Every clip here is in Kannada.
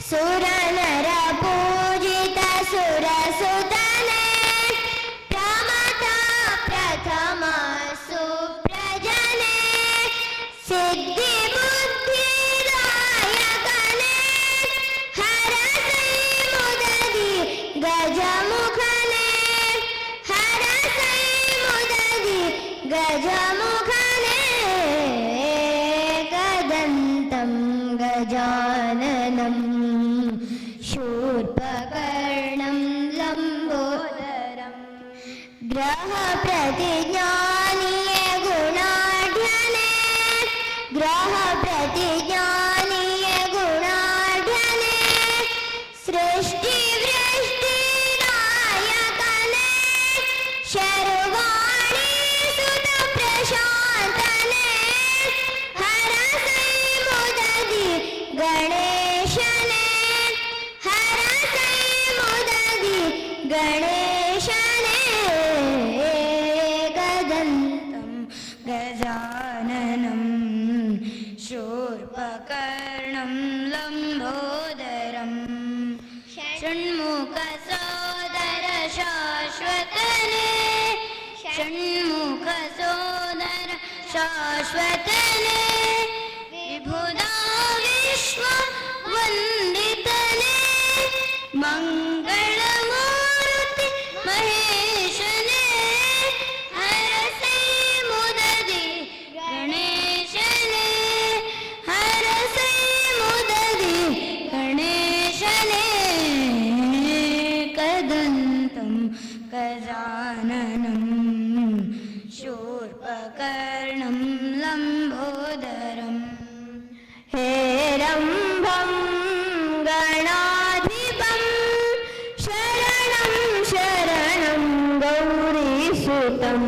ಸುರನರ ಪೂಜಿತ ಸುರಸುತನೆ ಪ್ರಮಥ ಪ್ರಥಮ ಸುಪ್ರಜನೆ ಸಿದ್ಧಿ ಬುದ್ಧಿದಾಯಕನೆ ಹರಸೈ ಮುದದಿ ಗಜಮುಖನೆ ಹರಸೈ ಮುದದಿ ಗಜಮುಖನೆ ಕದಂತಂ ಗಜಾನನಂ ಶೂರ್ಪಕರ್ಣಂ ಲಂಬೋದರಂ ಗ್ರಹ ಪ್ರತಿಜ್ಞಾನಿಯೇ ಗುಣಾಢ್ಯನೆ ಗ್ರಹ ಪ್ರತಿಜ್ಞಾನಿಯೇ ಗುಣಾಢ್ಯನೆ ಸೃಷ್ಟಿ ವೃಷ್ಟಿ ನಾಯಕನೆ ಶರ್ವಾಣಿ ಸುತ ಪ್ರಶಾಂತನೆ ಹರಸೈ ಮುದದಿ ಗಣೇಶನೆ ಹರಸೈ ಮುದದಿ ಗಣೇಶನೆ ಕದಂತಂ ಗಜಾನನಂ ಶೂರ್ಪಕರ್ಣಂ ಲಂಬೋದರಂ ಷಣ್ಮುಖ ಸೋದರ ಶಾಶ್ವತನೆ ಷಣ್ಮುಖ ಸೋದರ ಶಾಶ್ವತನೆ ವಿಭುಧಾ ವಿಶ್ವ ವಂದಿತನೆ ಮಂಗಳಮೂರ್ತಿ ಮಹೇಶನೆ ಹರಸೈ ಮುದದಿ ಗಣೇಶನೆ ಹರಸೈ ಮುದದಿ ಗಣೇಶನೆ ಕದಂತಂ ಗಜಾನನಂ ಶೂರ್ಪಕರ್ಣಂ ಲಂಬೋದರಂ ಹೇರಂಭಂ ಗಣಾಧಿಪಂ ಶರಣಂ ಶರಣಂ ಗೌರೀಸುತಂ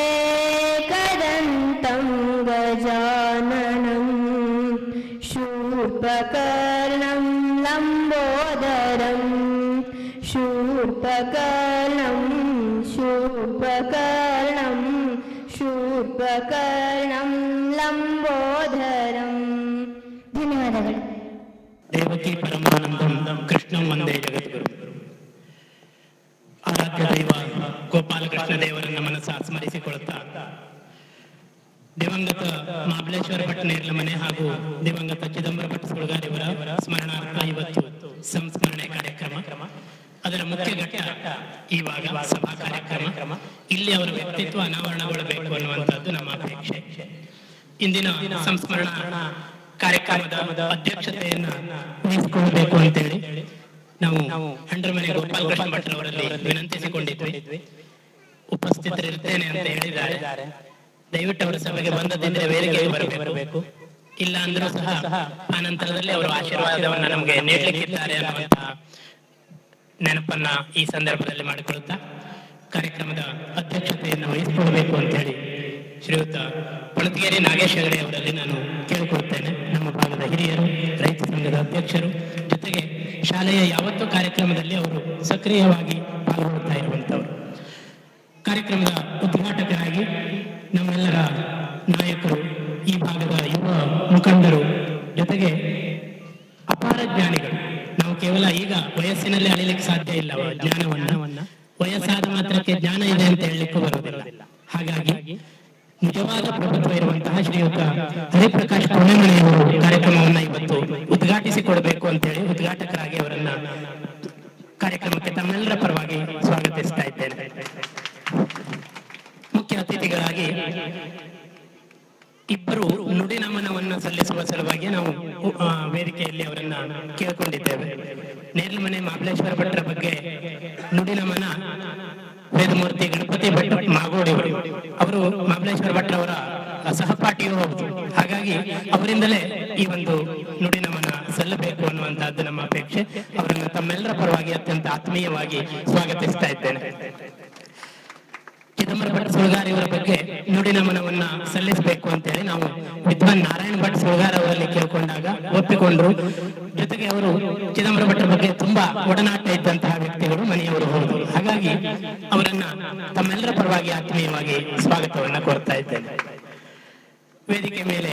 ಏಕದಂತಂ ಗಜಾನನಂ ಶೂರ್ಪಕರ್ಣಂ ಲಂಬೋದರಂ ಶೂರ್ಪಕರ್ಣಂ ಶೂರ್ಪಕರ್ಣಂ ಶೂರ್ಪಕರ್ಣಂ ಲಂಬೋದರಂ. ಧನ್ಯವಾದಗಳು. ದೇವಕಿ ಪರಮಾನಂದಂ ಕೃಷ್ಣಂ ವಂದೇ ಜಗದ್ಗುರು. ಆರಾಧ್ಯ ದೈವ ಗೋಪಾಲಕೃಷ್ಣ ದೇವರನ್ನ ಮನಸ್ಸ ಸ್ಮರಿಸಿಕೊಳ್ಳುತ್ತಾ ದಿವಂಗತ ಮಹಾಬಲೇಶ್ವರ ಭಟ್ ನೇರ್ಲಮನೆ ಹಾಗೂ ದಿವಂಗತ ಚಿದಂಬರ ಭಟ್ ಸುಳ್ಗಾರಿಯವರ ಸ್ಮರಣಾರ್ಥ ಇವತ್ತು ಸಂಸ್ಮರಣೆ ಕಾರ್ಯಕ್ರಮ. ಅದರ ಮುಖ್ಯ ಘಟ್ಟ ಇವಾಗ ಸಭಾ ಕಾರ್ಯಕ್ರಮ. ಇಲ್ಲಿ ಅವರ ವ್ಯಕ್ತಿತ್ವ ಅನಾವರಣಗೊಳ್ಳಬೇಕು ಅನ್ನುವಂಥದ್ದು ನಮ್ಮ ಅಪೇಕ್ಷೆ. ಇಂದಿನ ಸಂಸ್ಮರಣಾ ಕಾರ್ಯಕ್ರಮದ ಅಧ್ಯಕ್ಷತೆಯನ್ನ ವಹಿಸಿಕೊಳ್ಳಬೇಕು ಅಂತೇಳಿ ನಾವು ಹಂಡ್ರಮನೆ ಗೋಪಾಲಕೃಷ್ಣ ಭಟ್ ಅವರಲ್ಲಿ ವಿನಂತಿಸಿಕೊಂಡಿದ್ವಿ. ಉಪಸ್ಥಿತರಿರ್ತೇನೆ ಅಂತ ಹೇಳಿದ್ದಾರೆ. ದಯವಿಟ್ಟು ಅವರ ಸಭೆಗೆ ಬಂದದಿಂದ ವೇದಿಕೆಗೆ ಬರಬೇಕು. ಇಲ್ಲ ಅಂದ್ರೂ ಸಹ ಆನಂತರದಲ್ಲಿ ಅವರ ಆಶೀರ್ವಾದವನ್ನ ನಮಗೆ ನೀಡಲಿಕ್ಕಿದ್ದಾರೆ ಅನ್ನುವಂತಹ ನೆನಪನ್ನ ಈ ಸಂದರ್ಭದಲ್ಲಿ ಮಾಡಿಕೊಳ್ಳುತ್ತಾ ಕಾರ್ಯಕ್ರಮದ ಅಧ್ಯಕ್ಷತೆಯನ್ನು ವಹಿಸಿಕೊಳ್ಳಬೇಕು ಅಂತ ಹೇಳಿ ಶ್ರೀಯುತ ಪಳತ್ಗೇರಿ ನಾಗೇಶ್ ಹೆಗಡೆ ಅವರಲ್ಲಿ ನಾನು ಕೇಳಿಕೊಳ್ತೇನೆ. ನಮ್ಮ ಭಾಗದ ಹಿರಿಯರು, ರೈತ ಸಂಘದ ಅಧ್ಯಕ್ಷರು, ಜೊತೆಗೆ ಶಾಲೆಯ ಯಾವತ್ತೂ ಕಾರ್ಯಕ್ರಮದಲ್ಲಿ ಅವರು ಸಕ್ರಿಯವಾಗಿ ಪಾಲ್ಗೊಳ್ಳುತ್ತಾ ಇರುವಂತವರು. ಕಾರ್ಯಕ್ರಮದ ಉದ್ಘಾಟಕರಾಗಿ ನಮ್ಮೆಲ್ಲರ ನಾಯಕರು, ಈ ಭಾಗದ ಯುವ ಮುಖಂಡರು, ಜೊತೆಗೆ ಅಪಾರ ಜ್ಞಾನಿಗಳು. ನಾವು ಕೇವಲ ಈಗ ವಯಸ್ಸಿನಲ್ಲಿ ಅಳಿಲಿಕ್ಕೆ ಸಾಧ್ಯ ಇಲ್ಲ ಜ್ಞಾನವನ್ನ. ವಯಸ್ಸಾದ ಮಾತ್ರಕ್ಕೆ ಜ್ಞಾನ ಇದೆ ಅಂತ ಹೇಳಲಿಕ್ಕೂ ಬರುವುದಿಲ್ಲ. ಹಾಗಾಗಿ ನಿಜವಾದ ಪ್ರಭುತ್ವ ಇರುವಂತಹ ಶ್ರೀಯುತ ಹರಿಪ್ರಕಾಶ್ ಕೋಣೆಮನೆಯವರು ಕಾರ್ಯಕ್ರಮವನ್ನ ಇವತ್ತು ಉದ್ಘಾಟಿಸಿಕೊಡಬೇಕು ಅಂತ ಹೇಳಿ ಉದ್ಘಾಟಕರಾಗಿ ಅವರನ್ನ ಕಾರ್ಯಕ್ರಮಕ್ಕೆ ತಮ್ಮೆಲ್ಲರ ಪರವಾಗಿ ಸ್ವಾಗತಿಸ್ತಾ ಇದ್ದೇನೆ. ಮುಖ್ಯ ಅತಿಥಿಗಳಾಗಿ ಇಬ್ಬರು ನುಡಿ ನಮನವನ್ನು ಸಲ್ಲಿಸುವ ಸಲುವಾಗಿ ನಾವು ವೇದಿಕೆಯಲ್ಲಿ ಅವರನ್ನ ಕೇಳಿಕೊಂಡಿದ್ದೇವೆ. ನೇರ್ಲಮನೆ ಮಹಾಬಲೇಶ್ವರ ಭಟ್ರ ಬಗ್ಗೆ ನುಡಿ ನಮನ ವೇದಮೂರ್ತಿ ಗಣಪತಿ ಭಟ್ ಮಾಗೋಡಿಯವರು, ಅವರು ಮಹಾಬಲೇಶ್ವರ ಭಟ್ರವರ ಸಹಪಾಠಿಯೂ ಹೌದು. ಹಾಗಾಗಿ ಅವರಿಂದಲೇ ಈ ಒಂದು ನುಡಿ ನಮನ ಸಲ್ಲಬೇಕು ಅನ್ನುವಂತಹದ್ದು ನಮ್ಮ ಅಪೇಕ್ಷೆ. ಅವರನ್ನು ತಮ್ಮೆಲ್ಲರ ಪರವಾಗಿ ಅತ್ಯಂತ ಆತ್ಮೀಯವಾಗಿ ಸ್ವಾಗತಿಸ್ತಾ ಇದ್ದೇನೆ. ಚಿದಂಬರ ಭಟ್ ಸುಳ್ಗಾರಿಯವರ ಬಗ್ಗೆ ನುಡಿ ನಮನವನ್ನ ಸಲ್ಲಿಸಬೇಕು ಅಂತ ಹೇಳಿ ನಾವು ವಿದ್ವಾನ್ ನಾರಾಯಣ ಭಟ್ ಸುಳ್ಗಾರ್ ಅವರಲ್ಲಿ ಕೇಳ್ಕೊಂಡಾಗ ಒಪ್ಪಿಕೊಂಡ್ರು. ಜೊತೆಗೆ ಅವರು ಚಿದಂಬರ ಭಟ್ರ ಬಗ್ಗೆ ತುಂಬಾ ಒಡನಾಟ ಇದ್ದಂತಹ ವ್ಯಕ್ತಿಗಳು, ಮನೆಯವರು ಹೌದು. ಹಾಗಾಗಿ ಅವರನ್ನ ತಮ್ಮೆಲ್ಲರ ಪರವಾಗಿ ಆತ್ಮೀಯವಾಗಿ ಸ್ವಾಗತವನ್ನ ಕೋರ್ತಾ ಇದ್ದೇನೆ. ವೇದಿಕೆ ಮೇಲೆ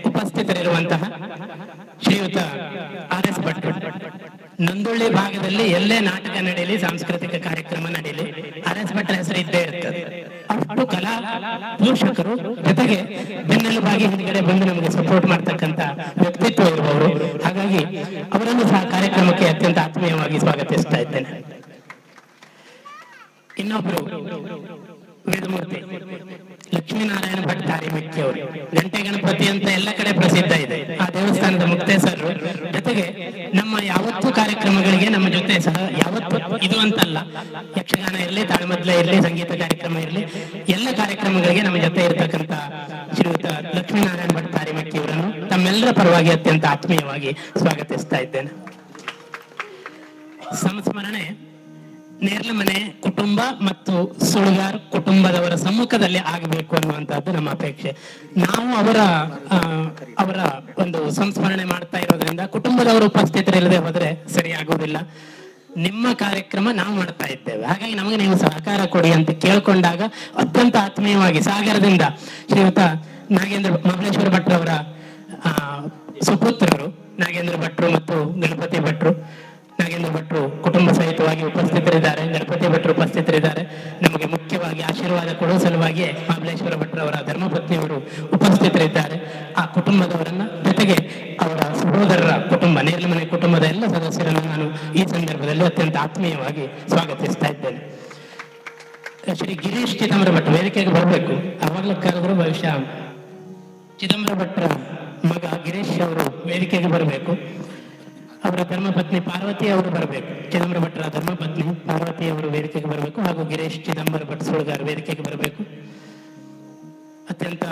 ಉಪಸ್ಥಿತರಿರುವಂತಹ ಶ್ರೀಯುತ RS ಭಟ್ರು. ನಂದೊಳ್ಳಿ ಭಾಗದಲ್ಲಿ ಎಲ್ಲೇ ನಾಟಕ ನಡೆಯಲಿ, ಸಾಂಸ್ಕೃತಿಕ ಕಾರ್ಯಕ್ರಮ ನಡೆಯಲಿ, RS ಭಟ್ರ ಹೆಸರು ಇದ್ದೇ ಇರ್ತದೆ. ಅಷ್ಟು ಕಲಾ ಪೋಷಕರು, ಜೊತೆಗೆ ಬೆನ್ನೆಲುಬಾಗಿ ಹಿಂದ್ಗಡೆ ಬಂದು ನಮಗೆ ಸಪೋರ್ಟ್ ಮಾಡ್ತಕ್ಕಂತ ವ್ಯಕ್ತಿತ್ವ ಇರುವವರು. ಹಾಗಾಗಿ ಅವರನ್ನು ಸಹ ಕಾರ್ಯಕ್ರಮಕ್ಕೆ ಅತ್ಯಂತ ಆತ್ಮೀಯವಾಗಿ ಸ್ವಾಗತಿಸ್ತಾ ಇದ್ದೇನೆ. ಇನ್ನೊಬ್ರು ವೇದಮೂರ್ತಿ ಲಕ್ಷ್ಮೀನಾರಾಯಣ ಭಟ್ ತಾರಿಮಿಕ್ಕಿ ಅವರು. ಗಂಟೆ ಗಣಪತಿ ಅಂತ ಎಲ್ಲ ಕಡೆ ಪ್ರಸಿದ್ಧ ಇದೆ. ಆ ದೇವಸ್ಥಾನದ ಮುಕ್ತೇಸರು. ಜೊತೆಗೆ ನಮ್ಮ ಯಾವತ್ತು ಕಾರ್ಯಕ್ರಮಗಳಿಗೆ ನಮ್ಮ ಜೊತೆ ಸಹ ಯಾವತ್ತು ಇದು ಅಂತಲ್ಲ, ಯಕ್ಷಗಾನ ಇರಲಿ, ತಾಳಮದ್ದಲೆ ಇರಲಿ, ಸಂಗೀತ ಕಾರ್ಯಕ್ರಮ ಇರಲಿ, ಎಲ್ಲ ಕಾರ್ಯಕ್ರಮಗಳಿಗೆ ನಮ್ಮ ಜೊತೆ ಇರತಕ್ಕಂತ ಶ್ರೀಯುತ ಲಕ್ಷ್ಮೀನಾರಾಯಣ ಭಟ್ ತಾರಿಮಿಕ್ಕಿ ಅವರನ್ನು ತಮ್ಮೆಲ್ಲರ ಪರವಾಗಿ ಅತ್ಯಂತ ಆತ್ಮೀಯವಾಗಿ ಸ್ವಾಗತಿಸ್ತಾ ಇದ್ದೇನೆ. ಸಂಸ್ಮರಣೆ ನೇರ್ಲಮನೆ ಕುಟುಂಬ ಮತ್ತು ಸುಳ್ಗಾರ್ ಕುಟುಂಬದವರ ಸಮ್ಮುಖದಲ್ಲಿ ಆಗಬೇಕು ಅನ್ನುವಂಥದ್ದು ನಮ್ಮ ಅಪೇಕ್ಷೆ. ನಾವು ಅವರ ಒಂದು ಸಂಸ್ಮರಣೆ ಮಾಡ್ತಾ ಇರೋದ್ರಿಂದ ಕುಟುಂಬದವರ ಉಪಸ್ಥಿತರಿಲ್ಲದೆ ಹೋದ್ರೆ ಸರಿಯಾಗುವುದಿಲ್ಲ. ನಿಮ್ಮ ಕಾರ್ಯಕ್ರಮ ನಾವು ಮಾಡ್ತಾ ಇದ್ದೇವೆ, ಹಾಗಾಗಿ ನಮಗೆ ನೀವು ಸಹಕಾರ ಕೊಡಿ ಅಂತ ಕೇಳ್ಕೊಂಡಾಗ ಅತ್ಯಂತ ಆತ್ಮೀಯವಾಗಿ ಸಾಗರದಿಂದ ಶ್ರೀಯುತ ಮಹಾಬಲೇಶ್ವರ ಭಟ್ರವರ ಸುಪುತ್ರರು ನಾಗೇಂದ್ರ ಭಟ್ರು ಮತ್ತು ಗಣಪತಿ ಭಟ್ರು. ನಾಗೇಂದ್ರ ಭಟ್ರು ಕುಟುಂಬ ಸಹಿತವಾಗಿ ಉಪಸ್ಥಿತರಿದ್ದಾರೆ, ಗಣಪತಿ ಭಟ್ರು ಉಪಸ್ಥಿತರಿದ್ದಾರೆ. ನಮಗೆ ಮುಖ್ಯವಾಗಿ ಆಶೀರ್ವಾದ ಕೊಡುವ ಸಲುವಾಗಿ ಮಹಾಬಲೇಶ್ವರ ಭಟ್ರವರ ಧರ್ಮಪತ್ನಿಯವರು ಉಪಸ್ಥಿತರಿದ್ದಾರೆ. ಆ ಕುಟುಂಬದವರನ್ನ, ಜೊತೆಗೆ ಅವರ ಸಹೋದರರ ಕುಟುಂಬ, ನೇರ್ಲಮನೆ ಕುಟುಂಬದ ಎಲ್ಲ ಸದಸ್ಯರನ್ನು ನಾನು ಈ ಸಂದರ್ಭದಲ್ಲಿ ಅತ್ಯಂತ ಆತ್ಮೀಯವಾಗಿ ಸ್ವಾಗತಿಸ್ತಾ ಇದ್ದೇನೆ. ಶ್ರೀ ಗಿರೀಶ್ ಚಿದಂಬರ ಭಟ್ ವೇದಿಕೆಗೆ ಬರಬೇಕು. ಅವಾಗಲೂ ಕರೆದ್ರು, ಬಹುಶಃ ಚಿದಂಬರ ಭಟ್ರ ಮಗ ಗಿರೀಶ್ ಅವರು ವೇದಿಕೆಗೆ ಬರಬೇಕು. ಅವರ ಧರ್ಮಪತ್ನಿ ಪಾರ್ವತಿ ಅವರು ಬರಬೇಕು. ಚಿದಂಬರ ಭಟ್ರ ಧರ್ಮಪತ್ನಿ ಪಾರ್ವತಿ ಅವರು ವೇದಿಕೆಗೆ ಬರಬೇಕು, ಹಾಗೂ ಗಿರೀಶ್ ಚಿದಂಬರ ಭಟ್ ಸುಳ್ಗಾರ್ ವೇದಿಕೆಗೆ ಬರಬೇಕು. ಅತ್ಯಂತ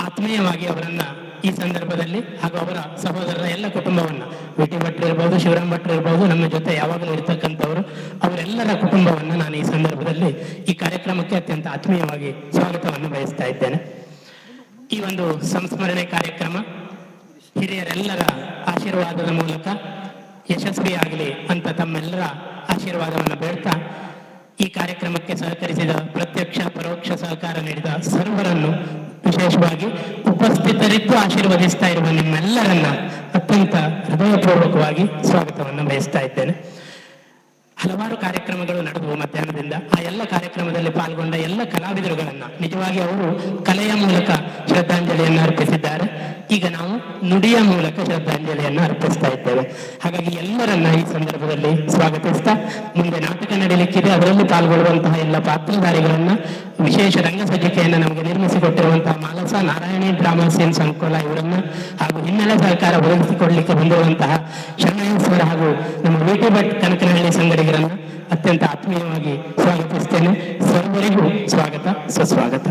ಆತ್ಮೀಯವಾಗಿ ಅವರನ್ನ ಈ ಸಂದರ್ಭದಲ್ಲಿ ಹಾಗೂ ಅವರ ಸಹೋದರರ ಎಲ್ಲ ಕುಟುಂಬವನ್ನ, ವಿಟಿ ಭಟ್ರು ಇರ್ಬೋದು, ಶಿವರಾಮ್ ಭಟ್ರು ಇರ್ಬೋದು, ನಮ್ಮ ಜೊತೆ ಯಾವಾಗಲೂ ಇರ್ತಕ್ಕಂಥವರು, ಅವರೆಲ್ಲರ ಕುಟುಂಬವನ್ನ ನಾನು ಈ ಸಂದರ್ಭದಲ್ಲಿ ಈ ಕಾರ್ಯಕ್ರಮಕ್ಕೆ ಅತ್ಯಂತ ಆತ್ಮೀಯವಾಗಿ ಸ್ವಾಗತವನ್ನು ಬಯಸ್ತಾ ಇದ್ದೇನೆ. ಈ ಒಂದು ಸಂಸ್ಮರಣೆ ಕಾರ್ಯಕ್ರಮ ಹಿರಿಯರೆಲ್ಲರ ಆಶೀರ್ವಾದದ ಮೂಲಕ ಯಶಸ್ವಿಯಾಗಲಿ ಅಂತ ತಮ್ಮೆಲ್ಲರ ಆಶೀರ್ವಾದವನ್ನು ಬೇಡ್ತಾ, ಈ ಕಾರ್ಯಕ್ರಮಕ್ಕೆ ಸಹಕರಿಸಿದ ಪ್ರತ್ಯಕ್ಷ ಪರೋಕ್ಷ ಸಹಕಾರ ನೀಡಿದ ಸರ್ವರನ್ನು, ವಿಶೇಷವಾಗಿ ಉಪಸ್ಥಿತರಿದ್ದು ಆಶೀರ್ವದಿಸ್ತಾ ಇರುವ ನಿಮ್ಮೆಲ್ಲರನ್ನ ಅತ್ಯಂತ ಹೃದಯಪೂರ್ವಕವಾಗಿ ಸ್ವಾಗತವನ್ನು ಬಯಸ್ತಾ ಇದ್ದೇನೆ. ಹಲವಾರು ಕಾರ್ಯಕ್ರಮಗಳು ನಡೆದವು ಮಧ್ಯಾಹ್ನದಿಂದ. ಆ ಎಲ್ಲ ಕಾರ್ಯಕ್ರಮದಲ್ಲಿ ಪಾಲ್ಗೊಂಡ ಎಲ್ಲ ಕಲಾವಿದರುಗಳನ್ನ ನಿಜವಾಗಿ ಅವರು ಕಲೆಯ ಮೂಲಕ ಶ್ರದ್ಧಾಂಜಲಿಯನ್ನು ಅರ್ಪಿಸಿದ್ದಾರೆ. ಈಗ ನಾವು ನುಡಿಯ ಮೂಲಕ ಶ್ರದ್ಧಾಂಜಲಿಯನ್ನು ಅರ್ಪಿಸ್ತಾ ಇದ್ದೇವೆ. ಹಾಗಾಗಿ ಎಲ್ಲರನ್ನ ಈ ಸಂದರ್ಭದಲ್ಲಿ ಸ್ವಾಗತಿಸ್ತಾ, ಮುಂದೆ ನಾಟಕ ನಡೆಯಲಿಕ್ಕಿದೆ, ಅದರಲ್ಲಿ ಪಾಲ್ಗೊಳ್ಳುವಂತಹ ಎಲ್ಲ ಪಾತ್ರಧಾರಿಗಳನ್ನ, ವಿಶೇಷ ರಂಗಸಜ್ಜಿಕೆಯನ್ನು ನಮಗೆ ನಿರ್ಮಿಸಿಕೊಟ್ಟಿರುವಂತಹ ಮಾಲಸ ನಾರಾಯಣಿ ಡ್ರಾಮಾ ಸೀನ್ ಸಂಕುಲ ಇವರನ್ನ, ಹಾಗೂ ಹಿನ್ನೆಲೆ ಸಹಕಾರ ಒದಗಿಸಿಕೊಡ್ಲಿಕ್ಕೆ ಬಂದಿರುವಂತಹ ಶರಣೇಶ್ವರ ಹಾಗೂ ನಮ್ಮ ವಿಟಿ ಭಟ್ ಕನಕನಹಳ್ಳಿ ಸಂಗಡಿಗರನ್ನ ಅತ್ಯಂತ ಆತ್ಮೀಯವಾಗಿ ಸ್ವಾಗತಿಸ್ತೇನೆ. ಸರ್ವರಿಗೂ ಸ್ವಾಗತ, ಸುಸ್ವಾಗತ.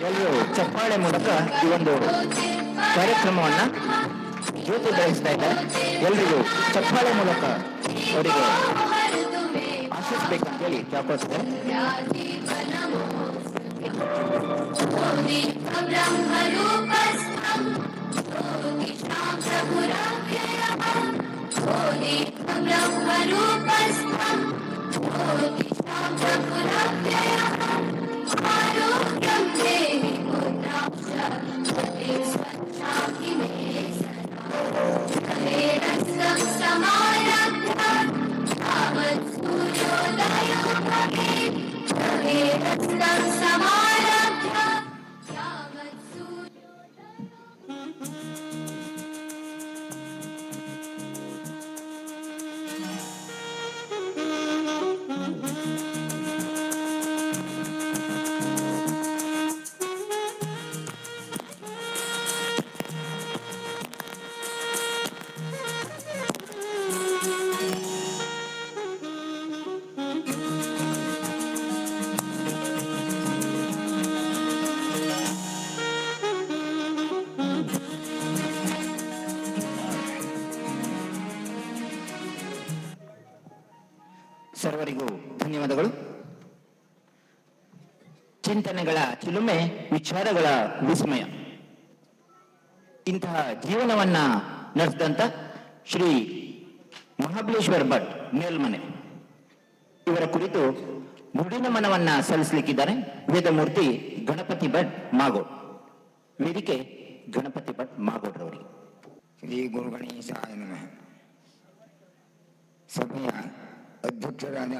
ಎಲ್ಲರೂ ಚಪ್ಪಾಳೆ ಮೂಲಕ ಈ ಒಂದು ಕಾರ್ಯಕ್ರಮವನ್ನ ಜ್ಯೋತಿ ಬೆಳೆಸ್ತಾ ಇದ್ದಾರೆ. ಎಲ್ರಿಗೂ ಚಪ್ಪಾಳೆ ಮೂಲಕ ಅವರಿಗೆ ಆಶಿಸ್ಬೇಕಂತ ಹೇಳಿ ಕೇಳ್ಕೊಳ್ತಾರೆ. ಸರ್ವರಿಗೂ ಧನ್ಯವಾದಗಳು. ಚಿಂತನೆಗಳ ಚಿಲುಮೆ, ವಿಚಾರಗಳ ವಿಸ್ಮಯ, ಇಂತಹ ಜೀವನವನ್ನ ನಡೆಸಿದಂತ ಶ್ರೀ ಮಹಾಬಲೇಶ್ವರ ಭಟ್ ಮೇಲ್ಮನೆ ಇವರ ಕುರಿತು ನುಡಿನಮನವನ್ನ ಸಲ್ಲಿಸಲಿಕ್ಕಿದ್ದಾರೆ ವೇದಮೂರ್ತಿ ಗಣಪತಿ ಭಟ್ ಮಾಗೋಡ್. ವೇದಿಕೆ ಗಣಪತಿ ಭಟ್ ಮಾಗೋಡ್ರವರಿಗೆ. ಶ್ರೀ ಗುರು ಗಣೇಶಾಯ ನಮಃ. ಸಭೆಯ ಅಧ್ಯಕ್ಷರಾದ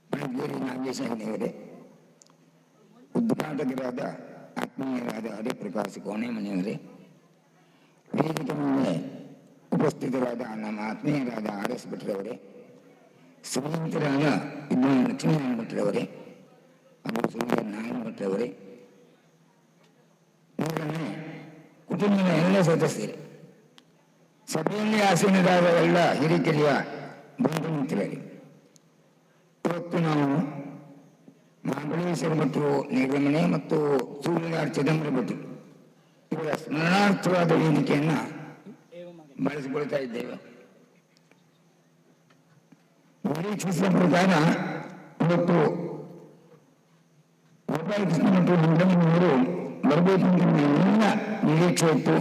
ಪಣಗೇರಿ ನಾಗೇಶನವರೇ, ಉದ್ಘಾಟಕರಾದ ಆತ್ಮೀಯರಾದ ಹರಿಪ್ರಕಾಶ್ ಕೋಣೆಮನೆಯವರೇ, ವೇದಿಕೆ ಮೇಲೆ ಉಪಸ್ಥಿತರಾದ ನಮ್ಮ ಆತ್ಮೀಯರಾದ RS ಭಟ್ರವರೇ, ಶ್ರೀಮಂತರಾದ ವಿದ್ವಾನ್ ಲಕ್ಷ್ಮೀನಾರಾಯಣ ಭಟ್ರವರೇ ಹಾಗೂ ಸೂರ್ಯ ನಾರಾಯಣ ಭಟ್ರವರೇ, ಇವರನ್ನೇ ಕುಟುಂಬದ ಎಲ್ಲ ಸದಸ್ಯರೇ, ಸಭೆಯಲ್ಲಿ ಆಸೀನರಾದ ಎಲ್ಲ ಹಿರಿಕಿರಿಯ ಬಂಧು ಮಿತ್ರರೇ, ಇವತ್ತು ನಾವು ಮಹಾಬಲೇಶ್ವರ ಭಟ್ರು ನಿರ್ಗಮನೆ ಮತ್ತು ಸೂರ್ಯನಾರ್ ಚಿದಂಬರ ಭಟ್ರು ಇವರ ಸ್ಮರಣಾರ್ಥವಾದ ವೇದಿಕೆಯನ್ನ ಬಳಸಿಕೊಳ್ತಾ ಇದ್ದೇವೆ. ನಿರೀಕ್ಷಿಸಿದ ಪ್ರಕಾರ ಇವತ್ತು ಗೋಪಾಲಕೃಷ್ಣ ಮತ್ತು ನಿರ್ಗಮನವರು ಬರಬೇಕೆಂದು ಎಲ್ಲ ನಿರೀಕ್ಷೆ ಇತ್ತು.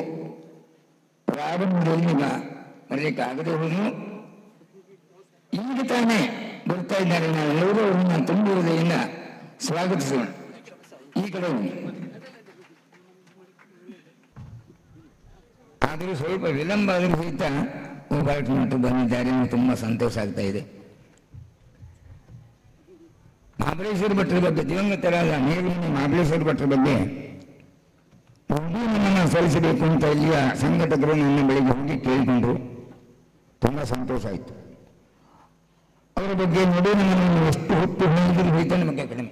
ಪ್ರಾರಂಭದಲ್ಲಿ ಬರಲಿಕ್ಕಾಗದೆ ಹೋದ್ರು. ಈಗ ತಾನೇ ಬರ್ತಾ ಇದ್ದಾರೆ. ನಾವೆಲ್ಲರೂ ಅವರನ್ನ ತುಂಬ ಹೃದಯದಿಂದ ಸ್ವಾಗತಿಸೋಣ. ಈ ಕಡೆ ಆದರೂ ಸ್ವಲ್ಪ ವಿಳಂಬ ಆದರೂ ಸಹಿತ ಗೋಪಾಲಕೃಷ್ಣ ಬಂದಿದ್ದಾರೆ, ತುಂಬಾ ಸಂತೋಷ ಆಗ್ತಾ ಇದೆ. ಮಹಾಬಲೇಶ್ವರ ಭಟ್ರ ಬಗ್ಗೆ, ದಿವಂಗತರಾದ ನೇರಮನೆ ಮಹಾಬಲೇಶ್ವರ ಭಟ್ರ ಬಗ್ಗೆ ನಮ್ಮನ್ನು ಸಲ್ಲಿಸಬೇಕು ಅಂತ ಇಲ್ಲಿಯ ಸಂಘಟಕರು ನನ್ನ ಬೆಳಿಗ್ಗೆ ಹೋಗಿ ಕೇಳಿಕೊಂಡ್ರು. ತುಂಬಾ ಸಂತೋಷ ಆಯಿತು. ಅವರ ಬಗ್ಗೆ ನೋಡಿ ನಮ್ಮನ್ನು ಎಷ್ಟು ಹೊತ್ತು ಹೇಳಿದ್ರು ಸಹಿತ ನಮಗೆ ಕಡಿಮೆ.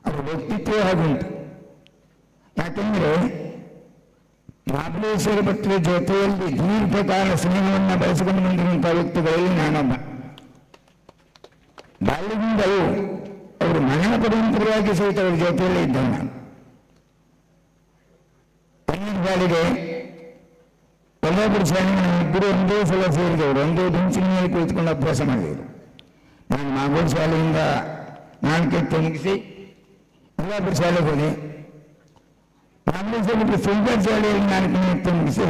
ಅವರ ವ್ಯಕ್ತಿತ್ವ ಹಾಗುಂಟು. ಯಾಕೆಂದ್ರೆ ಮಹಾಬಲೇಶ್ವರ ಭಟ್ರ ಜೊತೆಯಲ್ಲಿ ದೀರ್ಘಕಾಲ ಸ್ನೇಹವನ್ನು ಬೆಳೆಸಿಕೊಂಡು ಬಂದಿರುವಂತಹ ವ್ಯಕ್ತಿಗಳಲ್ಲಿ ನಾನೊಬ್ಬ. ಬಾಲ್ಯದಿಂದಲೂ ಅವರು ಮರಣ ಪರ್ಯಂತರವಾಗಿ ಸಹಿತ ಅವರ ಜೊತೆಯಲ್ಲೇ ಇದ್ದ ನಾನು. ಬಾಲಿಗೆ ಕೊಲ್ಲಾಪುರ ಶಾಲೆ ಇಬ್ಬರು ಒಂದೇ ಸಲ ಸೇರಿದವರು, ಒಂದೇ ಬೆಂಚಿನ ಮೇಲೆ ಕುಳಿತುಕೊಂಡು ಅಭ್ಯಾಸ ಮಾಡಿದವರು. ನಾನು ಮಾಗೋಡ್ ಶಾಲೆಯಿಂದ 4 ಮುಗಿಸಿ ಕೊಲ್ಲಾಪುರ ಶಾಲೆಗೆ ಹೋದೆ. ಮಹಾಬಲೇಶ್ವರ ಸುಲ್ತಾನ್ ಶಾಲೆಯಲ್ಲಿ 4 ಮುಗಿಸಿ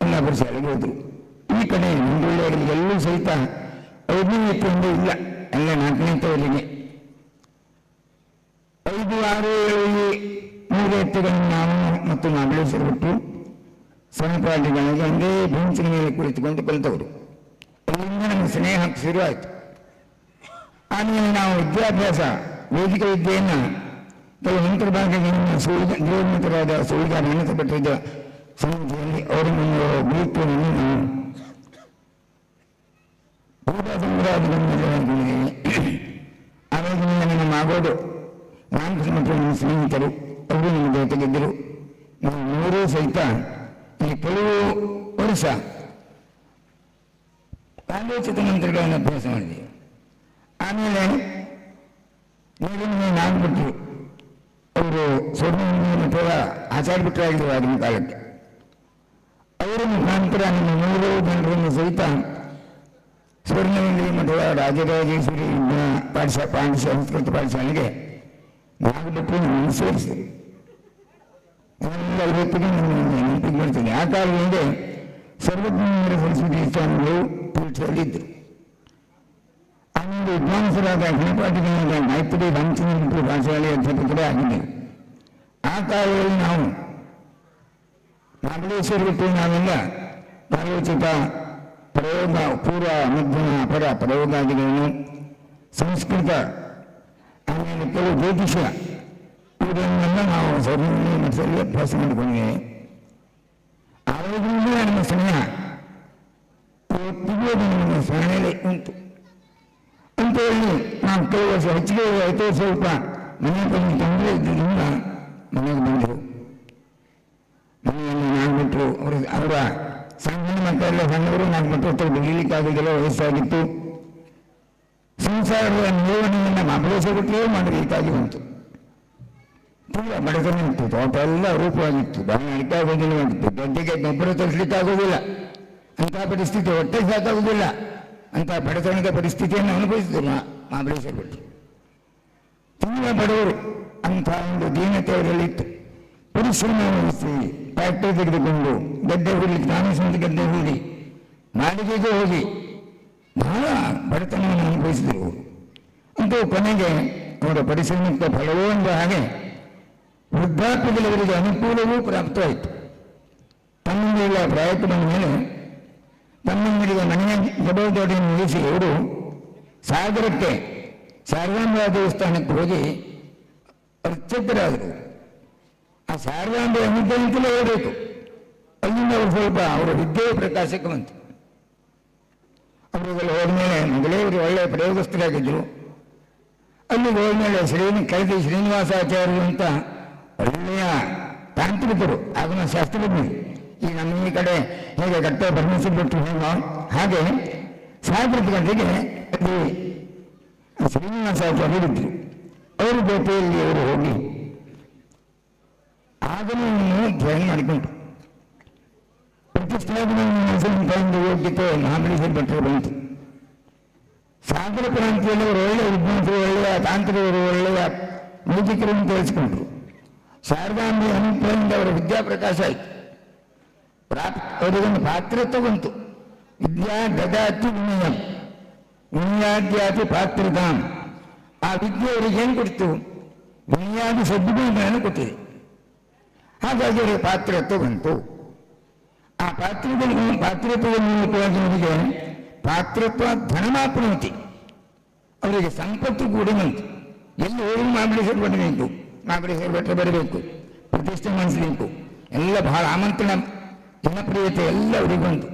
ಕೊಲ್ಲಾಪುರ ಶಾಲೆಗೆ ಹೋದ್ರು. ಈ ಕಡೆ ಮುಂದುವರಿಯವರಿಗೆ ಎಲ್ಲೂ ಸಹಿತ 5ನೇ ಎತ್ತೊಂದು ಇಲ್ಲ, ಎಲ್ಲ 4ನೇ ಎತ್ತವರಿಗೆ 5, 6, 7, 3 ಎತ್ತುಗಳನ್ನು ನಾವು ಮತ್ತು ಮಹಾಬಲೇಶ್ವರ ಭಟ್ರು ಸಹಪಾಠಿಗಳಿಗೆ ಒಂದೇ ಬೆಂಚಿನ ಮೇಲೆ ಕುಳಿತುಕೊಂಡು ಕಲಿತವರು. ಅಲ್ಲಿಂದ ನಮ್ಮ ಸ್ನೇಹ ಶುರುವಾಯಿತು. ಆಮೇಲೆ ನಾವು ವಿದ್ಯಾಭ್ಯಾಸ ವೇದಿಕೆ ವಿದ್ಯೆಯನ್ನು ಕೆಲವು ನಂತರ ಭಾಗಗಳನ್ನು ಗೃಹಮಿತರಾದ ಸುಳಿಗಾರ ಅನಂತ ಭಟ್ರಿದ್ದ ಸಮಿತಿಯಲ್ಲಿ ಅವರನ್ನು ಗುರುತ್ವವನ್ನು ನಾವು ಪೂಜಾ ಸಂಗ್ರಹಗಳಿದ್ದೇವೆ. ಆಮೇಲೆ ನಮ್ಮ ಮಾಗೋಡು ರಾಮಕೃಷ್ಣ ಭಟ್ರು ನಮ್ಮ ಸ್ನೇಹಿತರು, ಅವರು ನಮ್ಮ ಜೊತೆಗಿದ್ದರು. ನಾವು 3 ಸಹಿತ ಈ ಕೆಲವು ವರ್ಷ ಕಾಲೋಚಿತ ಮಂತ್ರಗಳನ್ನು ಅಭ್ಯಾಸ ಮಾಡಿದೆ. ಆಮೇಲೆ ನಾಗ್ಬಿಟ್ರು ಅವರು ಸ್ವರ್ಣ ಮಠದ ಆಚಾರ್ಯ ಭಟ್ರಾಗಿದ್ದರು ಆಗಿನ ಕಾಲಕ್ಕೆ. ಅವರ ಮುಖಾಂತರ ನಮ್ಮ 3 ಜನರನ್ನು ಸಹಿತ ಸ್ವರ್ಣವಂದಿ ಮಠದ ರಾಜರಾಜೇಶ್ವರಿ ಪಾಠಶಾಲೆ ಸಂಸ್ಕೃತ ಪಾಠಶಾಲೆಗೆ ನಾಗ್ಬಿಟ್ಟು ನಮ್ಮನ್ನು ಸೇರಿಸಿದರು. ಎಲ್ಲ ಹೊತ್ತಿಗೆ ನೆನಪಿಗೆ ಬರ್ತದೆ. ಆ ಕಾಲದಿಂದ ಸರ್ವಜ್ಞೇಂದ್ರ ಸರಸ್ವತಿ ಸ್ವಾಮಿಗಳು ಪೀಠದಲ್ಲಿದ್ದರು. ಆಮೇಲೆ ವಿದ್ವಾಂಸರಾದ ಗಣಪಾಠಿಗಳಾದ ಮೈತ್ರಿ ರಾಮಚಂದ್ರ ಪಾಠಶಾಲೆಯ ಅಧ್ಯಾಪಕರೇ ಆಗಿದ್ದರು. ಆ ಕಾಲದಲ್ಲಿ ನಾವು ಮಹಾಬಲೇಶ್ವರ ಭಟ್ರು ನಾವೆಲ್ಲ ಕಾಲೋಚಿತ ಪ್ರಯೋಗ, ಪೂರ್ವ ಮಧ್ಯಮ ಅಪರ ಪ್ರಯೋಗಾದಿಗಳನ್ನು, ಸಂಸ್ಕೃತ, ಆಮೇಲೆ ಕೆಲವು ಜ್ಯೋತಿಷ ಇವುಗಳನ್ನೆಲ್ಲ ನಾವು ಸ್ವರ್ಣ ಮಠದಲ್ಲಿ ಅಭ್ಯಾಸ ಮಾಡಿಕೊಂಡಿದ್ದೇವೆ. ಆವಾಗಿಂದ ನಮ್ಮ ಸ್ನೇಹ ಇವತ್ತಿಗೂ ನಮ್ಮ ಸ್ಮರಣೆಯಲ್ಲಿ ಉಂಟು. ಅಂತ ಹೇಳಿ ನಾವು ಕೆಲವು ವರ್ಷ ಹೆಚ್ಚಿಗೆ ಆಯಿತು, ಸ್ವಲ್ಪ ಮನೆ ಬಂದು ತೊಂದರೆ ಇದ್ದರಿಂದ ಮನೆಗೆ ಬಂದರು. ಮನೆಯಲ್ಲಿ ನಾಗ್ಬಿಟ್ರು ಅವರ ಸಣ್ಣ ಮಕ್ಕಳೆಲ್ಲ ಸಣ್ಣವರು, 4 ಮಕ್ಕಳು ಬೆಳೀಲಿಕ್ಕಾಗೋದಿಲ್ಲ, ವಯಸ್ಸಾಗಿತ್ತು. ಸಂಸಾರದ ನಿರ್ವಹಣೆಯನ್ನು ಮಹಾಬಲೇಶ್ವರ ಭಟ್ರೇ ಮಾಡಬೇಕಾಗಿ ಬಂತು. ತುಂಬ ಬಡತನ ಇತ್ತು, ತೋಟ ಎಲ್ಲ ರೂಪವಾಗಿತ್ತು, ಬಹಳ ನಡಿಕಾಗೋದಿಲ್ಲ, ಗದ್ದೆಗೆ ಗೊಬ್ಬರ ತರಿಸಲಿಕ್ಕಾಗೋದಿಲ್ಲ, ಅಂತಹ ಪರಿಸ್ಥಿತಿ ಹೊಟ್ಟೆ ಸಾಕಾಗೋದಿಲ್ಲ. ಅಂತ ಬಡತನದ ಪರಿಸ್ಥಿತಿಯನ್ನು ಅನುಭವಿಸಿದರು ಮಹಾಬಲೇಶ್ವರ ಭಟ್ರು. ತುಂಬ ಬಡವರು ಅಂತ ಒಂದು ದೀನತೆ ಅವರಲ್ಲಿತ್ತು. ಪರಿಶ್ರಮ ವಹಿಸಿ ಫ್ಯಾಕ್ಟರಿ ತೆಗೆದುಕೊಂಡು ಗದ್ದೆ ಹೂಡಲಿಕ್ಕೆ ನಾನು ಸ್ವಂತ ಗದ್ದೆ ಹೂಡಿ ಮಾಳಿಗೆಗೆ ಹೋಗಿ ಬಹಳ ಬಡತನವನ್ನು ಅನುಭವಿಸಿದರು ಅವರು. ಅಂತೂ ಕೊನೆಗೆ ಅವರ ಪರಿಶ್ರಮಕ್ಕೆ ಫಲವೂ ಎಂಬ ಹಾಗೆ ವೃದ್ಧಾಪ್ಯದಲ್ಲಿ ಅವರಿಗೆ ಅನುಕೂಲವೂ ಪ್ರಾಪ್ತವಾಯಿತು. ತಮ್ಮಂದಿರ ಪ್ರಾಯಕ್ಕೆ ಬಂದ ಮೇಲೆ ತಮ್ಮಂದಿರಿಗೆ ಮನೆಯ ಜವಾಬ್ದಾರಿಯನ್ನು ವಹಿಸಿ ಅವರು ಸಾಗರಕ್ಕೆ ಶಾರದಾಂಬಾ ದೇವಸ್ಥಾನಕ್ಕೆ ಹೋಗಿ ಅರ್ಚಕರಾದರು. ಆ ಶಾರದಾಂಬೆ ಅನುಗ್ರಹದಿಂದಲೇ ಹೋಗಬೇಕು. ಅಲ್ಲಿಂದ ಅವರು ಸ್ವಲ್ಪ ಅವರ ವಿದ್ಯೆಯ ಪ್ರಕಾಶಕ್ಕೆ ಬಂತು. ಅವರಿಗೆಲ್ಲ ಹೋದ್ಮೇಲೆ ಮೊದಲೇ ಅವರು ಒಳ್ಳೆಯ ಪ್ರಯೋಗಸ್ಥರಾಗಿದ್ದರು. ಅಲ್ಲಿಗೆ ಹೋದ್ಮೇಲೆ ಕೆಳದಿ ಶ್ರೀನಿವಾಸಾಚಾರ್ಯರು ಅಂತ ಒಳ್ಳೆಯ ತಾಂತ್ರಿಕರು, ಆಗಮ ಶಾಸ್ತ್ರಜ್ಞರು. ಈ ನಮ್ಮ ಈ ಕಡೆ ಹೇಗೆ ಕಟ್ಟ ಪರಮೇಶ್ವರ ಭಟ್ರು ಹಾಗೆ ಸಾಗರದ ಗಂಟೆಗೆ ಅಲ್ಲಿ ಶ್ರೀನಿವಾಸಾಚಾರ್ಯರಿದ್ದರು. ಅವರ ಜೊತೆಯಲ್ಲಿ ಅವರು ಹೋಗಿ ಆಗಮವನ್ನು ಧ್ಯಾನ ಮಾಡಿಕೊಂಡ್ರು. ಪ್ರತಿಷ್ಠಾಪನೆ ಯೋಗ್ಯತೆ ಮಹಾಬಲೇಶ್ವರ ಭಟ್ರು ಬಂತು. ಸಾಗರ ಪ್ರಾಂತ್ಯದಲ್ಲಿ ಅವರು ಒಳ್ಳೆಯ ವಿದ್ವಾಂಸರು, ಒಳ್ಳೆಯ ತಾಂತ್ರಿಕರು, ಒಳ್ಳೆಯ ಮೂಜಿಕರನ್ನು ತೋರಿಸಿಕೊಂಡ್ರು. ಶಾರದಾಂಬೆ ಅನುಗ್ರಹದಿಂದ ಅವರ ವಿದ್ಯಾಪ್ರಕಾಶ ಆಯಿತು. ಅವರಿಗೊಂದು ಪಾತ್ರತ್ವ ಬಂತು. ವಿದ್ಯಾ ದದಾತಿ ವಿನಯಂ ವಿನಯಾದ್ಯಾತಿ ಪಾತ್ರತಾಂ. ಆ ವಿದ್ಯೆ ಅವರಿಗೆ ಏನು ಕೊಡ್ತು? ವಿನಯಾದಿ ಸದ್ಗುಣಗಳನ್ನು ಕೊಟ್ಟಿದೆ. ಹಾಗಾಗಿ ಅವರಿಗೆ ಪಾತ್ರತ್ವ ಬಂತು. ಆ ಪಾತ್ರತ್ವದ ಮೂಲಕವಾಗಿ ಅವರಿಗೆ ಪಾತ್ರತ್ವ ಧನಮಾಪ್ನೋತಿ, ಅವರಿಗೆ ಸಂಪತ್ತು ಕೂಡ ಬಂತು. ಎಲ್ಲಿ ಹೋಗಿ ಮಹಾಬಲೇಶ್ವರ ಬರಬೇಕು, ಮಹಾಬಲೇಶ್ವರ ಭಟ್ರು ಬರಬೇಕು, ಪ್ರತಿಷ್ಠೆ ಮಾಡಿಸಬೇಕು, ಎಲ್ಲ ಬಹಳ ಆಮಂತ್ರಣ ಜನಪ್ರಿಯತೆ ಎಲ್ಲ ಅವರಿಗೆ ಬಂತು.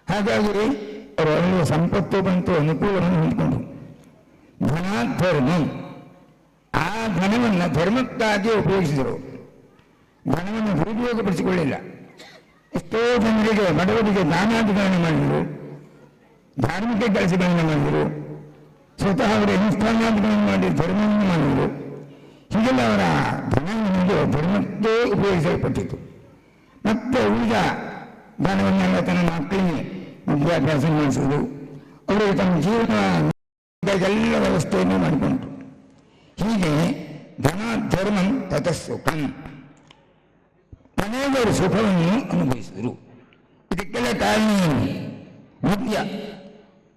ಹಾಗಾಗಿ ಅವರು ಒಳ್ಳೆಯ ಸಂಪತ್ತು ಬಂತು, ಅನುಕೂಲವನ್ನು ಹೊಂದಿಕೊಂಡ್ರು. ಧನಾಧರ್ಮ, ಆ ಧನವನ್ನು ಧರ್ಮಕ್ಕಾಗಿ ಉಪಯೋಗಿಸಿದರು. ಧನವನ್ನು ದುರುಪಯೋಗಪಡಿಸಿಕೊಳ್ಳಿಲ್ಲ. ಎಷ್ಟೋ ಜನರಿಗೆ ಬಡವರಿಗೆ ದಾನಾದಿಗಳನ್ನು ಮಾಡಿದರು, ಧಾರ್ಮಿಕ ಕೆಲಸಗಳನ್ನು ಮಾಡಿದರು, ಸ್ವತಃ ಅವರ ಅನುಷ್ಠಾನಾದಿಗಳನ್ನು ಮಾಡಿ ಧರ್ಮವನ್ನು ಮಾಡಿದರು. ಹೀಗೆಲ್ಲ ಅವರ ಧನವನ್ನು ಧರ್ಮಕ್ಕೆ ಉಪಯೋಗಿಸಲ್ಪಟ್ಟಿತು. ಮತ್ತೆ ಉಳಿದ ಧನವನ್ನೆಲ್ಲ ತನ್ನ ಮಕ್ಕಳಿಗೆ ವಿದ್ಯಾಭ್ಯಾಸ ಮಾಡಿಸುವುದು, ಅವರಿಗೆ ತಮ್ಮ ಜೀವನ ಎಲ್ಲ ವ್ಯವಸ್ಥೆಯನ್ನು ಮಾಡಿಕೊಂಡ್ರು. ಹೀಗೆ ಧನ ಧರ್ಮಂ ತತಃಸುಖಂ, ಕೊನೆಯವರು ಸುಖವನ್ನು ಅನುಭವಿಸಿದರು. ಇದಕ್ಕೆಲ್ಲ ಕಾರಣ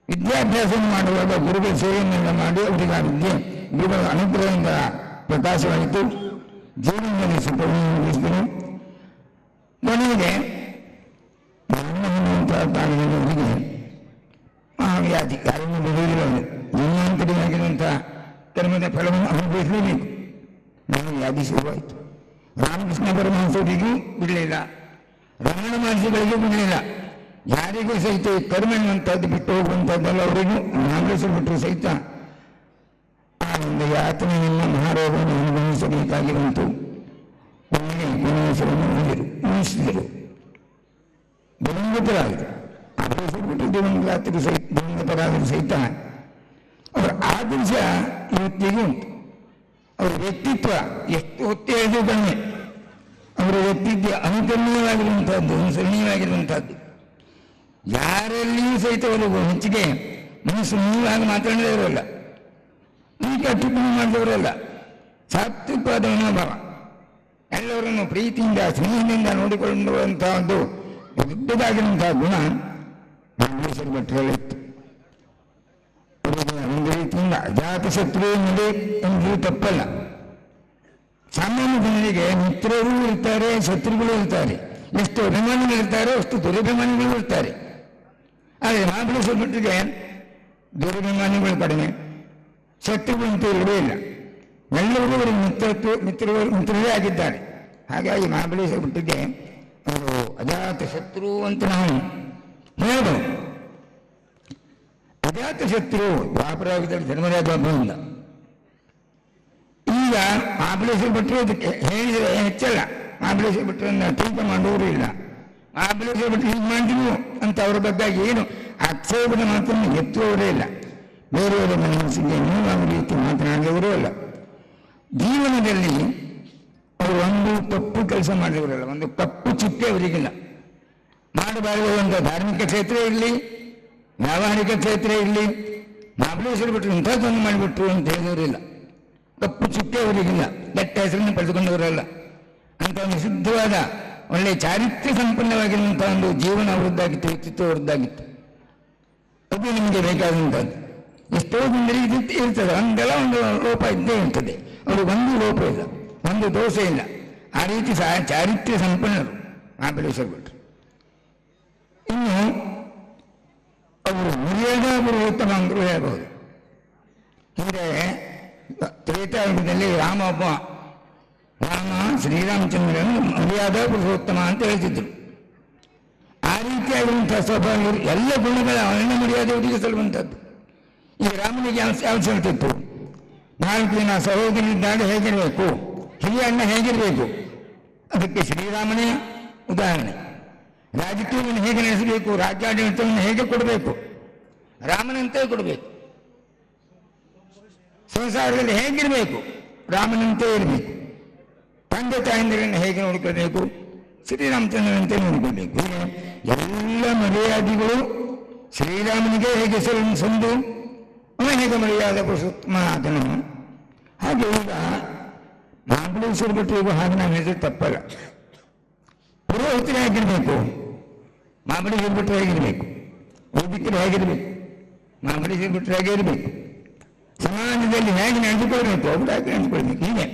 ವಿದ್ಯಾಭ್ಯಾಸ ಮಾಡುವಾಗ ಗುರುಗಳ ಸೇವೆಯನ್ನೆಲ್ಲ ಮಾಡಿ ಅವರಿಗೆ ಆ ಗುರುಗಳ ಅನುಗ್ರಹದಿಂದ ಪ್ರಕಾಶವಾಯಿತು. ಜೀವನದಲ್ಲಿ ಸುಖವನ್ನು ಅನುಭವಿಸಿದರು. ಕೊನೆಗೆ ಅವರಿಗೆ ಮಹಾವ್ಯಾಧಿ, ಕಾರಣ ಬೆಳೆಯುವುದು ಜನ್ಮಾಂತರಿಯಾಗಿರುವಂತಹ ಕರ್ಮದ ಫಲವನ್ನು ಅನುಭವಿಸಲೇಬೇಕು. ಮಹಾವ್ಯಾಧಿ ಶುರುವಾಯಿತು. ರಾಮಕೃಷ್ಣ ಪರಮಹಂಸರಿಗೂ ಬಿಡಲಿಲ್ಲ, ರಮಣ ಮಹರ್ಷಿಗಳಿಗೂ ಬಿಡಲಿಲ್ಲ. ಯಾರಿಗೂ ಸಹಿತ ಕರ್ಮ ಎನ್ನುವಂಥದ್ದು ಬಿಟ್ಟು ಹೋಗುವಂಥದ್ದೆಲ್ಲ ಅವರಿಗೂ ಮಹಾಬಲೇಶ್ವರ ಭಟ್ರು ಸಹಿತ ಆ ಒಂದು ಯಾತನೆಯನ್ನು ಮಹಾರೋಗವನ್ನು ಅನುಭವಿಸಬೇಕಾಗಿ ಬಂತು. ಗಣೇಶರನ್ನು ಉಳಿಸಿದರು, ದಿವಂಗತರಾದರು. ಮಹಾಬಲೇಶ್ವರ ಭಟ್ರು ದಿವಂಗತರಾದರೂ ಸಹಿತ ಅವರ ಆದರ್ಶ ಇವತ್ತಿಗೂ ಉಂಟು. ಅವರ ವ್ಯಕ್ತಿತ್ವ ಎಷ್ಟು ಹೊತ್ತಿ ಹೇಳಿದ್ರು ಕಡಿಮೆ. ಅವರ ವ್ಯಕ್ತಿತ್ವ ಅನುಕರಣೀಯವಾಗಿರುವಂತಹದ್ದು, ಅನುಸರಣೀಯವಾಗಿರುವಂತಹದ್ದು. ಯಾರಲ್ಲಿಯೂ ಸಹಿತ ಅವರು ಹೆಚ್ಚಿಗೆ ಮನಸ್ಸು ನೀವಾಗಿ ಮಾತನಾಡಿದವರಲ್ಲ, ಈ ಕಟ್ಟುಪಣಿ ಮಾಡಿದವರಲ್ಲ. ಸಾತ್ವಿಕವಾದ ಮನೋಭಾವ, ಎಲ್ಲವರನ್ನು ಪ್ರೀತಿಯಿಂದ ಸ್ನೇಹದಿಂದ ನೋಡಿಕೊಳ್ಳುವಂತಹದ್ದು ದೊಡ್ಡದಾಗಿರುವಂತಹ ಗುಣ ಮಹಾಬಲೇಶ್ವರ ಭಟ್ರಲ್ಲಿತ್ತು. ಒಂದು ರೀತಿಯಿಂದ ಅಜಾತ ಶತ್ರು ಎನ್ನುವುದು ಒಂದು ತಪ್ಪಲ್ಲ. ಸಾಮಾನ್ಯ ಜನರಿಗೆ ಮಿತ್ರರೂ ಇರ್ತಾರೆ, ಶತ್ರುಗಳು ಇರ್ತಾರೆ. ಎಷ್ಟು ಅಭಿಮಾನಿಗಳು ಇರ್ತಾರೋ ಅಷ್ಟು ದುರಭಿಮಾನಿಗಳು ಇರ್ತಾರೆ. ಆದರೆ ಮಹಾಬಲೇಶ್ವರ ಭಟ್ರಿಗೆ ದುರಭಿಮಾನಿಗಳು ಕಡಿಮೆ, ಶತ್ರುಗಳಂತೂ ಇರಲೇ ಇಲ್ಲ. ಎಲ್ಲರಿಗೂ ಅವರು ಮಿತ್ರರೇ ಆಗಿದ್ದಾರೆ. ಹಾಗಾಗಿ ಮಹಾಬಲೇಶ್ವರ ಭಟ್ರಿಗೆ ಅವರು ಅಜಾತ ಶತ್ರು ಅಂತ ನಾವು ಹೇಳಬಹುದು. ಅಜಾತ ಶತ್ರು ದ್ವಾಪರಾಗದಲ್ಲಿ ಧರ್ಮರಾಜ ಬಾಬುವಿಂದ. ಈಗ ಮಹಾಬಲೇಶ್ವರ ಭಟ್ರು ಅದಕ್ಕೆ ಹೇಳಿದರೆ ಹೆಚ್ಚಲ್ಲ. ಮಹಾಬಲೇಶ್ವರ ಭಟ್ರನ್ನ ಟೀಕೆ ಮಾಡುವವರು ಇಲ್ಲ. ಮಹಾಬಲೇಶ್ವರ ಭಟ್ರು ಹೀಗೆ ಮಾಡಿದ್ರು ಅಂತ ಅವರ ಬಗ್ಗೆ ಏನು ಆಕ್ಷೇಪದ ಮಾತನ್ನು ಎತ್ತುವವರೇ ಇಲ್ಲ. ಬೇರೆಯವರ ಮನಸ್ಸಿಗೆ ನೋವಾಗುವ ರೀತಿ ಮಾತನಾಡಿದವರೂ ಅಲ್ಲ. ಜೀವನದಲ್ಲಿ ಅವರು ಒಂದು ತಪ್ಪು ಕೆಲಸ ಮಾಡಿದವರಲ್ಲ, ಒಂದು ತಪ್ಪು ಚಿಟ್ಟೆ ಅವರಿಗಿಲ್ಲ. ಮಾಡಬಾರದಂಥ ಧಾರ್ಮಿಕ ಕ್ಷೇತ್ರ ಇರಲಿ, ವ್ಯಾವಹಾರಿಕ ಕ್ಷೇತ್ರ ಇಲ್ಲಿ ಮಹಾಬಲೇಶ್ವರ ಭಟ್ರು ಇಂಥದ್ದೊಂದು ಮಾಡಿಬಿಟ್ರು ಅಂತ ಹೇಳಿದವರಿಲ್ಲ, ಕಪ್ಪು ಚುಕ್ಕೆ ಅವರಿಗಿಲ್ಲ, ಕೆಟ್ಟ ಹೆಸರನ್ನು ಪಡೆದುಕೊಂಡವರಲ್ಲ. ಅಂತ ಒಂದು ಶುದ್ಧವಾದ ಒಳ್ಳೆಯ ಚಾರಿತ್ರ್ಯ ಸಂಪನ್ನವಾಗಿರುವಂಥ ಒಂದು ಜೀವನ ಅವರದ್ದಾಗಿತ್ತು, ವ್ಯಕ್ತಿತ್ವ ಅವರದ್ದಾಗಿತ್ತು. ಅದು ನಿಮಗೆ ಬೇಕಾದಂಥದ್ದು. ಎಷ್ಟೋ ಜನರಿಗೆ ಇದು ಇರ್ತದೆ, ಒಂದೆಲ್ಲ ಒಂದು ಲೋಪ ಇದ್ದೇ ಇರ್ತದೆ. ಅವರು ಒಂದು ಲೋಪ ಇಲ್ಲ, ಒಂದು ದೋಷ ಇಲ್ಲ. ಆ ರೀತಿ ಚಾರಿತ್ರ್ಯ ಸಂಪನ್ನರು ಮಹಾಬಲೇಶ್ವರ ಭಟ್ರು. ಇನ್ನು ಅವರು ಮರ್ಯಾದಾ ಪುರುಷೋತ್ತಮ ಅಂದರು ಹೇಳಬಹುದು. ಹಿಂದೆ ತ್ರೇತಾಯುಗದಲ್ಲಿ ರಾಮ ಶ್ರೀರಾಮಚಂದ್ರನು ಮರ್ಯಾದಾ ಪುರುಷೋತ್ತಮ ಅಂತ ಹೇಳ್ತಿದ್ರು. ಆ ರೀತಿಯಾಗಿರುವಂತಹ ಸ್ವಭಾವ ಎಲ್ಲ ಗುಣಗಳ ಅವನ ಮರ್ಯಾದೆ ಒದಗಿಸಲ್ವಂಥದ್ದು. ಈಗ ರಾಮನಿಗೆ ಯಾವ ಹೇಳ್ತಿತ್ತು, ನಾಲ್ಕು ದಿನ ಸಹೋದರಿದ್ದಾಳೆ ಹೇಗಿರಬೇಕು, ಹಿರಿಯ ಅಣ್ಣ ಹೇಗಿರಬೇಕು, ಅದಕ್ಕೆ ಶ್ರೀರಾಮನೇ ಉದಾಹರಣೆ. ರಾಜಕೀಯವನ್ನು ಹೇಗೆ ನಡೆಸಬೇಕು, ರಾಜ್ಯಾಡಳಿತವನ್ನು ಹೇಗೆ ಕೊಡಬೇಕು, ರಾಮನಂತೆ ಕೊಡಬೇಕು. ಸಂಸಾರದಲ್ಲಿ ಹೇಗಿರಬೇಕು, ರಾಮನಂತೆ ಇರಬೇಕು. ತಂದೆ ತಾಯಂದಿರನ್ನು ಹೇಗೆ ನೋಡಿಕೊಳ್ಬೇಕು, ಶ್ರೀರಾಮಚಂದ್ರನಂತೆ ನೋಡಿಕೊಳ್ಬೇಕು. ಹೀಗೆ ಎಲ್ಲ ಮರ್ಯಾದೆಗಳು ಶ್ರೀರಾಮನಿಗೆ ಹೇಗೆ ಸಂದು ಅವನ ಹೇಗೆ ಮರ್ಯಾದ ಪುರುಷೋತ್ತಮ ಆದನು. ಹಾಗೆ ಈಗ ಮಹಾಬಲೇಶ್ವರ ಭಟ್ರಿಗೂ ಹಾಗೆ ನಾವು ಹೆಸರು ತಪ್ಪಲ್ಲ. ಪುರೋಹಿತರು ಹೇಗಿರಬೇಕು, ಮಹಾಬಲೇಶ್ವರ ಭಟ್ರು ಹೇಗಿರಬೇಕು, ವೈದಿಕರು ಹೇಗಿರಬೇಕು, ಮಹಾಬಲೇಶ್ವರ ಭಟ್ರು ಹೇಗೆ ಇರಬೇಕು, ಸಮಾಜದಲ್ಲಿ ಹೇಗೆ ನಡೆದುಕೊಳ್ಬೇಕು, ಅವರು ಹೇಗೆ ನಡೆದುಕೊಳ್ಬೇಕು. ಹೀಗೆ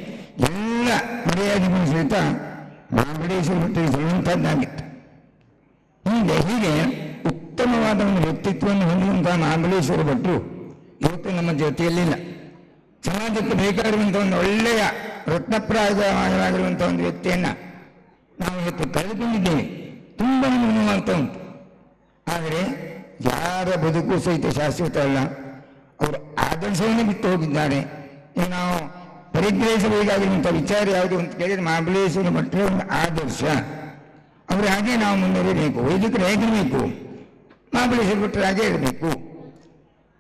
ಎಲ್ಲ ಮರ್ಯಾದೆಗಳು ಸಹಿತ ಮಹಾಬಲೇಶ್ವರ ಭಟ್ರಿಗೆ ಸಲ್ಲುವಂಥದ್ದಾಗಿತ್ತು. ಹೀಗೆ ಉತ್ತಮವಾದ ಒಂದು ವ್ಯಕ್ತಿತ್ವವನ್ನು ಹೊಂದಿರುವಂತಹ ಮಹಾಬಲೇಶ್ವರ ಭಟ್ರು ಇವತ್ತು ನಮ್ಮ ಜೊತೆಯಲ್ಲಿಲ್ಲ. ಸಮಾಜಕ್ಕೆ ಬೇಕಾಗಿರುವಂಥ ಒಂದು ಒಳ್ಳೆಯ ರತ್ನಪ್ರಾಯವಾಗಿರುವಂಥ ಒಂದು ವ್ಯಕ್ತಿಯನ್ನು ನಾವು ಇವತ್ತು ಕಳೆದುಕೊಂಡಿದ್ದೇವೆ. ತುಂಬ ನೋವಾಗ್ತಾ ಉಂಟು. ಆದರೆ ಯಾರ ಬದುಕು ಸಹಿತ ಶಾಶ್ವತ ಅಲ್ಲ. ಅವರು ಆದರ್ಶವನ್ನು ಬಿಟ್ಟು ಹೋಗಿದ್ದಾರೆ. ಈಗ ನಾವು ಪರಿಗ್ರಹಿಸಬೇಕಾಗಿರುವಂಥ ವಿಚಾರ ಯಾವುದು ಅಂತ ಕೇಳಿದರೆ ಮಹಾಬಲೇಶ್ವರ ಭಟ್ರ ಒಂದು ಆದರ್ಶ. ಅವರು ಹಾಗೆ ನಾವು ಮುಂದುವರಿಬೇಕು. ವೈದಿಕರು ಹೇಗಿರಬೇಕು, ಮಹಾಬಲೇಶ್ವರ ಭಟ್ರು ಹಾಗೆ ಇರಬೇಕು.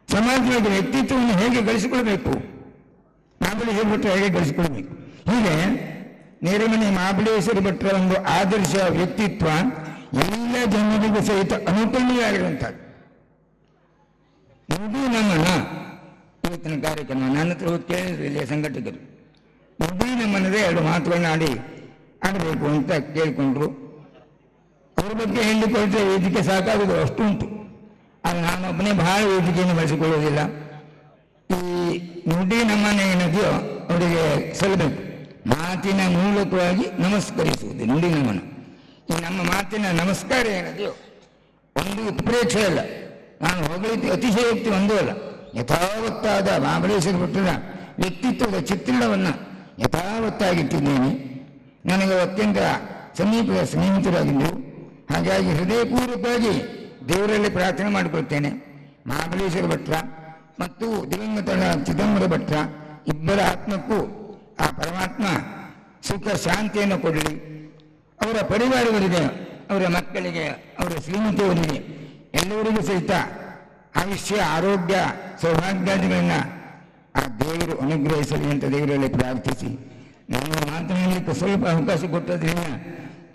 ಸಮಾಜವಾಗಿ ವ್ಯಕ್ತಿತ್ವವನ್ನು ಹೇಗೆ ಗಳಿಸಿಕೊಳ್ಬೇಕು, ಮಹಾಬಲೇಶ್ವರ ಭಟ್ರು ಹೇಗೆ ಗಳಿಸಿಕೊಳ್ಬೇಕು. ಹೀಗೆ ನೇರಮನೆ ಮಹಾಬಲೇಶ್ವರ ಭಟ್ರ ಒಂದು ಆದರ್ಶ ವ್ಯಕ್ತಿತ್ವ ಎಲ್ಲ ಜನರಿಗೂ ಸಹಿತ ಅನುಕರಣೀಯವಾಗಿರುವಂಥದ್ದು. ಇದು ನಮ್ಮನ್ನ ಇವತ್ತಿನ ಕಾರ್ಯಕ್ರಮ ನನ್ನ ಹತ್ರ ಹೋಗಿ ಕೇಳಿದ್ರು ಇಲ್ಲಿಯ ಸಂಘಟಕರು. ಇದು ನಮ್ಮನ್ನದೇ ಎರಡು ಮಾತುಗಳನ್ನ ಆಡಬೇಕು ಅಂತ ಕೇಳಿಕೊಂಡ್ರು. ಅವ್ರ ಬಗ್ಗೆ ಹೇಳಿಕೊಳ್ತೇ ವೇದಿಕೆ ಸಾಕಾಗುವುದು ಅಷ್ಟು ಉಂಟು. ಆದರೆ ನಾನೊಬ್ಬನೇ ಬಹಳ ವೇದಿಕೆಯನ್ನು ಬಳಸಿಕೊಳ್ಳುವುದಿಲ್ಲ. ಈ ನುಡಿ ನಮ್ಮನೆ ಏನದೆಯೋ ಅವರಿಗೆ ಸಲ್ಲಬೇಕು. ಮಾತಿನ ಮೂಲಕವಾಗಿ ನಮಸ್ಕರಿಸುವುದು ನುಡಿ ನಮನ. ಈ ನಮ್ಮ ಮಾತಿನ ನಮಸ್ಕಾರ ಏನದೆಯೋ ಒಂದು ಉತ್ಪ್ರೇಕ್ಷೆ ಅಲ್ಲ, ನಾನು ಹೊಗಳಿದ್ದು ಅತಿಶಯೋಕ್ತಿ ಒಂದೂ ಅಲ್ಲ. ಯಥಾವತ್ತಾದ ಮಹಾಬಲೇಶ್ವರ ಭಟ್ರರ ವ್ಯಕ್ತಿತ್ವದ ಚಿತ್ರಣವನ್ನು ಯಥಾವತ್ತಾಗಿಟ್ಟಿದ್ದೇನೆ. ನನಗೆ ಅತ್ಯಂತ ಸಮೀಪದ ಸ್ನೇಹಿತರಾಗಿದ್ದರು. ಹಾಗಾಗಿ ಹೃದಯಪೂರ್ವಕವಾಗಿ ದೇವರಲ್ಲಿ ಪ್ರಾರ್ಥನೆ ಮಾಡಿಕೊಳ್ತೇನೆ. ಮಹಾಬಲೇಶ್ವರ ಭಟ್ರ ಮತ್ತು ದಿವಂಗತ ಚಿದಂಬರ ಭಟ್ರ ಇಬ್ಬರ ಆತ್ಮಕ್ಕೂ ಆ ಪರಮಾತ್ಮ ಸುಖ ಶಾಂತಿಯನ್ನು ಕೊಡಲಿ. ಅವರ ಪರಿವಾರವರಿಗೆ, ಅವರ ಮಕ್ಕಳಿಗೆ, ಅವರ ಶ್ರೀಮತಿಯವರಿಗೆ ಎಲ್ಲರಿಗೂ ಸಹಿತ ಆಯುಷ್ಯ, ಆರೋಗ್ಯ, ಸೌಭಾಗ್ಯಾದಿಗಳನ್ನು ಆ ದೇವರು ಅನುಗ್ರಹಿಸಲಿ ಅಂತ ದೇವರಲ್ಲಿ ಪ್ರಾರ್ಥಿಸಿ ನಾನು ಮಾತನಾಡಲಿಕ್ಕೆ ಸ್ವಲ್ಪ ಅವಕಾಶ ಕೊಟ್ಟದ್ರಿಂದ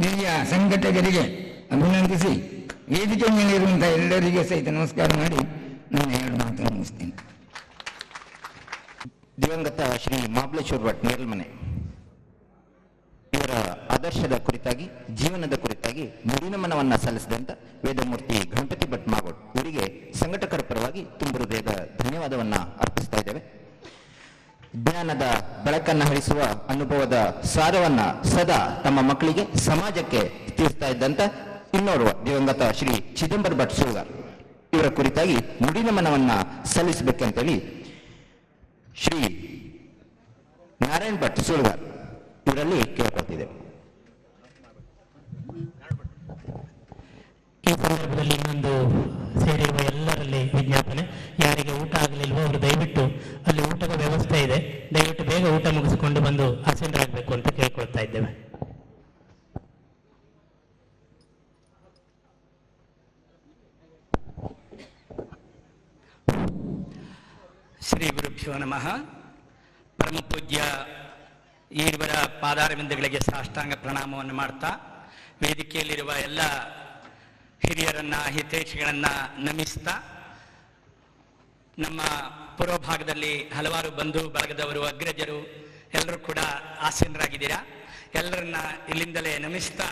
ಹಿರಿಯ ಸಂಘಟಕರಿಗೆ ಅಭಿನಂದಿಸಿ ವೇದಿಕೆ ಮೇಲಿರುವಂಥ ಎಲ್ಲರಿಗೂ ಸಹಿತ ನಮಸ್ಕಾರ ಮಾಡಿ ನನ್ನ ಎರಡು ಮಾತನ್ನು ಮುಗಿಸ್ತೇನೆ. ದಿವಂಗತ ಶ್ರೀ ಮಹಾಬಲೇಶ್ವರ ಭಟ್ ನೇರಲ್ಮನೆ ಇವರ ಆದರ್ಶದ ಕುರಿತಾಗಿ, ಜೀವನದ ಕುರಿತಾಗಿ ನುಡಿನಮನವನ್ನ ಸಲ್ಲಿಸಿದಂತ ವೇದಮೂರ್ತಿ ಗಣಪತಿ ಭಟ್ ಮಾಗೋಡ್ ಇವರಿಗೆ ಸಂಘಟಕರ ಪರವಾಗಿ ತುಂಬ ಹೃದಯದ ಧನ್ಯವಾದವನ್ನ ಅರ್ಪಿಸ್ತಾ ಇದ್ದೇವೆ. ಜ್ಞಾನದ ಬೆಳಕನ್ನ ಹರಿಸುವ ಅನುಭವದ ಸಾರವನ್ನ ಸದಾ ತಮ್ಮ ಮಕ್ಕಳಿಗೆ, ಸಮಾಜಕ್ಕೆ ತಿಳಿಸ್ತಾ ಇದ್ದಂತ ಇನ್ನೋರ್ವ ದಿವಂಗತ ಶ್ರೀ ಚಿದಂಬರ ಭಟ್ ಸುಳ್ಗಾರ್ ಇವರ ಕುರಿತಾಗಿ ನುಡಿನಮನವನ್ನ ಸಲ್ಲಿಸಬೇಕಂತೇಳಿ ಶ್ರೀ ನಾರಾಯಣ್ ಭಟ್ ಸುಳ್ಗಾರ್ ಇವರಲ್ಲಿ ಕೇಳ್ಕೊಳ್ತಿದೆ. ಈ ಸಂದರ್ಭದಲ್ಲಿ ಇನ್ನೊಂದು ಸೇರಿರುವ ಎಲ್ಲರಲ್ಲಿ ವಿಜ್ಞಾಪನೆ, ಯಾರಿಗೆ ಊಟ ಆಗಲಿಲ್ವೋ ಅವರು ದಯವಿಟ್ಟು ಅಲ್ಲಿ ಊಟದ ವ್ಯವಸ್ಥೆ ಇದೆ, ದಯವಿಟ್ಟು ಬೇಗ ಊಟ ಮುಗಿಸಿಕೊಂಡು ಬಂದು ಆಸೀನರಾಗಬೇಕು ಅಂತ ಕೇಳ್ಕೊಳ್ತಾ ಇದ್ದೇವೆ. ಶ್ರೀ ಗುರುಭ್ಯೋ ನಮಃ. ಪರಮ ಪೂಜ್ಯ ಈರ್ವರ ಪಾದಾರವಿಂದಗಳಿಗೆ ಸಾಷ್ಟಾಂಗ ಪ್ರಣಾಮವನ್ನು ಮಾಡ್ತಾ ವೇದಿಕೆಯಲ್ಲಿರುವ ಎಲ್ಲ ಹಿರಿಯರನ್ನ, ಹಿತೈಷಿಗಳನ್ನ ನಮಿಸ್ತಾ ನಮ್ಮ ಪೂರ್ವ ಭಾಗದಲ್ಲಿ ಹಲವಾರು ಬಂಧು ಬಳಗದವರು, ಅಗ್ರಜರು ಎಲ್ಲರೂ ಕೂಡ ಆಸೀನರಾಗಿದ್ದೀರಾ. ಎಲ್ಲರನ್ನ ಇಲ್ಲಿಂದಲೇ ನಮಿಸ್ತಾ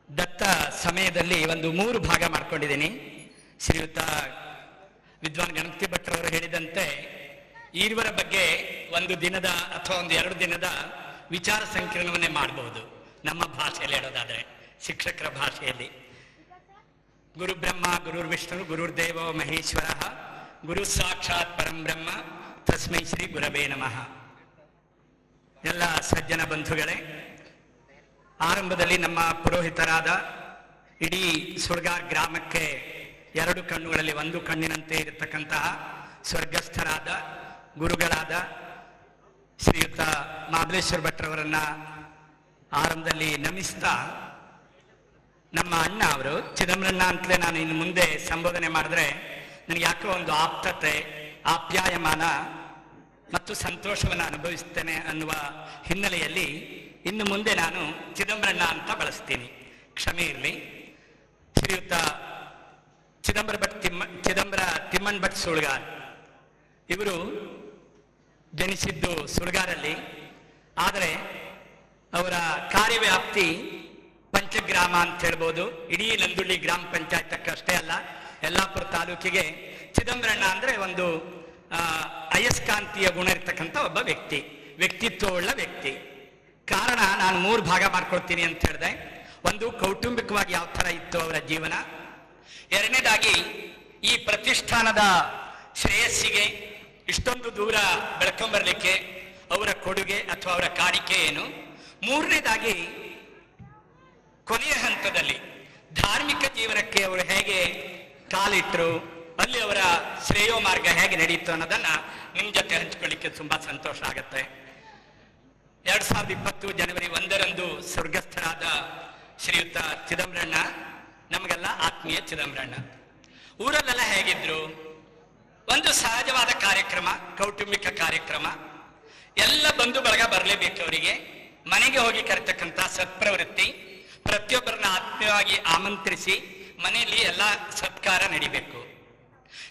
ದತ್ತ ಸಮಯದಲ್ಲಿ ಒಂದು 3 ಭಾಗ ಮಾಡ್ಕೊಂಡಿದ್ದೀನಿ. ಶ್ರೀಯುತ ವಿದ್ವಾನ್ ಗಣಪತಿ ಭಟ್ರವರು ಹೇಳಿದಂತೆ ಈರ್ವರ ಬಗ್ಗೆ ಒಂದು ದಿನದ ಅಥವಾ ಒಂದು 2 ದಿನದ ವಿಚಾರ ಸಂಕಿರಣವನ್ನೇ ಮಾಡಬಹುದು. ನಮ್ಮ ಭಾಷೆಯಲ್ಲಿ ಹೇಳೋದಾದ್ರೆ, ಶಿಕ್ಷಕರ ಭಾಷೆಯಲ್ಲಿ, ಗುರು ಬ್ರಹ್ಮ ಗುರುರ್ ವಿಷ್ಣು ಗುರುರ್ದೇವೋ ಮಹೇಶ್ವರ ಗುರು ಸಾಕ್ಷಾತ್ ಪರಂ ಬ್ರಹ್ಮ ತಸ್ಮೈ ಶ್ರೀ ಗುರವೇ ನಮಃ. ಎಲ್ಲ ಸಜ್ಜನ ಬಂಧುಗಳೇ, ಆರಂಭದಲ್ಲಿ ನಮ್ಮ ಪುರೋಹಿತರಾದ ಇಡೀ ಸುಳ್ಗಾರ್ ಗ್ರಾಮಕ್ಕೆ 2 ಕಣ್ಣುಗಳಲ್ಲಿ ಒಂದು ಕಣ್ಣಿನಂತೆ ಇರತಕ್ಕಂತಹ ಸ್ವರ್ಗಸ್ಥರಾದ ಗುರುಗಳಾದ ಶ್ರೀಯುತ ಮಹಾಬಲೇಶ್ವರ ಭಟ್ರವರನ್ನ ಆರಂಭದಲ್ಲಿ ನಮಿಸ್ತಾ, ನಮ್ಮ ಅಣ್ಣ ಅವರು ಚಿದಂಬರಣ್ಣ ಅಂತಲೇ ನಾನು ಇನ್ನು ಮುಂದೆ ಸಂಬೋಧನೆ ಮಾಡಿದ್ರೆ ನನಗೆ ಯಾಕೋ ಒಂದು ಆಪ್ತತೆ, ಆಪ್ಯಾಯಮಾನ ಮತ್ತು ಸಂತೋಷವನ್ನು ಅನುಭವಿಸ್ತೇನೆ ಅನ್ನುವ ಹಿನ್ನೆಲೆಯಲ್ಲಿ ಇನ್ನು ಮುಂದೆ ನಾನು ಚಿದಂಬರಣ್ಣ ಅಂತ ಬಳಸ್ತೀನಿ, ಕ್ಷಮೆ ಇರಲಿ. ಶ್ರೀಯುತ ಚಿದಂಬರ ತಿಮ್ಮಣ್ಣ ಭಟ್ ಸುಳ್ಗಾರ್ ಇವರು ಜನಿಸಿದ್ದು ಸುಳ್ಗಾರಲ್ಲಿ. ಆದರೆ ಅವರ ಕಾರ್ಯವ್ಯಾಪ್ತಿ ಪಂಚಗ್ರಾಮ ಅಂತ ಹೇಳ್ಬೋದು. ಇಡೀ ನಂದುಳ್ಳಿ ಗ್ರಾಮ ಪಂಚಾಯತ್ ಅಷ್ಟೇ ಅಲ್ಲ, ಯಲ್ಲಾಪುರ ತಾಲೂಕಿಗೆ ಚಿದಂಬರಣ್ಣ ಅಂದ್ರೆ ಒಂದು ಅಯಸ್ಕಾಂತೀಯ ಗುಣ ಇರ್ತಕ್ಕಂಥ ಒಬ್ಬ ವ್ಯಕ್ತಿತ್ವವುಳ್ಳ ವ್ಯಕ್ತಿ. ಕಾರಣ ನಾನು 3 ಭಾಗ ಮಾಡ್ಕೊಳ್ತೀನಿ ಅಂತ ಹೇಳಿದೆ. ಒಂದು, ಕೌಟುಂಬಿಕವಾಗಿ ಯಾವ ಥರ ಇತ್ತು ಅವರ ಜೀವನ. 2ನೇದಾಗಿ ಈ ಪ್ರತಿಷ್ಠಾನದ ಶ್ರೇಯಸ್ಸಿಗೆ ಇಷ್ಟೊಂದು ದೂರ ಬೆಳ್ಕೊಂಬರ್ಲಿಕ್ಕೆ ಅವರ ಕೊಡುಗೆ ಅಥವಾ ಅವರ ಕಾಣಿಕೆ ಏನು. 3ನೇದಾಗಿ ಕೊನೆಯ ಹಂತದಲ್ಲಿ ಧಾರ್ಮಿಕ ಜೀವನಕ್ಕೆ ಅವರು ಹೇಗೆ ಕಾಲಿಟ್ಟರು, ಅಲ್ಲಿ ಅವರ ಶ್ರೇಯೋ ಮಾರ್ಗ ಹೇಗೆ ನಡೀತು ಅನ್ನೋದನ್ನ ನಿಮ್ ಜೊತೆ ಹಂಚಿಕೊಳ್ಳಿಕ್ಕೆ ತುಂಬಾ ಸಂತೋಷ ಆಗುತ್ತೆ. 2020 ಜನವರಿ 1ರಂದು ಸ್ವರ್ಗಸ್ಥರಾದ ಶ್ರೀಯುತ ಚಿದಂಬರಣ್ಣ ನಮಗೆಲ್ಲ ಆತ್ಮೀಯ ಚಿದಂಬರಣ್ಣ. ಊರಲ್ಲೆಲ್ಲ ಹೇಗಿದ್ರು? ಒಂದು ಸಹಜವಾದ ಕಾರ್ಯಕ್ರಮ, ಕೌಟುಂಬಿಕ ಕಾರ್ಯಕ್ರಮ. ಎಲ್ಲ ಬಂಧು ಬಳಗ ಬರಲೇಬೇಕು ಅವರಿಗೆ. ಮನೆಗೆ ಹೋಗಿ ಕರೆತಕ್ಕಂಥ ಸತ್ಪ್ರವೃತ್ತಿ, ಪ್ರತಿಯೊಬ್ಬರನ್ನ ಆತ್ಮೀಯವಾಗಿ ಆಮಂತ್ರಿಸಿ ಮನೆಯಲ್ಲಿ ಎಲ್ಲ ಸತ್ಕಾರ ನಡಿಬೇಕು.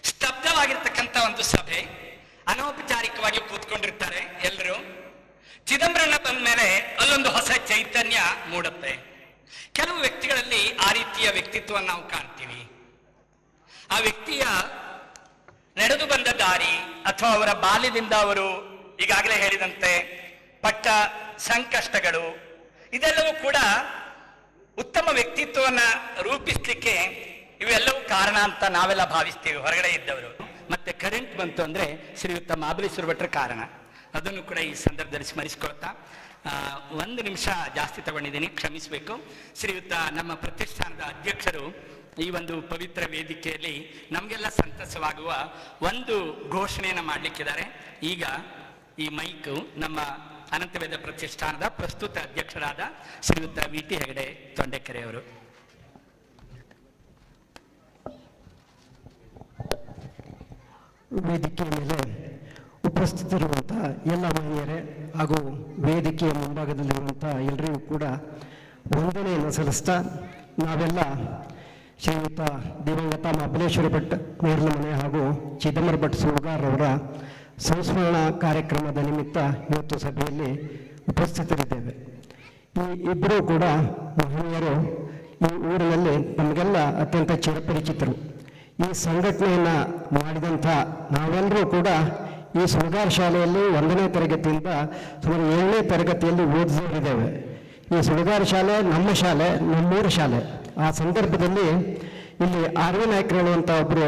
ಸ್ತಬ್ಧವಾಗಿರ್ತಕ್ಕಂಥ ಒಂದು ಸಭೆ, ಅನೌಪಚಾರಿಕವಾಗಿ ಕೂತ್ಕೊಂಡಿರ್ತಾರೆ ಎಲ್ಲರೂ. ಚಿದಂಬರಣ್ಣ ಬಂದ ಮೇಲೆ ಅಲ್ಲೊಂದು ಹೊಸ ಚೈತನ್ಯ ಮೂಡುತ್ತೆ. ಕೆಲವು ವ್ಯಕ್ತಿಗಳಲ್ಲಿ ಆ ರೀತಿಯ ವ್ಯಕ್ತಿತ್ವವನ್ನು ನಾವು ಕಾಣ್ತೀವಿ. ಆ ವ್ಯಕ್ತಿಯ ನಡೆದು ಬಂದ ದಾರಿ ಅಥವಾ ಅವರ ಬಾಲ್ಯದಿಂದ ಅವರು ಈಗಾಗಲೇ ಹೇಳಿದಂತೆ ಪಟ್ಟ ಸಂಕಷ್ಟಗಳು, ಇದೆಲ್ಲವೂ ಕೂಡ ಉತ್ತಮ ವ್ಯಕ್ತಿತ್ವವನ್ನ ರೂಪಿಸ್ಲಿಕ್ಕೆ ಇವೆಲ್ಲವೂ ಕಾರಣ ಅಂತ ನಾವೆಲ್ಲ ಭಾವಿಸ್ತೀವಿ ಹೊರಗಡೆ ಇದ್ದವರು. ಮತ್ತೆ ಕರೆಂಟ್ ಬಂತು ಅಂದ್ರೆ ಶ್ರೀಯುತ ಮಹಾಬಲೇಶ್ವರ ಭಟ್ರ ಕಾರಣ. ಅದನ್ನು ಕೂಡ ಈ ಸಂದರ್ಭದಲ್ಲಿ ಸ್ಮರಿಸಿಕೊಳ್ತಾ 1 ನಿಮಿಷ ಜಾಸ್ತಿ ತಗೊಂಡಿದ್ದೀನಿ, ಕ್ಷಮಿಸಬೇಕು. ಶ್ರೀಯುತ ನಮ್ಮ ಪ್ರತಿಷ್ಠಾನದ ಅಧ್ಯಕ್ಷರು ಈ ಒಂದು ಪವಿತ್ರ ವೇದಿಕೆಯಲ್ಲಿ ನಮಗೆಲ್ಲ ಸಂತಸವಾಗುವ ಒಂದು ಘೋಷಣೆಯನ್ನು ಮಾಡಲಿಕ್ಕಿದ್ದಾರೆ. ಈಗ ಈ ಮೈಕು ನಮ್ಮ ಅನಂತವೇದ ಪ್ರತಿಷ್ಠಾನದ ಪ್ರಸ್ತುತ ಅಧ್ಯಕ್ಷರಾದ ಶ್ರೀಯುತ VT ಹೆಗಡೆ ತೊಂಡೆಕೆರೆ ಅವರು. ವೇದಿಕೆಯ ಮೇಲೆ ಉಪಸ್ಥಿತರಿರುವಂತಹ ಎಲ್ಲ ಮಹಿಳೆಯರೇ ಹಾಗೂ ವೇದಿಕೆಯ ಮುಂಭಾಗದಲ್ಲಿರುವಂಥ ಎಲ್ಲರಿಗೂ ಕೂಡ ವಂದನೆಯನ್ನು ಸಲ್ಲಿಸ್ತಾ, ನಾವೆಲ್ಲ ಶ್ರೀಯುತ ದಿವಂಗತ ಮಹಾಬಲೇಶ್ವರ ಭಟ್ ನೇರ್ಲಮನೆ ಹಾಗೂ ಚಿದಂಬರ ಭಟ್ ಸುಳ್ಗಾರ್ ಅವರ ಸಂಸ್ಮರಣ ಕಾರ್ಯಕ್ರಮದ ನಿಮಿತ್ತ ಇವತ್ತು ಸಭೆಯಲ್ಲಿ ಉಪಸ್ಥಿತರಿದ್ದೇವೆ. ಈ ಇಬ್ಬರೂ ಕೂಡ ಮಹಿಳೆಯರು ಈ ಊರಿನಲ್ಲಿ ನಮಗೆಲ್ಲ ಅತ್ಯಂತ ಚಿರಪರಿಚಿತರು. ಈ ಸಂಘಟನೆಯನ್ನು ಮಾಡಿದಂಥ ನಾವೆಲ್ಲರೂ ಕೂಡ ಈ ಸುಳ್ಗಾರ್ ಶಾಲೆಯಲ್ಲಿ 1ನೇ ತರಗತಿಯಿಂದ ಸುಮಾರು 7ನೇ ತರಗತಿಯಲ್ಲಿ ಓದಿಸಿದ್ದೇವೆ. ಈ ಸುಳ್ಗಾರ್ ಶಾಲೆ ನಮ್ಮ ಶಾಲೆ, ನಮ್ಮೂರ ಶಾಲೆ. ಆ ಸಂದರ್ಭದಲ್ಲಿ ಇಲ್ಲಿ ಆರ್ ವಿ ನಾಯ್ಕರು ಹೇಳುವಂಥ ಒಬ್ಬರು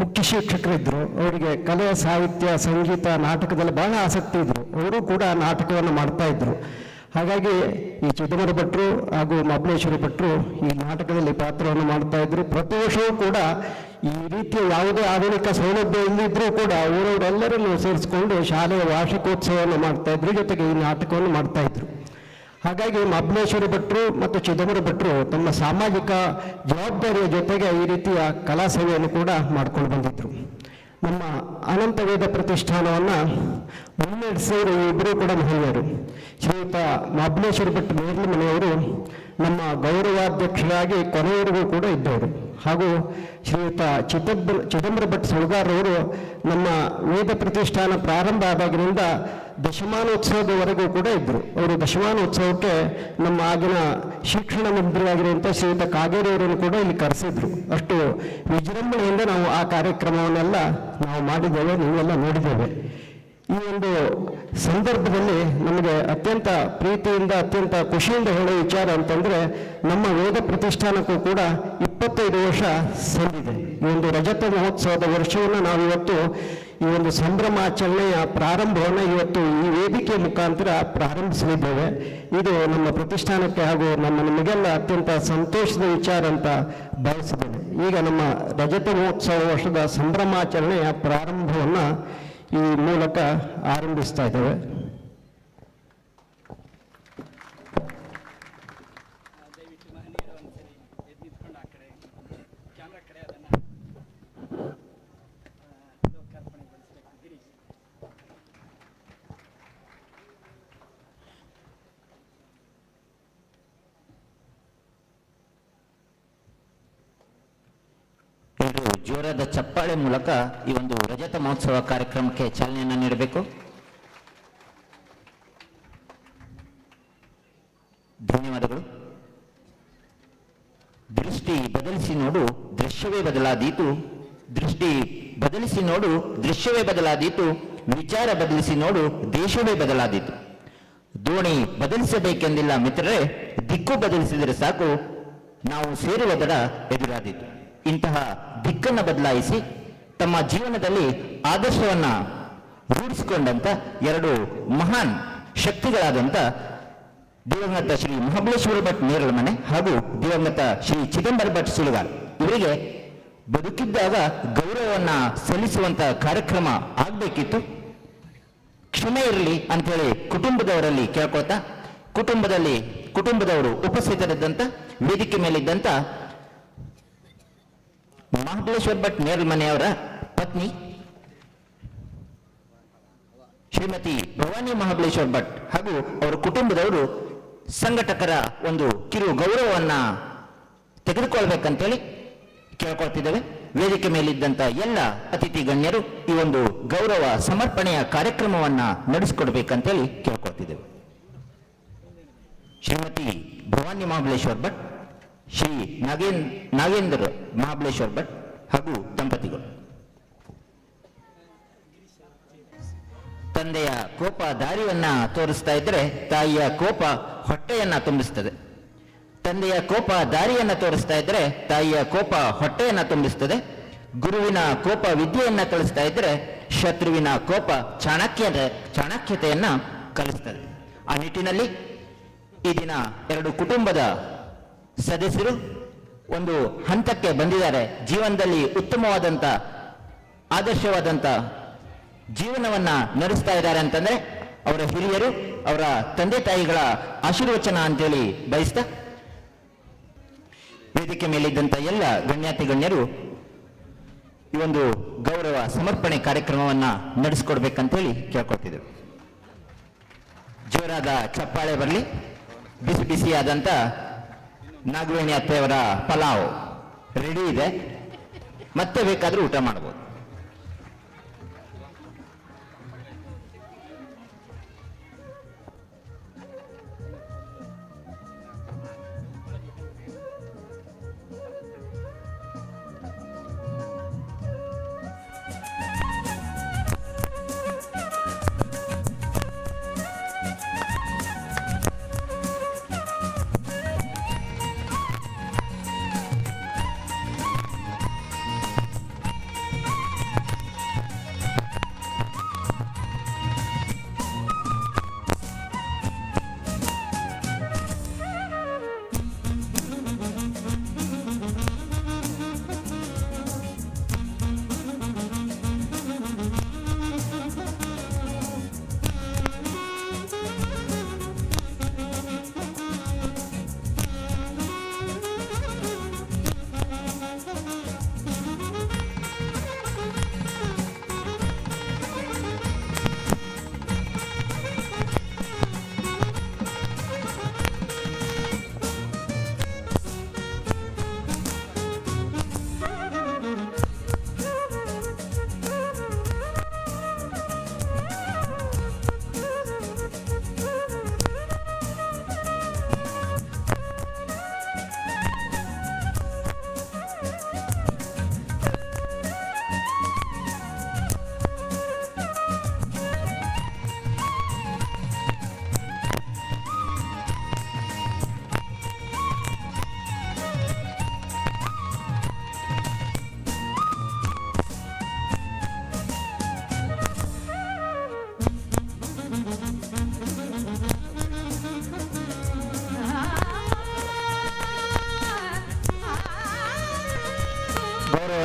ಮುಖ್ಯ ಶಿಕ್ಷಕರಿದ್ದರು. ಅವರಿಗೆ ಕಲೆ, ಸಾಹಿತ್ಯ, ಸಂಗೀತ, ನಾಟಕದಲ್ಲಿ ಬಹಳ ಆಸಕ್ತಿ ಇದ್ದರು. ಅವರು ಕೂಡ ನಾಟಕವನ್ನು ಮಾಡ್ತಾ ಇದ್ರು. ಹಾಗಾಗಿ ಈ ಚಿದಂಬರ ಭಟ್ರು ಹಾಗೂ ಮಹಾಬಲೇಶ್ವರ ಭಟ್ರು ಈ ನಾಟಕದಲ್ಲಿ ಪಾತ್ರವನ್ನು ಮಾಡ್ತಾ ಇದ್ರು. ಪ್ರತಿ ವರ್ಷವೂ ಕೂಡ ಈ ರೀತಿಯ ಯಾವುದೇ ಆಧುನಿಕ ಸೌಲಭ್ಯ ಇಲ್ಲದಿದ್ರೂ ಕೂಡ ಊರವರೆಲ್ಲರನ್ನು ಸೇರಿಸಿಕೊಂಡು ಶಾಲೆಯ ವಾರ್ಷಿಕೋತ್ಸವವನ್ನು ಮಾಡ್ತಾ ಇದ್ರು, ಜೊತೆಗೆ ಈ ನಾಟಕವನ್ನು ಮಾಡ್ತಾ ಇದ್ರು. ಹಾಗಾಗಿ ಮಹಾಬಲೇಶ್ವರ ಭಟ್ರು ಮತ್ತು ಚಿದಂಬರ ಭಟ್ರು ತಮ್ಮ ಸಾಮಾಜಿಕ ಜವಾಬ್ದಾರಿಯ ಜೊತೆಗೆ ಈ ರೀತಿಯ ಕಲಾ ಸೇವೆಯನ್ನು ಕೂಡ ಮಾಡ್ಕೊಂಡು ಬಂದಿದ್ರು. ನಮ್ಮ ಅನಂತವೇದ ಪ್ರತಿಷ್ಠಾನವನ್ನು ಮುನ್ನಡೆಸಿದರು ಇಬ್ಬರೂ ಕೂಡ ಮಹಿಳೆಯರು. ಶ್ರೀಯುತ ಮಹಾಬಲೇಶ್ವರ ಭಟ್ ನೇರ್ಲಮನೆಯವರು ನಮ್ಮ ಗೌರವಾಧ್ಯಕ್ಷರಾಗಿ ಕೊನೆಯವರೆಗೂ ಕೂಡ ಇದ್ದವರು. ಹಾಗೂ ಶ್ರೀಯುತ ಚಿದಂಬರ ಭಟ್ ಸುಳ್ಗಾರವರು ನಮ್ಮ ವೇದ ಪ್ರತಿಷ್ಠಾನ ಪ್ರಾರಂಭ ಆದಾಗಿನಿಂದ ದಶಮಾನೋತ್ಸವದವರೆಗೂ ಕೂಡ ಇದ್ದರು. ಅವರು ದಶಮಾನೋತ್ಸವಕ್ಕೆ ನಮ್ಮ ಆಗಿನ ಶಿಕ್ಷಣ ಮಂತ್ರಿಯಾಗಿರುವಂಥ ಶ್ರೀಯುತ ಕಾಗೇರಿಯವರನ್ನು ಕೂಡ ಇಲ್ಲಿ ಕರೆಸಿದ್ರು. ಅಷ್ಟು ವಿಜೃಂಭಣೆಯಿಂದ ನಾವು ಆ ಕಾರ್ಯಕ್ರಮವನ್ನೆಲ್ಲ ನಾವು ಮಾಡಿದ್ದೇವೆ, ನೀವೆಲ್ಲ ನೋಡಿದ್ದೇವೆ. ಈ ಒಂದು ಸಂದರ್ಭದಲ್ಲಿ ನಮಗೆ ಅತ್ಯಂತ ಪ್ರೀತಿಯಿಂದ ಅತ್ಯಂತ ಖುಷಿಯಿಂದ ಹೇಳೋ ವಿಚಾರ ಅಂತಂದರೆ, ನಮ್ಮ ವೇದ ಪ್ರತಿಷ್ಠಾನಕ್ಕೂ ಕೂಡ 25 ವರ್ಷ ಸಂದಿದೆ. ಈ ಒಂದು ರಜತ ಮಹೋತ್ಸವದ ವರ್ಷವನ್ನು ನಾವು ಇವತ್ತು ಈ ಒಂದು ಸಂಭ್ರಮಾಚರಣೆಯ ಪ್ರಾರಂಭವನ್ನು ಇವತ್ತು ಈ ವೇದಿಕೆಯ ಮುಖಾಂತರ ಪ್ರಾರಂಭಿಸಲಿದ್ದೇವೆ. ಇದು ನಮ್ಮ ಪ್ರತಿಷ್ಠಾನಕ್ಕೆ ಹಾಗೂ ನಮಗೆಲ್ಲ ಅತ್ಯಂತ ಸಂತೋಷದ ವಿಚಾರ ಅಂತ ಬಯಸಿದ್ದೇನೆ. ಈಗ ನಮ್ಮ ರಜತ ಮಹೋತ್ಸವ ವರ್ಷದ ಸಂಭ್ರಮಾಚರಣೆಯ ಪ್ರಾರಂಭವನ್ನು ಈ ಮೂಲಕ ಆರಂಭಿಸ್ತಾ ಇದ್ದೇವೆ. ಎಲ್ಲರೂ ಜೋರಾದ ಚಪ್ಪಾಳೆ ಮೂಲಕ ಈ ಒಂದು ರಜತ ಮಹೋತ್ಸವ ಕಾರ್ಯಕ್ರಮಕ್ಕೆ ಚಾಲನೆಯನ್ನು ನೀಡಬೇಕು. ಧನ್ಯವಾದಗಳು. ದೃಷ್ಟಿ ಬದಲಿಸಿ ನೋಡು ದೃಶ್ಯವೇ ಬದಲಾದೀತು, ದೃಷ್ಟಿ ಬದಲಿಸಿ ನೋಡು ದೃಶ್ಯವೇ ಬದಲಾದೀತು, ವಿಚಾರ ಬದಲಿಸಿ ನೋಡು ದೇಶವೇ ಬದಲಾದೀತು. ದೋಣಿ ಬದಲಿಸಬೇಕೆಂದಿಲ್ಲ ಮಿತ್ರರೇ, ದಿಕ್ಕು ಬದಲಿಸಿದರೆ ಸಾಕು ನಾವು ಸೇರುವ ದಡ ಎದುರಾದೀತು. ಇಂತಹ ದಿಕ್ಕನ್ನು ಬದಲಾಯಿಸಿ ತಮ್ಮ ಜೀವನದಲ್ಲಿ ಆದರ್ಶವನ್ನ ರೂಢಿಸಿಕೊಂಡಂತ ಎರಡು ಮಹಾನ್ ಶಕ್ತಿಗಳಾದಂಥ ದಿವಂಗತ ಶ್ರೀ ಮಹಾಬಲೇಶ್ವರ ಭಟ್ ನೇರಳಮನೆ ಹಾಗೂ ದಿವಂಗತ ಶ್ರೀ ಚಿದಂಬರ ಭಟ್ ಸುಳ್ಗಾರ್ ಇವರಿಗೆ ಬದುಕಿದ್ದಾಗ ಗೌರವವನ್ನ ಸಲ್ಲಿಸುವಂತ ಕಾರ್ಯಕ್ರಮ ಆಗಬೇಕಿತ್ತು. ಕ್ಷಮೆ ಇರಲಿ ಅಂತೇಳಿ ಕುಟುಂಬದವರಲ್ಲಿ ಕೇಳ್ಕೊತಾ, ಕುಟುಂಬದವರು ಉಪಸ್ಥಿತರಿದ್ದಂತ ವೇದಿಕೆ ಮೇಲಿದ್ದಂತ ಮಹಾಬಲೇಶ್ವರ ಭಟ್ ನೇರಳಮನೆಯವರ ಪತ್ನಿ ಶ್ರೀಮತಿ ಭವಾನಿ ಮಹಾಬಲೇಶ್ವರ ಭಟ್ ಹಾಗೂ ಅವರ ಕುಟುಂಬದವರು ಸಂಘಟಕರ ಒಂದು ಕಿರು ಗೌರವವನ್ನ ತೆಗೆದುಕೊಳ್ಬೇಕಂತೇಳಿ ಕೇಳ್ಕೊಳ್ತಿದ್ದೇವೆ. ವೇದಿಕೆ ಮೇಲಿದ್ದಂತ ಎಲ್ಲ ಅತಿಥಿ ಗಣ್ಯರು ಈ ಒಂದು ಗೌರವ ಸಮರ್ಪಣೆಯ ಕಾರ್ಯಕ್ರಮವನ್ನ ನಡೆಸಿಕೊಡ್ಬೇಕಂತೇಳಿ ಕೇಳ್ಕೊಳ್ತಿದ್ದೇವೆ. ಶ್ರೀಮತಿ ಭವಾನಿ ಮಹಾಬಲೇಶ್ವರ ಭಟ್, ಶ್ರೀ ನಾಗೇಂದ್ರ ಮಹಾಬಲೇಶ್ವರ ಭಟ್ ಹಾಗೂ ದಂಪತಿಗಳು. ತಂದೆಯ ಕೋಪ ದಾರಿಯನ್ನ ತೋರಿಸ್ತಾ ಇದ್ರೆ ತಾಯಿಯ ಕೋಪ ಹೊಟ್ಟೆಯನ್ನ ತುಂಬಿಸ್ತದೆ. ತಂದೆಯ ಕೋಪ ದಾರಿಯನ್ನ ತೋರಿಸ್ತಾ ಇದ್ರೆ ತಾಯಿಯ ಕೋಪ ಹೊಟ್ಟೆಯನ್ನ ತುಂಬಿಸ್ತದೆ. ಗುರುವಿನ ಕೋಪ ವಿದ್ಯೆಯನ್ನ ಕಲಿಸ್ತಾ ಇದ್ರೆ ಶತ್ರುವಿನ ಕೋಪ ಚಾಣಕ್ಯತೆಯನ್ನ ಕಲಿಸ್ತದೆ. ಆ ನಿಟ್ಟಿನಲ್ಲಿ ಈ ದಿನ ಎರಡು ಕುಟುಂಬದ ಸದಸ್ಯರು ಒಂದು ಹಂತಕ್ಕೆ ಬಂದಿದ್ದಾರೆ. ಜೀವನದಲ್ಲಿ ಉತ್ತಮವಾದಂಥ ಆದರ್ಶವಾದಂಥ ಜೀವನವನ್ನ ನಡೆಸ್ತಾ ಇದ್ದಾರೆ ಅಂತಂದ್ರೆ ಅವರ ಹಿರಿಯರು, ಅವರ ತಂದೆ ತಾಯಿಗಳ ಆಶೀರ್ವಚನ ಅಂತೇಳಿ ಬಯಸ್ತಾ ವೇದಿಕೆ ಮೇಲಿದ್ದಂಥ ಎಲ್ಲ ಗಣ್ಯಾತಿ ಗಣ್ಯರು ಈ ಒಂದು ಗೌರವ ಸಮರ್ಪಣೆ ಕಾರ್ಯಕ್ರಮವನ್ನ ನಡೆಸಿಕೊಡ್ಬೇಕಂತೇಳಿ ಕೇಳ್ಕೊಳ್ತಿದ್ದೇವೆ. ಜೋರಾದ ಚಪ್ಪಾಳೆ ಬರಲಿ. ಬಿಸಿ ಬಿಸಿಯಾದಂಥ ನಾಗವೇಣಿ ಅತ್ತೆಯವರ ಪಲಾವ್ ರೆಡಿ ಇದೆ, ಮತ್ತೆ ಬೇಕಾದ್ರೂ ಊಟ ಮಾಡಬಹುದು.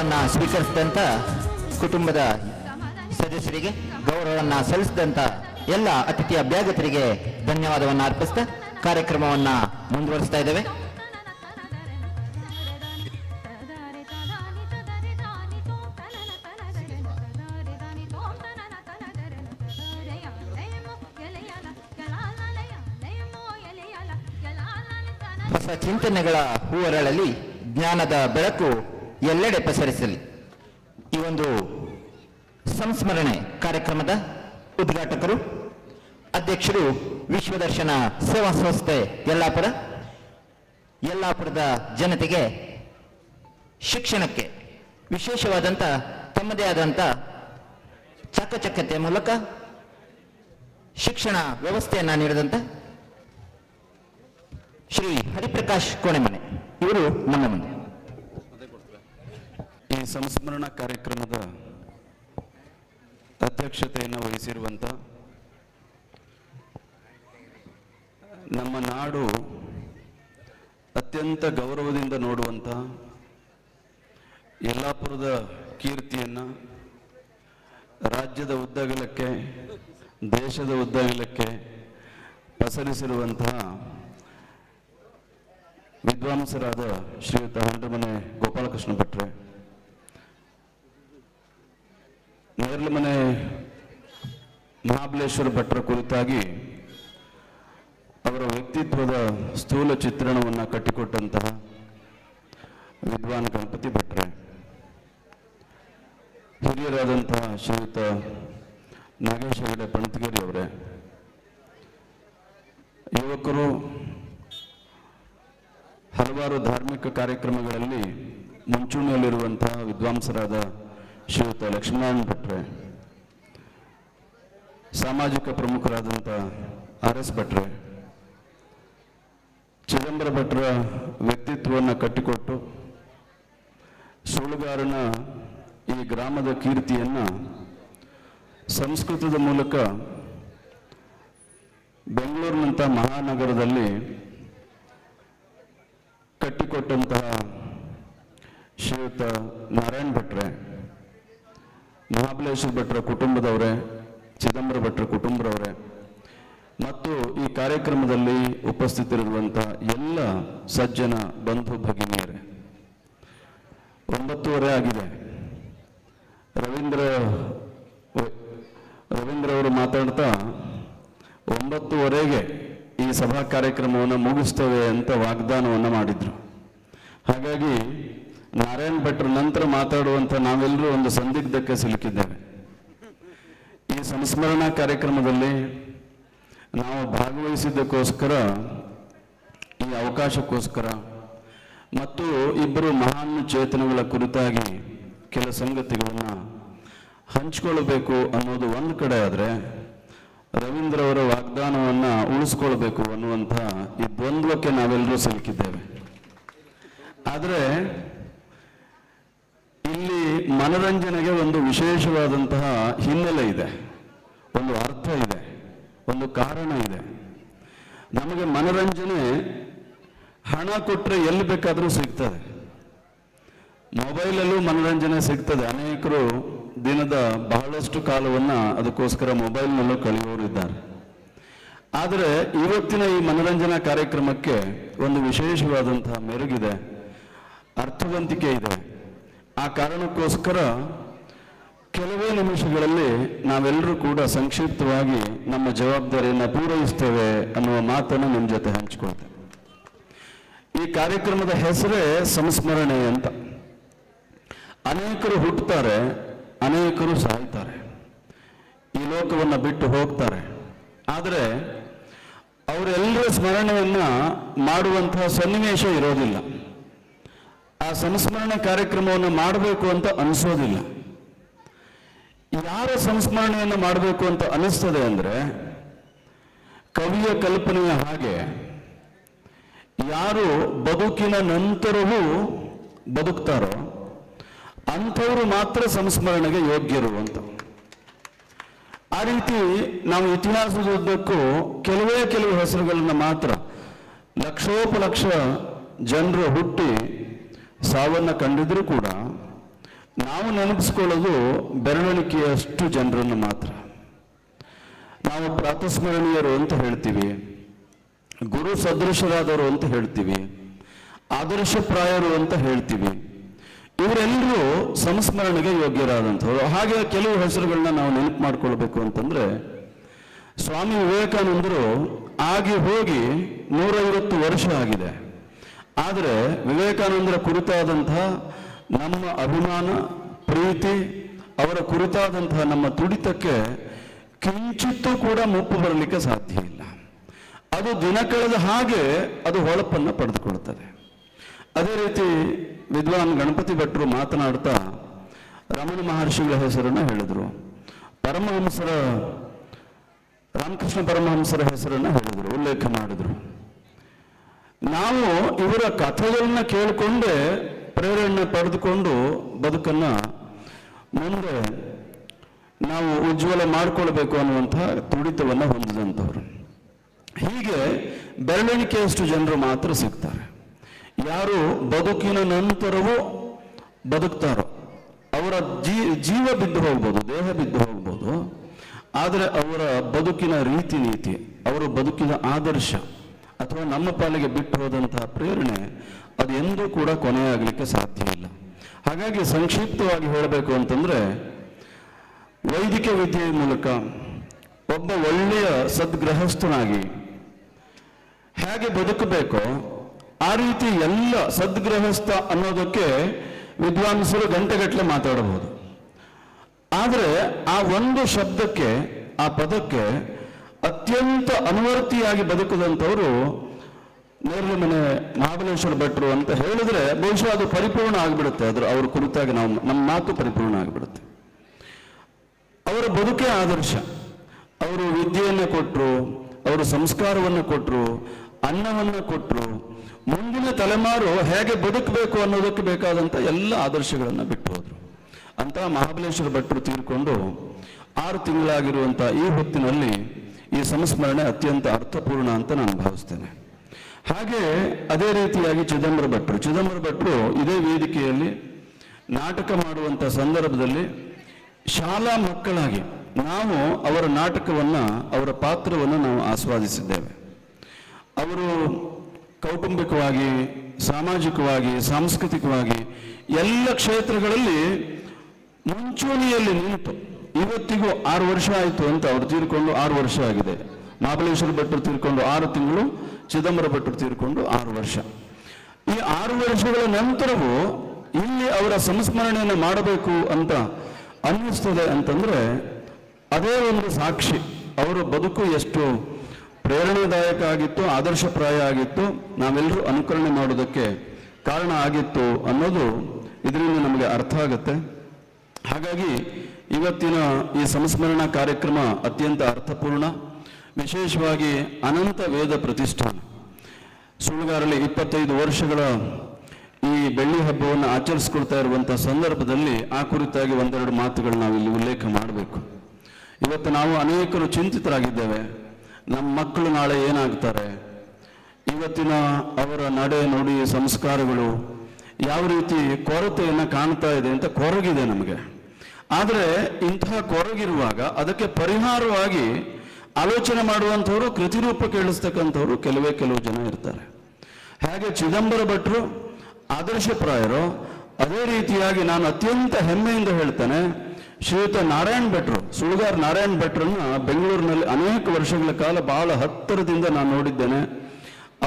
ಗೌರವವನ್ನು ಸ್ವೀಕರಿಸಿದಂಥ ಕುಟುಂಬದ ಸದಸ್ಯರಿಗೆ, ಗೌರವವನ್ನು ಸಲ್ಲಿಸಿದಂಥ ಎಲ್ಲ ಅತಿಥಿ ಅಭ್ಯಾಗತರಿಗೆ ಧನ್ಯವಾದವನ್ನು ಅರ್ಪಿಸ್ತಾ ಕಾರ್ಯಕ್ರಮವನ್ನು ಮುಂದುವರಿಸ್ತಾ ಇದ್ದೇವೆ. ಹೊಸ ಚಿಂತನೆಗಳ ಹೂವರಳಲ್ಲಿ ಜ್ಞಾನದ ಬೆಳಕು ಎಲ್ಲೆಡೆ ಪಸರಿಸಲಿ. ಈ ಒಂದು ಸಂಸ್ಮರಣೆ ಕಾರ್ಯಕ್ರಮದ ಉದ್ಘಾಟಕರು, ಅಧ್ಯಕ್ಷರು, ವಿಶ್ವದರ್ಶನ ಸೇವಾ ಸಂಸ್ಥೆ ಯಲ್ಲಾಪುರ. ಯಲ್ಲಾಪುರದ ಜನತೆಗೆ ಶಿಕ್ಷಣಕ್ಕೆ ವಿಶೇಷವಾದಂಥ ತಮ್ಮದೇ ಆದಂಥ ಚಾಕಚಕ್ಯತೆಯ ಮೂಲಕ ಶಿಕ್ಷಣ ವ್ಯವಸ್ಥೆಯನ್ನು ನೀಡಿದಂಥ ಶ್ರೀ ಹರಿಪ್ರಕಾಶ್ ಕೋಣೆಮನೆ ಇವರು ನಮ್ಮ ಮುಂದೆ. ಈ ಸಂಸ್ಮರಣಾ ಕಾರ್ಯಕ್ರಮದ ಅಧ್ಯಕ್ಷತೆಯನ್ನು ವಹಿಸಿರುವಂಥ ನಮ್ಮ ನಾಡು ಅತ್ಯಂತ ಗೌರವದಿಂದ ನೋಡುವಂಥ ಯಲ್ಲಾಪುರದ ಕೀರ್ತಿಯನ್ನು ರಾಜ್ಯದ ಉದ್ದಗಲಕ್ಕೆ, ದೇಶದ ಉದ್ದಗಲಕ್ಕೆ ಪಸರಿಸಿರುವಂತಹ ವಿದ್ವಾಂಸರಾದ ಶ್ರೀಯುತ ಹಂಡ್ರಮನೆ ಗೋಪಾಲಕೃಷ್ಣ ಭಟ್ರೆ, ನೇರ್ಲಮನೆ ಮಹಾಬಲೇಶ್ವರ ಭಟ್ರ ಕುರಿತಾಗಿ ಅವರ ವ್ಯಕ್ತಿತ್ವದ ಸ್ಥೂಲ ಚಿತ್ರಣವನ್ನು ಕಟ್ಟಿಕೊಟ್ಟಂತಹ ವಿದ್ವಾನ್ ಗಣಪತಿ ಭಟ್ರೆ, ಹಿರಿಯರಾದಂತಹ ಶ್ರೀಯುತ ನಾಗೇಶ ಹೆಗಡೆ ಪಣತಗಿರಿ ಅವರೇ, ಯುವಕರು ಹಲವಾರು ಧಾರ್ಮಿಕ ಕಾರ್ಯಕ್ರಮಗಳಲ್ಲಿ ಮುಂಚೂಣಿಯಲ್ಲಿರುವಂತಹ ವಿದ್ವಾಂಸರಾದ ಶ್ರೀಯುತ ಲಕ್ಷ್ಮೀನಾರಾಯಣ ಭಟ್ರೆ, ಸಾಮಾಜಿಕ ಪ್ರಮುಖರಾದಂಥ RS ಭಟ್ರೆ, ಚಿದಂಬರ ಭಟ್ರ ವ್ಯಕ್ತಿತ್ವವನ್ನು ಕಟ್ಟಿಕೊಟ್ಟು ಸುಳ್ಳುಗಾರನ ಈ ಗ್ರಾಮದ ಕೀರ್ತಿಯನ್ನು ಸಂಸ್ಕೃತದ ಮೂಲಕ ಬೆಂಗಳೂರಿನಂಥ ಮಹಾನಗರದಲ್ಲಿ ಕಟ್ಟಿಕೊಟ್ಟಂತಹ ಶ್ರೀಯುತ ನಾರಾಯಣ ಭಟ್ರೆ, ಮಹಾಬಲೇಶ್ವರ ಭಟ್ರ ಕುಟುಂಬದವರೇ, ಚಿದಂಬರ ಭಟ್ರ ಕುಟುಂಬದವರೇ ಮತ್ತು ಈ ಕಾರ್ಯಕ್ರಮದಲ್ಲಿ ಉಪಸ್ಥಿತರಿರುವಂಥ ಎಲ್ಲ ಸಜ್ಜನ ಬಂಧು ಭಗಿನಿಯರೇ, 9:30 ಆಗಿದೆ. ರವೀಂದ್ರ ಅವರು ಮಾತಾಡ್ತಾ 9:30ಗೆ ಈ ಸಭಾ ಕಾರ್ಯಕ್ರಮವನ್ನು ಮುಗಿಸ್ತೇವೆ ಅಂತ ವಾಗ್ದಾನವನ್ನು ಮಾಡಿದ್ರು. ಹಾಗಾಗಿ ನಾರಾಯಣ್ ಭಟ್ರ ನಂತರ ಮಾತಾಡುವಂಥ ನಾವೆಲ್ಲರೂ ಒಂದು ಸಂದಿಗ್ಧಕ್ಕೆ ಸಿಲುಕಿದ್ದೇವೆ. ಈ ಸಂಸ್ಮರಣಾ ಕಾರ್ಯಕ್ರಮದಲ್ಲಿ ನಾವು ಭಾಗವಹಿಸಿದ್ದಕ್ಕೋಸ್ಕರ, ಈ ಅವಕಾಶಕ್ಕೋಸ್ಕರ ಮತ್ತು ಇಬ್ಬರು ಮಹಾನ್ ಚೇತನಗಳ ಕುರಿತಾಗಿ ಕೆಲ ಸಂಗತಿಗಳನ್ನು ಹಂಚಿಕೊಳ್ಳಬೇಕು ಅನ್ನೋದು ಒಂದು ಕಡೆ ಆದರೆ, ರವೀಂದ್ರ ಅವರ ವಾಗ್ದಾನವನ್ನು ಉಳಿಸ್ಕೊಳ್ಬೇಕು ಅನ್ನುವಂಥ ಈ ದ್ವಂದ್ವಕ್ಕೆ ನಾವೆಲ್ಲರೂ ಸಿಲುಕಿದ್ದೇವೆ. ಆದರೆ ಇಲ್ಲಿ ಮನರಂಜನೆಗೆ ಒಂದು ವಿಶೇಷವಾದಂತಹ ಹಿನ್ನೆಲೆ ಇದೆ, ಒಂದು ಅರ್ಥ ಇದೆ, ಒಂದು ಕಾರಣ ಇದೆ. ನಮಗೆ ಮನರಂಜನೆ ಹಣ ಕೊಟ್ಟರೆ ಎಲ್ಲಿ ಬೇಕಾದರೂ ಸಿಗ್ತದೆ. ಮೊಬೈಲಲ್ಲೂ ಮನರಂಜನೆ ಸಿಗ್ತದೆ. ಅನೇಕರು ದಿನದ ಬಹಳಷ್ಟು ಕಾಲವನ್ನು ಅದಕ್ಕೋಸ್ಕರ ಮೊಬೈಲ್ನಲ್ಲೂ ಕಳೆಯುವವರಿದ್ದಾರೆ. ಆದರೆ ಇವತ್ತಿನ ಈ ಮನರಂಜನಾ ಕಾರ್ಯಕ್ರಮಕ್ಕೆ ಒಂದು ವಿಶೇಷವಾದಂತಹ ಮೆರುಗಿದೆ, ಅರ್ಥವಂತಿಕೆ ಇದೆ. ಆ ಕಾರಣಕ್ಕೋಸ್ಕರ ಕೆಲವೇ ನಿಮಿಷಗಳಲ್ಲಿ ನಾವೆಲ್ಲರೂ ಕೂಡ ಸಂಕ್ಷಿಪ್ತವಾಗಿ ನಮ್ಮ ಜವಾಬ್ದಾರಿಯನ್ನು ಪೂರೈಸ್ತೇವೆ ಅನ್ನುವ ಮಾತನ್ನು ನಿಮ್ಮ ಜೊತೆ ಹಂಚಿಕೊಳ್ತೇವೆ. ಈ ಕಾರ್ಯಕ್ರಮದ ಹೆಸರೇ ಸಂಸ್ಮರಣೆ ಅಂತ. ಅನೇಕರು ಹುಟ್ಟುತ್ತಾರೆ, ಅನೇಕರು ಸಾಯ್ತಾರೆ, ಈ ಲೋಕವನ್ನು ಬಿಟ್ಟು ಹೋಗ್ತಾರೆ. ಆದರೆ ಅವರೆಲ್ಲರ ಸ್ಮರಣೆಯನ್ನ ಮಾಡುವಂತಹ ಸನ್ನಿವೇಶ ಇರೋದಿಲ್ಲ. ಆ ಸಂಸ್ಮರಣೆ ಕಾರ್ಯಕ್ರಮವನ್ನು ಮಾಡಬೇಕು ಅಂತ ಅನಿಸೋದಿಲ್ಲ. ಯಾರ ಸಂಸ್ಮರಣೆಯನ್ನು ಮಾಡಬೇಕು ಅಂತ ಅನಿಸ್ತದೆ ಅಂದರೆ, ಕವಿಯ ಕಲ್ಪನೆಯ ಹಾಗೆ ಯಾರು ಬದುಕಿನ ನಂತರವೂ ಬದುಕ್ತಾರೋ ಅಂಥವರು ಮಾತ್ರ ಸಂಸ್ಮರಣೆಗೆ ಯೋಗ್ಯರು ಅಂತ. ಆ ರೀತಿ ನಾವು ಇತಿಹಾಸದ ಉದ್ದಕ್ಕೂ ಕೆಲವು ಹೆಸರುಗಳನ್ನು ಮಾತ್ರ, ಲಕ್ಷೋಪಲಕ್ಷ ಜನರು ಹುಟ್ಟಿ ಸಾವನ್ನು ಕಂಡಿದ್ರೂ ಕೂಡ ನಾವು ನೆನಪಿಸ್ಕೊಳ್ಳೋದು ಬೆರಳಿಕೆಯಷ್ಟು ಜನರನ್ನು ಮಾತ್ರ. ನಾವು ಪ್ರಾತಸ್ಮರಣೀಯರು ಅಂತ ಹೇಳ್ತೀವಿ, ಗುರು ಸದೃಶರಾದವರು ಅಂತ ಹೇಳ್ತೀವಿ, ಆದರ್ಶಪ್ರಾಯರು ಅಂತ ಹೇಳ್ತೀವಿ. ಇವರೆಲ್ಲರೂ ಸಂಸ್ಮರಣೆಗೆ ಯೋಗ್ಯರಾದಂಥವ್ರು. ಹಾಗೆ ಕೆಲವು ಹೆಸರುಗಳನ್ನ ನಾವು ನೆನಪು ಮಾಡ್ಕೊಳ್ಬೇಕು ಅಂತಂದ್ರೆ, ಸ್ವಾಮಿ ವಿವೇಕಾನಂದರು ಆಗಿ ಹೋಗಿ 150 ವರ್ಷ ಆಗಿದೆ. ಆದರೆ ವಿವೇಕಾನಂದರ ಕುರಿತಾದಂತಹ ನಮ್ಮ ಅಭಿಮಾನ, ಪ್ರೀತಿ, ಅವರ ಕುರಿತಾದಂತಹ ನಮ್ಮ ತುಡಿತಕ್ಕೆ ಕಿಂಚಿತ್ತೂ ಕೂಡ ಮುಪ್ಪು ಬರಲಿಕ್ಕೆ ಸಾಧ್ಯ ಇಲ್ಲ. ಅದು ದಿನ ಕಳೆದ ಹಾಗೆ ಅದು ಹೊಳಪನ್ನು ಪಡೆದುಕೊಳ್ಳುತ್ತದೆ. ಅದೇ ರೀತಿ ವಿದ್ವಾನ್ ಗಣಪತಿ ಭಟ್ರು ಮಾತನಾಡ್ತಾ ರಮಣ ಮಹರ್ಷಿಗಳ ಹೆಸರನ್ನು ಹೇಳಿದರು, ಪರಮಹಂಸರ ರಾಮಕೃಷ್ಣ ಪರಮಹಂಸರ ಹೆಸರನ್ನು ಹೇಳಿದರು, ಉಲ್ಲೇಖ ಮಾಡಿದರು. ನಾವು ಇವರ ಕಥೆಗಳನ್ನ ಕೇಳಿಕೊಂಡೇ ಪ್ರೇರಣೆ ಪಡೆದುಕೊಂಡು ಬದುಕನ್ನು ಮುಂದೆ ನಾವು ಉಜ್ವಲ ಮಾಡಿಕೊಳ್ಬೇಕು ಅನ್ನುವಂಥ ತುಡಿತವನ್ನು ಹೊಂದಿದಂಥವ್ರು. ಹೀಗೆ ಬೆರಳೆಣಿಕೆಯಷ್ಟು ಜನರು ಮಾತ್ರ ಸಿಗ್ತಾರೆ. ಯಾರು ಬದುಕಿನ ನಂತರವೂ ಬದುಕ್ತಾರೋ ಅವರ ಜೀವ ಬಿದ್ದು ಹೋಗ್ಬೋದು, ದೇಹ ಬಿದ್ದು ಹೋಗ್ಬೋದು, ಆದರೆ ಅವರ ಬದುಕಿನ ರೀತಿ ನೀತಿ, ಅವರ ಬದುಕಿನ ಆದರ್ಶ ಅಥವಾ ನಮ್ಮ ಪಾಲಿಗೆ ಬಿಟ್ಟು ಹೋದಂತಹ ಪ್ರೇರಣೆ ಅದು ಎಂದೂ ಕೂಡ ಕೊನೆಯಾಗಲಿಕ್ಕೆ ಸಾಧ್ಯ ಇಲ್ಲ. ಹಾಗಾಗಿ ಸಂಕ್ಷಿಪ್ತವಾಗಿ ಹೇಳಬೇಕು ಅಂತಂದ್ರೆ, ವೈದಿಕ ವಿದ್ಯೆಯ ಮೂಲಕ ಒಬ್ಬ ಒಳ್ಳೆಯ ಸದ್ಗೃಹಸ್ಥನಾಗಿ ಹೇಗೆ ಬದುಕಬೇಕೋ ಆ ರೀತಿ ಎಲ್ಲ ಸದ್ಗೃಹಸ್ಥ ಅನ್ನೋದಕ್ಕೆ ವಿದ್ವಾಂಸರು ಗಂಟೆಗಟ್ಟಲೆ ಮಾತಾಡಬಹುದು. ಆದರೆ ಆ ಒಂದು ಶಬ್ದಕ್ಕೆ, ಆ ಪದಕ್ಕೆ ಅತ್ಯಂತ ಅನುವರ್ತಿಯಾಗಿ ಬದುಕದಂಥವರು ನೇರ್ಲೆಮನೆ ಮಹಾಬಲೇಶ್ವರ ಭಟ್ರು ಅಂತ ಹೇಳಿದ್ರೆ ಬಹುಶಃ ಅದು ಪರಿಪೂರ್ಣ ಆಗಿಬಿಡುತ್ತೆ. ಅವ್ರ ಕುರಿತಾಗಿ ನಮ್ಮ ಮಾತು ಪರಿಪೂರ್ಣ ಆಗಿಬಿಡುತ್ತೆ. ಅವರ ಬದುಕೇ ಆದರ್ಶ. ಅವರು ವಿದ್ಯೆಯನ್ನು ಕೊಟ್ಟರು, ಅವರು ಸಂಸ್ಕಾರವನ್ನು ಕೊಟ್ಟರು, ಅನ್ನವನ್ನು ಕೊಟ್ಟರು, ಮುಂದಿನ ತಲೆಮಾರು ಹೇಗೆ ಬದುಕಬೇಕು ಅನ್ನೋದಕ್ಕೆ ಬೇಕಾದಂಥ ಎಲ್ಲ ಆದರ್ಶಗಳನ್ನು ಬಿಟ್ಟು ಹೋದರು. ಅಂತ ಮಹಾಬಲೇಶ್ವರ ಭಟ್ರು ತೀರ್ಕೊಂಡು 6 ತಿಂಗಳಾಗಿರುವಂಥ ಈ ಹೊತ್ತಿನಲ್ಲಿ ಈ ಸಂಸ್ಮರಣೆ ಅತ್ಯಂತ ಅರ್ಥಪೂರ್ಣ ಅಂತ ನಾನು ಭಾವಿಸ್ತೇನೆ. ಹಾಗೆ ಅದೇ ರೀತಿಯಾಗಿ ಚಿದಂಬರ ಭಟ್ರು ಇದೇ ವೇದಿಕೆಯಲ್ಲಿ ನಾಟಕ ಮಾಡುವಂಥ ಸಂದರ್ಭದಲ್ಲಿ ಶಾಲಾ ಮಕ್ಕಳಾಗಿ ನಾವು ಅವರ ನಾಟಕವನ್ನು, ಅವರ ಪಾತ್ರವನ್ನು ನಾವು ಆಸ್ವಾದಿಸಿದ್ದೇವೆ. ಅವರು ಕೌಟುಂಬಿಕವಾಗಿ, ಸಾಮಾಜಿಕವಾಗಿ, ಸಾಂಸ್ಕೃತಿಕವಾಗಿ ಎಲ್ಲ ಕ್ಷೇತ್ರಗಳಲ್ಲಿ ಮುಂಚೂಣಿಯಲ್ಲಿ ನಿಂತು ಇವತ್ತಿಗೂ 6 ವರ್ಷ ಆಯಿತು ಅಂತ ಅವರು ತೀರ್ಕೊಂಡು 6 ವರ್ಷ ಆಗಿದೆ. ಮಹಾಬಲೇಶ್ವರ ಭಟ್ರು ತೀರ್ಕೊಂಡು 6 ತಿಂಗಳು, ಚಿದಂಬರ ಭಟ್ರು ತೀರ್ಕೊಂಡು 6 ವರ್ಷ. ಈ 6 ವರ್ಷಗಳ ನಂತರವೂ ಇಲ್ಲಿ ಅವರ ಸಂಸ್ಮರಣೆಯನ್ನು ಮಾಡಬೇಕು ಅಂತ ಅನ್ನಿಸ್ತದೆ ಅಂತಂದ್ರೆ ಅದೇ ಒಂದು ಸಾಕ್ಷಿ. ಅವರ ಬದುಕು ಎಷ್ಟು ಪ್ರೇರಣಾದಾಯಕ ಆಗಿತ್ತು, ಆದರ್ಶಪ್ರಾಯ ಆಗಿತ್ತು, ನಾವೆಲ್ಲರೂ ಅನುಕರಣೆ ಮಾಡೋದಕ್ಕೆ ಕಾರಣ ಆಗಿತ್ತು ಅನ್ನೋದು ಇದರಿಂದ ನಮಗೆ ಅರ್ಥ ಆಗುತ್ತೆ. ಹಾಗಾಗಿ ಇವತ್ತಿನ ಈ ಸಂಸ್ಮರಣಾ ಕಾರ್ಯಕ್ರಮ ಅತ್ಯಂತ ಅರ್ಥಪೂರ್ಣ. ವಿಶೇಷವಾಗಿ ಅನಂತ ವೇದ ಪ್ರತಿಷ್ಠಾನ ಸುಳ್ಗಾರಲ್ಲಿ 25 ವರ್ಷಗಳ ಈ ಬೆಳ್ಳಿ ಹಬ್ಬವನ್ನು ಆಚರಿಸ್ಕೊಳ್ತಾ ಇರುವಂಥ ಸಂದರ್ಭದಲ್ಲಿ ಆ ಕುರಿತಾಗಿ ಒಂದೆರಡು ಮಾತುಗಳು ನಾವು ಇಲ್ಲಿ ಉಲ್ಲೇಖ ಮಾಡಬೇಕು. ಇವತ್ತು ನಾವು ಅನೇಕರು ಚಿಂತಿತರಾಗಿದ್ದೇವೆ. ನಮ್ಮ ಮಕ್ಕಳು ನಾಳೆ ಏನಾಗ್ತಾರೆ, ಇವತ್ತಿನ ಅವರ ನಡೆ ನುಡಿ ಸಂಸ್ಕಾರಗಳು ಯಾವ ರೀತಿ ಕೊರತೆಯನ್ನು ಕಾಣ್ತಾ ಇದೆ ಅಂತ ಕೊರಗಿದೆ ನಮಗೆ. ಆದರೆ ಇಂತಹ ಕೊರಗಿರುವಾಗ ಅದಕ್ಕೆ ಪರಿಹಾರವಾಗಿ ಆಲೋಚನೆ ಮಾಡುವಂಥವ್ರು, ಕೃತಿರೂಪಕ್ಕೆ ಇಳಿಸ್ತಕ್ಕಂಥವ್ರು ಕೆಲವು ಜನ ಇರ್ತಾರೆ. ಹಾಗೆ ಚಿದಂಬರ ಭಟ್ರು ಆದರ್ಶಪ್ರಾಯರು. ಅದೇ ರೀತಿಯಾಗಿ ನಾನು ಅತ್ಯಂತ ಹೆಮ್ಮೆಯಿಂದ ಹೇಳ್ತೇನೆ, ಶ್ರೀಯುತ ನಾರಾಯಣ್ ಭಟ್ರು, ಸುಳ್ಗಾರ್ ನಾರಾಯಣ್ ಭಟ್ರನ್ನ ಬೆಂಗಳೂರಿನಲ್ಲಿ ಅನೇಕ ವರ್ಷಗಳ ಕಾಲ ಬಹಳ ಹತ್ತಿರದಿಂದ ನಾನು ನೋಡಿದ್ದೇನೆ.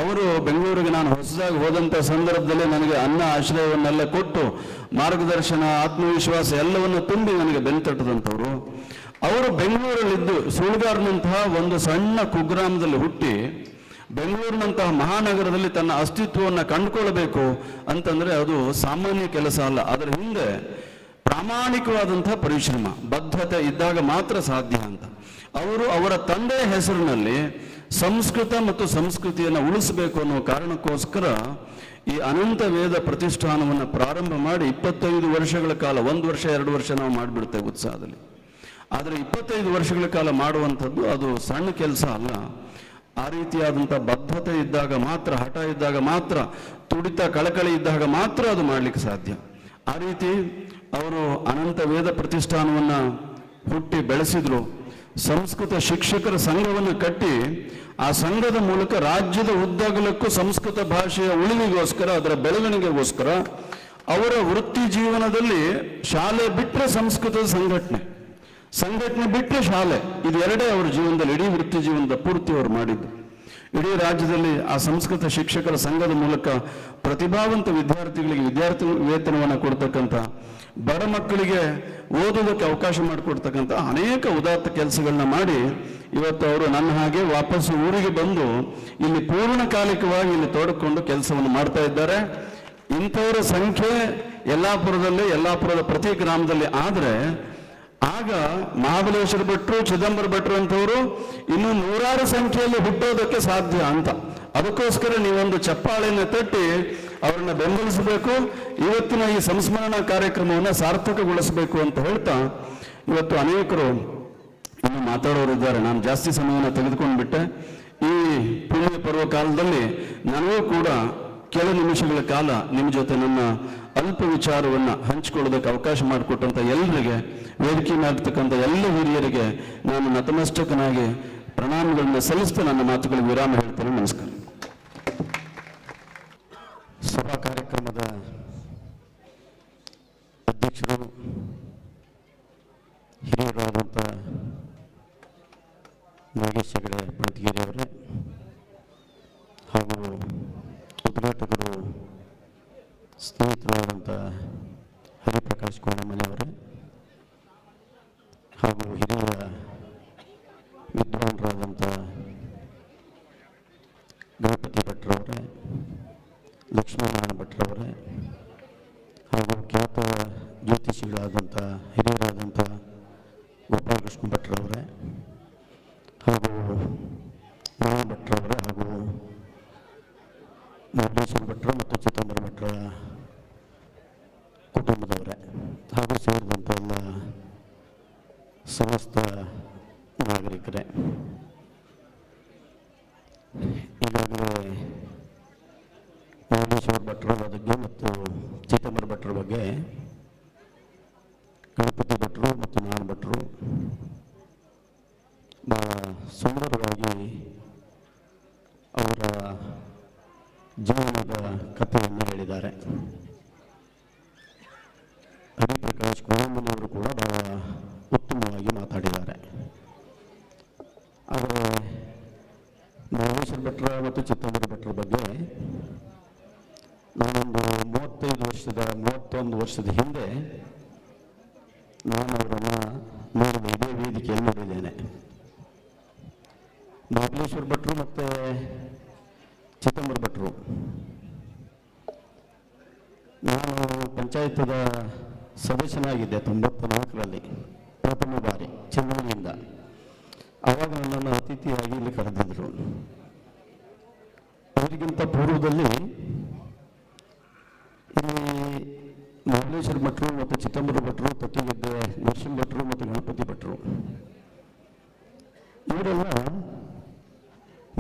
ಅವರು ಬೆಂಗಳೂರಿಗೆ ನಾನು ಹೊಸದಾಗಿ ಹೋದಂಥ ಸಂದರ್ಭದಲ್ಲಿ ನನಗೆ ಅನ್ನ ಆಶ್ರಯವನ್ನೆಲ್ಲ ಕೊಟ್ಟು ಮಾರ್ಗದರ್ಶನ, ಆತ್ಮವಿಶ್ವಾಸ ಎಲ್ಲವನ್ನು ತುಂಬಿ ನನಗೆ ಬೆನ್ತಟ್ಟದಂಥವ್ರು. ಅವರು ಬೆಂಗಳೂರಲ್ಲಿದ್ದು ಸುಳ್ಗಾರ್ನಂತಹ ಒಂದು ಸಣ್ಣ ಕುಗ್ರಾಮದಲ್ಲಿ ಹುಟ್ಟಿ ಬೆಂಗಳೂರಿನಂತಹ ಮಹಾನಗರದಲ್ಲಿ ತನ್ನ ಅಸ್ತಿತ್ವವನ್ನು ಕಂಡುಕೊಳ್ಳಬೇಕು ಅಂತಂದ್ರೆ ಅದು ಸಾಮಾನ್ಯ ಕೆಲಸ ಅಲ್ಲ. ಅದರ ಹಿಂದೆ ಪ್ರಾಮಾಣಿಕವಾದಂತಹ ಪರಿಶ್ರಮ, ಬದ್ಧತೆ ಇದ್ದಾಗ ಮಾತ್ರ ಸಾಧ್ಯ ಅಂತ. ಅವರು ಅವರ ತಂದೆಯ ಹೆಸರಿನಲ್ಲಿ ಸಂಸ್ಕೃತ ಮತ್ತು ಸಂಸ್ಕೃತಿಯನ್ನು ಉಳಿಸಬೇಕು ಅನ್ನೋ ಕಾರಣಕ್ಕೋಸ್ಕರ ಈ ಅನಂತ ವೇದ ಪ್ರತಿಷ್ಠಾನವನ್ನು ಪ್ರಾರಂಭ ಮಾಡಿ 25 ವರ್ಷಗಳ ಕಾಲ, 1 ವರ್ಷ 2 ವರ್ಷ ನಾವು ಮಾಡಿಬಿಡ್ತೇವೆ ಉತ್ಸಾಹದಲ್ಲಿ. ಆದರೆ 25 ವರ್ಷಗಳ ಕಾಲ ಮಾಡುವಂಥದ್ದು ಅದು ಸಣ್ಣ ಕೆಲಸ ಅಲ್ಲ. ಆ ರೀತಿಯಾದಂಥ ಬದ್ಧತೆ ಇದ್ದಾಗ ಮಾತ್ರ, ಹಠ ಇದ್ದಾಗ ಮಾತ್ರ, ತುಡಿತ ಕಳಕಳಿ ಇದ್ದಾಗ ಮಾತ್ರ ಅದು ಮಾಡಲಿಕ್ಕೆ ಸಾಧ್ಯ. ಆ ರೀತಿ ಅವರು ಅನಂತ ವೇದ ಪ್ರತಿಷ್ಠಾನವನ್ನು ಹುಟ್ಟಿ ಬೆಳೆಸಿದ್ರು. ಸಂಸ್ಕೃತ ಶಿಕ್ಷಕರ ಸಂಘವನ್ನು ಕಟ್ಟಿ ಆ ಸಂಘದ ಮೂಲಕ ರಾಜ್ಯದ ಉದ್ದಗಲಕ್ಕೂ ಸಂಸ್ಕೃತ ಭಾಷೆಯ ಉಳಿವಿಗೋಸ್ಕರ, ಅದರ ಬೆಳವಣಿಗೆಗೋಸ್ಕರ ಅವರ ವೃತ್ತಿ ಜೀವನದಲ್ಲಿ ಶಾಲೆ ಬಿಟ್ಟರೆ ಸಂಸ್ಕೃತದ ಸಂಘಟನೆ ಬಿಟ್ಟರೆ ಶಾಲೆ, ಇದೆರಡೇ ಅವರ ಜೀವನದಲ್ಲಿ, ಇಡೀ ವೃತ್ತಿ ಜೀವನದ ಪೂರ್ತಿ ಅವರು ಮಾಡಿದ್ದು. ಇಡೀ ರಾಜ್ಯದಲ್ಲಿ ಆ ಸಂಸ್ಕೃತ ಶಿಕ್ಷಕರ ಸಂಘದ ಮೂಲಕ ಪ್ರತಿಭಾವಂತ ವಿದ್ಯಾರ್ಥಿಗಳಿಗೆ ವಿದ್ಯಾರ್ಥಿ ವೇತನವನ್ನು ಕೊಡ್ತಕ್ಕಂಥ, ಬಡ ಮಕ್ಕಳಿಗೆ ಓದೋದಕ್ಕೆ ಅವಕಾಶ ಮಾಡಿಕೊಡ್ತಕ್ಕಂಥ ಅನೇಕ ಉದಾತ್ತ ಕೆಲಸಗಳನ್ನ ಮಾಡಿ ಇವತ್ತು ಅವರು ನನ್ನ ಹಾಗೆ ವಾಪಸ್ಸು ಊರಿಗೆ ಬಂದು ಇಲ್ಲಿ ಪೂರ್ಣಕಾಲಿಕವಾಗಿ ಇಲ್ಲಿ ತೊಡಕೊಂಡು ಕೆಲಸವನ್ನು ಮಾಡ್ತಾ ಇದ್ದಾರೆ. ಇಂಥವರ ಸಂಖ್ಯೆ ಯಲ್ಲಾಪುರದ ಪ್ರತಿ ಗ್ರಾಮದಲ್ಲಿ ಆದರೆ ಆಗ ಮಹಾಬಲೇಶ್ವರ ಭಟ್ರು, ಚಿದಂಬರ ಭಟ್ರು ಅಂತವರು ಇನ್ನು ನೂರಾರು ಸಂಖ್ಯೆಯಲ್ಲಿ ಹುಟ್ಟೋದಕ್ಕೆ ಸಾಧ್ಯ ಅಂತ. ಅದಕ್ಕೋಸ್ಕರ ನೀವೊಂದು ಚಪ್ಪಾಳೆಯನ್ನು ತಟ್ಟಿ ಅವರನ್ನ ಬೆಂಬಲಿಸಬೇಕು, ಇವತ್ತಿನ ಈ ಸಂಸ್ಮರಣಾ ಕಾರ್ಯಕ್ರಮವನ್ನು ಸಾರ್ಥಕಗೊಳಿಸಬೇಕು ಅಂತ ಹೇಳ್ತಾ, ಇವತ್ತು ಅನೇಕರು ಇನ್ನು ಮಾತಾಡೋರಿದ್ದಾರೆ. ನಾನು ಜಾಸ್ತಿ ಸಮಯವನ್ನು ತೆಗೆದುಕೊಂಡ್ಬಿಟ್ಟೆ. ಈ ಪುಣ್ಯ ಪರ್ವ ಕಾಲದಲ್ಲಿ ನನಗೂ ಕೂಡ ಕೆಲ ನಿಮಿಷಗಳ ಕಾಲ ನಿಮ್ಮ ಜೊತೆ ನನ್ನ ಅಲ್ಪ ವಿಚಾರವನ್ನು ಹಂಚಿಕೊಳ್ಳೋದಕ್ಕೆ ಅವಕಾಶ ಮಾಡಿಕೊಟ್ಟಂಥ ಎಲ್ಲರಿಗೆ, ವೇದಿಕೆ ಮಾಡಿರ್ತಕ್ಕಂಥ ಎಲ್ಲ ಹಿರಿಯರಿಗೆ ನಾನು ನತಮಸ್ತಕನಾಗಿ ಪ್ರಣಾಮಗಳನ್ನು ಸಲ್ಲಿಸ್ತಾ ನನ್ನ ಮಾತುಗಳಿಗೆ ವಿರಾಮ ಹೇಳ್ತೇನೆ. ನಮಸ್ಕಾರ. ಸಭಾ ಕಾರ್ಯಕ್ರಮದ ಅಧ್ಯಕ್ಷರು, ಹಿರಿಯರಾದಂಥ ನಾಗೇಶ್ ಹೆಗಡೆ ಪಣತಿಗಿರಿಯವರೇ ಹಾಗೂ ಉದ್ಘಾಟಕರು ಸ್ನೇಹಿತರಾದಂಥ ಹರಿಪ್ರಕಾಶ್ ಕೋಣಮನೆಯವರೇ ಹಾಗೂ ಹಿರಿಯ ವಿದ್ವಾಂಸರಾದಂಥ ಗಣಪತಿ ಭಟ್ರವರೇ, ಲಕ್ಷ್ಮೀನಾರಾಯಣ ಭಟ್ರವರೇ ಹಾಗೂ ಖ್ಯಾತ ಜ್ಯೋತಿಷಿಗಳಾದಂಥ ಹಿರಿಯರಾದಂಥ ಗೋಪಾಲಕೃಷ್ಣ ಭಟ್ರವರೇ ಹಾಗೂ ನಾರಾಯಣ ಭಟ್ರವರೇ ಹಾಗೂ ಮಹದೇಶ್ವರ ಭಟ್ರು ಮತ್ತು ಚಿದಂಬರ ಭಟ್ರ ಕುಟುಂಬದವರೇ ಹಾಗೂ ಸೇರಿದಂಥ ಎಲ್ಲ ಸಮಸ್ತ ನಾಗರಿಕರೇ, ಈಗಾಗಲೇ ಮಹದೇಶ್ವರ ಭಟ್ರ ಬಗ್ಗೆ ಮತ್ತು ಚಿದಂಬರ ಭಟ್ರ ಬಗ್ಗೆ ಗಣಪತಿ ಭಟ್ರು ಮತ್ತು ನಾರಾಯಣ ಭಟ್ರು ಬಹಳ ಸುಂದರವಾಗಿ ಅವರ ಜೀವನದ ಕಥೆಯನ್ನು ಹೇಳಿದ್ದಾರೆ. ಹರಿಪ್ರಕಾಶ್ ಕೋಣಮನೆಯವರು ಕೂಡ ಬಹಳ ಉತ್ತಮವಾಗಿ ಮಾತಾಡಿದ್ದಾರೆ. ಆದರೆ ಮಹದೇಶ್ವರ ಭಟ್ರ ಮತ್ತು ಚಿದಂಬರ ಭಟ್ರ ಬಗ್ಗೆ ನಾನೊಂದು 31 ವರ್ಷದ ಹಿಂದೆ ನಾನು ಅವರನ್ನು ನೋಡಿದ ಇದೇ ವೇದಿಕೆಯಲ್ಲಿ ನೋಡಿದ್ದೇನೆ. ಮಹದೇಶ್ವರ ಭಟ್ರು ಮತ್ತು ಚಿದಂಬರ ಭಟ್ರು, ನಾನು ಪಂಚಾಯತದ ಸದಸ್ಯನಾಗಿದ್ದೆ 94ರಲ್ಲಿ ಪ್ರಥಮ ಬಾರಿ ಚೆನ್ನೈನಿಂದ. ಆವಾಗ ನನ್ನನ್ನು ಅತಿಥಿಯಾಗಿ ಇಲ್ಲಿ ಕರೆದಿದ್ದರು. ಅವರಿಗಿಂತ ಪೂರ್ವದಲ್ಲಿ ಇಲ್ಲಿ ಮಹದೇಶ್ವರ ಭಟ್ರು ಮತ್ತು ಚಿದಂಬರ ಭಟ್ರು, ತಟ್ಟಿಗೆದ್ದೆ ನರಸಿಂಹ ಭಟ್ರು ಮತ್ತು ಗಣಪತಿ ಭಟ್ರು ಇವರೆಲ್ಲ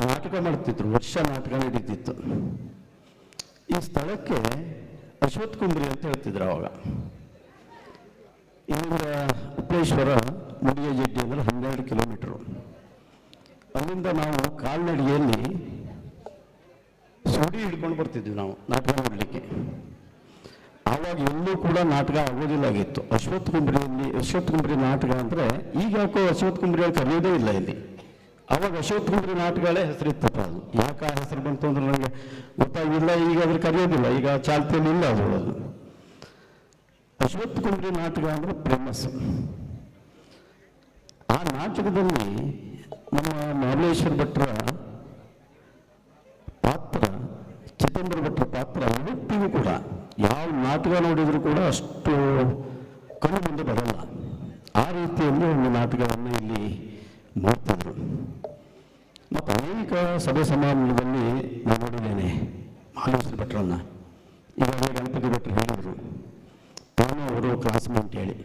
ನಾಟಕ ಮಾಡ್ತಿದ್ರು. ವರ್ಷ ನಾಟಕ ನಡೀತಿತ್ತು. ಈ ಸ್ಥಳಕ್ಕೆ ಅಶ್ವತ್ಥ ಕುಂಬ್ರಿ ಅಂತ ಹೇಳ್ತಿದ್ರು ಅವಾಗ. ಇಲ್ಲಿಂದ ಉಪ್ಪಳೇಶ್ವರ ಮುಡಿಯಜಡ್ಡಿ ಅಂದರೆ 12 ಕಿಲೋಮೀಟರು. ಅಲ್ಲಿಂದ ನಾವು ಕಾಲ್ನಡಿಗೆಯಲ್ಲಿ ಸುಡಿ ಹಿಡ್ಕೊಂಡು ಬರ್ತಿದ್ವಿ ನಾವು ನಾಟಕ ನೋಡಲಿಕ್ಕೆ. ಆವಾಗ ಎಲ್ಲೂ ಕೂಡ ನಾಟಕ ಆಗೋದಿಲ್ಲಾಗಿತ್ತು. ಅಶ್ವತ್ಥ ಕುಂಬ್ರಿ ನಾಟಕ ಅಂದರೆ ಈಗ ಯಾಕೋ ಅಶ್ವತ್ಥ ಕುಂಬ್ರಿ ಅಂತ ಕರೆಯೋದೇ ಇಲ್ಲ ಇಲ್ಲಿ. ಆವಾಗ ಅಶ್ವತ್ಥ ಕುಂಬ್ರಿ ನಾಟಕಗಳೇ ಹೆಸರಿತ್ತಪ್ಪ. ಅದು ಯಾಕೆ ಆ ಹೆಸರು ಬಂತು ಅಂದ್ರೆ ನನಗೆ ಗೊತ್ತಾಗಿಲ್ಲ. ಈಗ ಅದ್ರ ಕರೆಯೋದಿಲ್ಲ, ಈಗ ಚಾಲ್ತಿಯಲ್ಲಿ ಇಲ್ಲ ಅದು. ಅಶ್ವತ್ಥ ಕುಂಬ್ರಿ ನಾಟಕ ಅಂದರೆ ಫೇಮಸ್. ಆ ನಾಟಕದಲ್ಲಿ ನಮ್ಮ ಮಹದೇಶ್ವರ ಭಟ್ರ ಪಾತ್ರ, ಚಿದಂಬರ ಭಟ್ರ ಪಾತ್ರ ಇವತ್ತಿಗೂ ಕೂಡ ಯಾವ ನಾಟಕ ನೋಡಿದರೂ ಕೂಡ ಅಷ್ಟು ಕಣ್ಣು ಮುಂದೆ ಬರಲ್ಲ. ಆ ರೀತಿಯಲ್ಲಿ ಒಂದು ನಾಟಕವನ್ನು ಇಲ್ಲಿ ಮಾಡ್ತಿದ್ರು. ಮತ್ತು ಅನೇಕ ಸಭೆ ಸಮಾರಂಭದಲ್ಲಿ ನಾನು ನೋಡಿದ್ದೇನೆ ಮಹದೇಶ್ವರ ಭಟ್ರನ್ನ. ಈಗಾಗಲೇ ಗಣಪತಿ ಭಟ್ರು ಹೇಳಿದರು, ನಾನು ಅವರು ಕ್ಲಾಸ್ಮೇಟ್ ಹೇಳಿ.